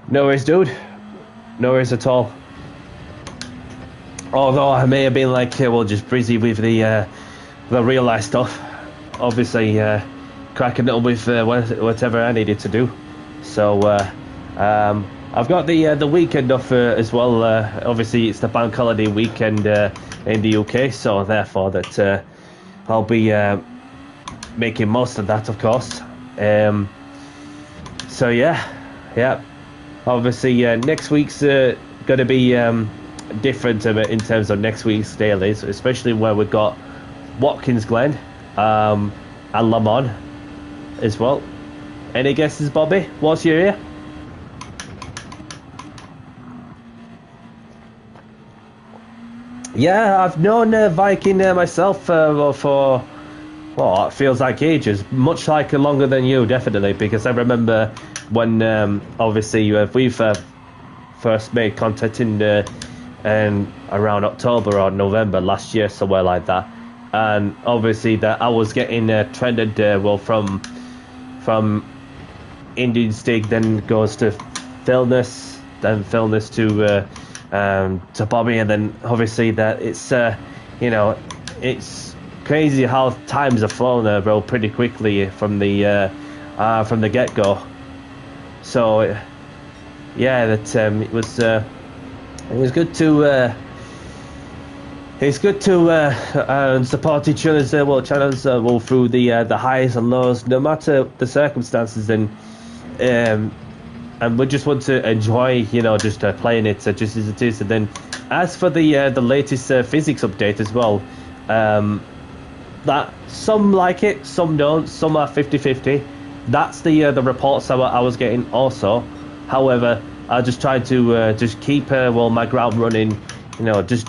No worries, dude. No worries at all. Although I may have been like, well, just busy with the real life stuff. Obviously, cracking up with whatever I needed to do. So I've got the weekend off as well. Obviously, it's the bank holiday weekend in the UK, so therefore that I'll be making most of that, of course. So yeah. Obviously, next week's going to be different in terms of next week's dailies, especially where we've got Watkins Glen and Le Mans as well. Any guesses, Bobby? What's your area? Yeah, I've known Viking myself for well, it feels like ages, much like longer than you, definitely, because I remember when obviously we've first made content in and around October or November last year, somewhere like that. And obviously that I was getting trended well from Indian Stig, then goes to Philness, then Philness to Bobby, and then obviously that it's you know, it's crazy how times have flown bro, pretty quickly from the get-go. So yeah, that it was good to support each other's channels well through the highs and lows, no matter the circumstances, and we just want to enjoy, just playing it just as it is. And then as for the latest physics update as well, that some like it, some don't, some are 50-50. That's the reports I was getting also. However, I just try to just keep my ground running, just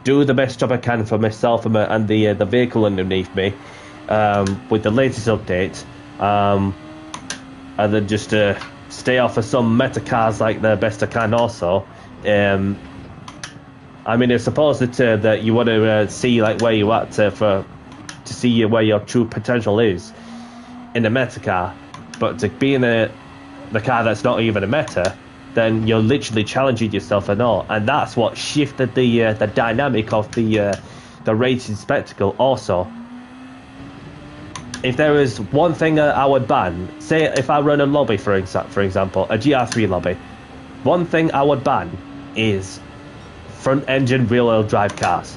do the best job I can for myself and the vehicle underneath me with the latest update, and then just stay off of some meta cars like the best I can also. I mean, I suppose that you want to see like where you're at to see where your true potential is in the meta car, but to be in the car that's not even a meta, then you're literally challenging yourself and all, and that's what shifted the dynamic of the racing spectacle. Also, if there was one thing I would ban, say if I run a lobby for example, a GR3 lobby, one thing I would ban is front engine rear wheel drive cars.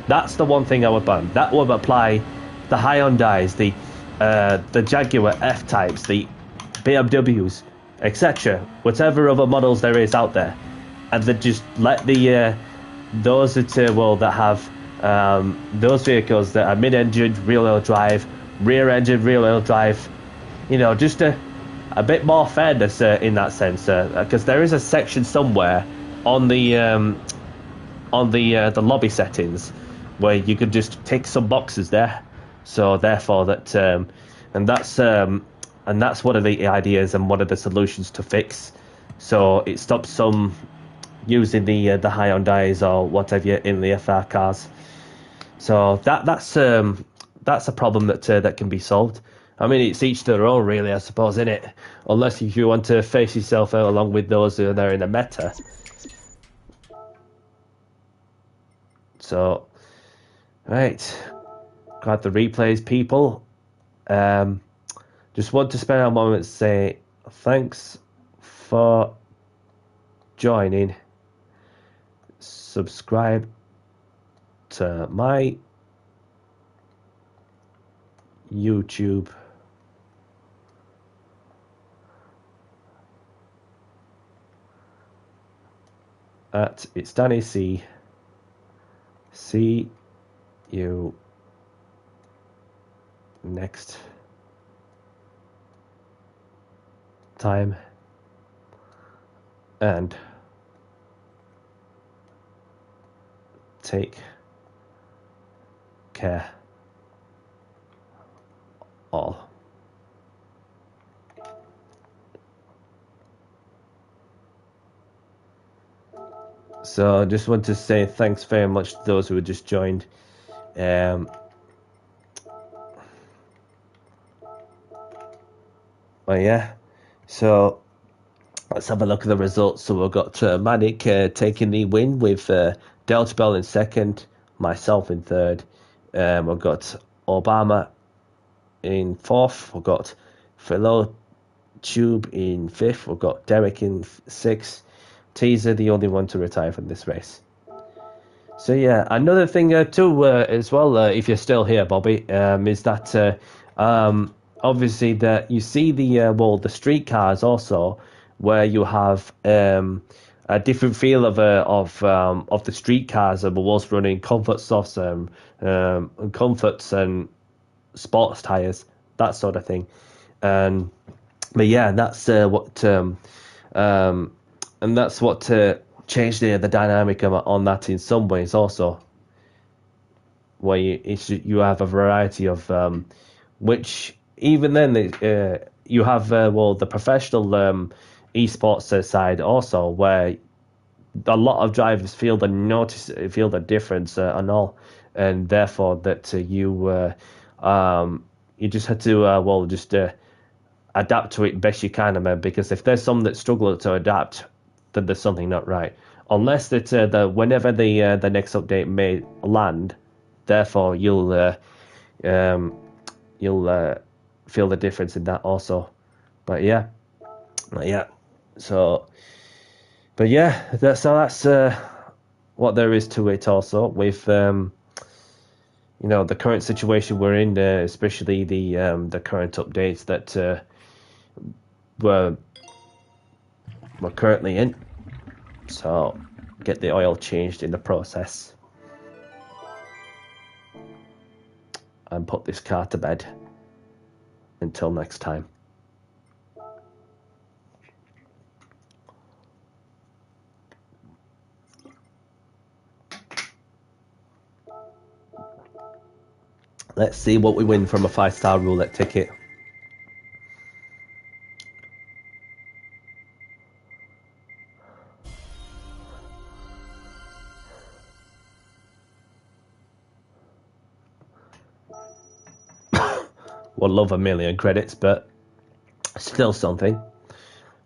That's the one thing I would ban. That would apply the Hyundais, the Jaguar F-Types, the BMWs, etc. Whatever other models there is out there, and then just let the those that that have those vehicles that are mid-engine rear-wheel drive, rear-engine rear-wheel drive, just a bit more fairness in that sense, because there is a section somewhere on the lobby settings where you could just tick some boxes there. So therefore and that's one of the ideas and one of the solutions to fix. So it stops some using the Hyundais or whatever in the FR cars. So that's a problem that can be solved. I mean, it's each their own, really, I suppose, isn't it? Unless if you want to face yourself out along with those who are in the meta. So, right, got the replays, people. Just want to spend a moment to say thanks for joining. Subscribe to my YouTube at It's Danny C. See you next time, and take care all. So I just want to say thanks very much to those who have just joined. But yeah, so let's have a look at the results. So we've got Manik taking the win with Delta Bell in second, myself in third. We've got Obama in fourth. We've got Philo Tube in fifth. We've got Derek in sixth. Teaser, the only one to retire from this race. So yeah, another thing too as well, if you're still here, Bobby, is that obviously that you see the street cars also, where you have a different feel of the street cars and was running comfort softs and comforts and sports tires, that sort of thing. But yeah, that's and that's what changed the dynamic on that in some ways also, where you have a variety of which even then you have the professional esports side also, where a lot of drivers feel the difference and all, and therefore that you just had to just adapt to it best you can, man, because if there's some that struggle to adapt, then there's something not right. Unless that whenever the next update may land, therefore you'll feel the difference in that also. But yeah. So, but yeah, that's what there is to it also with the current situation we're in, especially the current updates that we're currently in. So get the oil changed in the process and put this car to bed until next time. Let's see what we win from a 5-star roulette ticket. Would love 1,000,000 credits, but still something.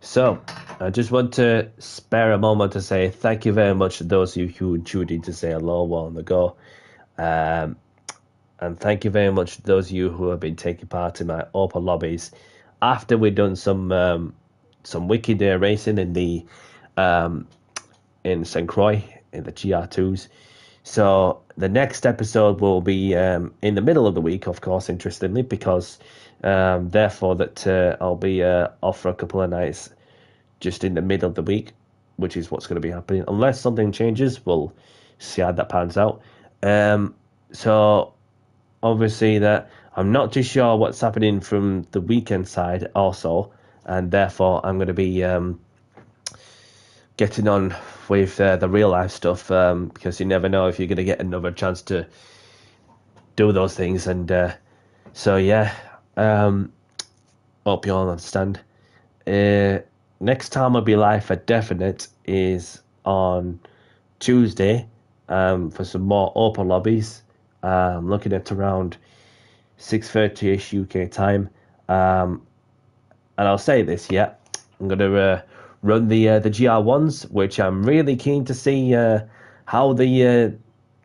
So I just want to spare a moment to say thank you very much to those of you who tuned in to say hello a while ago. And thank you very much to those of you who have been taking part in my open lobbies after we've done some wicked racing in the in St. Croix in the GR2s. So the next episode will be in the middle of the week, of course, interestingly, because therefore that I'll be off for a couple of nights just in the middle of the week, which is what's going to be happening. Unless something changes, we'll see how that pans out. So obviously that I'm not too sure what's happening from the weekend side also, and therefore I'm going to be getting on with the real life stuff, because you never know if you're going to get another chance to do those things. And so yeah, hope you all understand. Next time I'll be live for definite is on Tuesday, for some more open lobbies. Looking at around 6:30ish UK time. And I'll say this, yeah, I'm gonna run the GR1s, which I'm really keen to see how the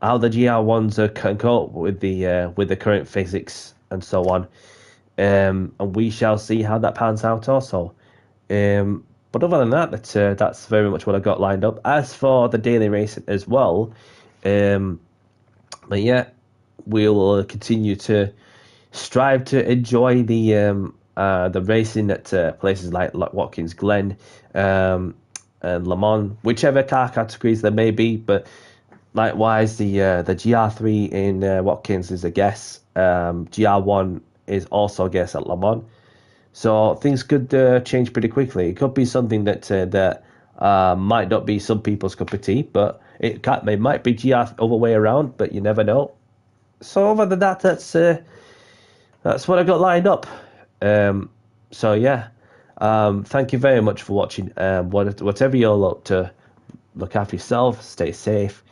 GR1s can cope with the current physics and so on. And we shall see how that pans out also. But other than that, that's very much what I got lined up. As for the daily racing as well, but yeah, we'll continue to strive to enjoy the racing at places like Watkins Glen, and Le Mans, whichever car categories there may be. But likewise, the GR3 in Watkins is a guess. GR1 is also a guess at Le Mans. So things could change pretty quickly. It could be something that might not be some people's cup of tea, but it might be GR other way around. But you never know. So other than that, that's what I got lined up. So yeah, thank you very much for watching. Whatever you're up to, look after yourself, stay safe,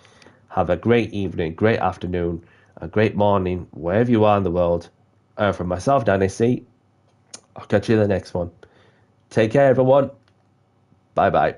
have a great evening, great afternoon, a great morning, wherever you are in the world. From myself, Danny C, I'll catch you in the next one. Take care, everyone. Bye bye.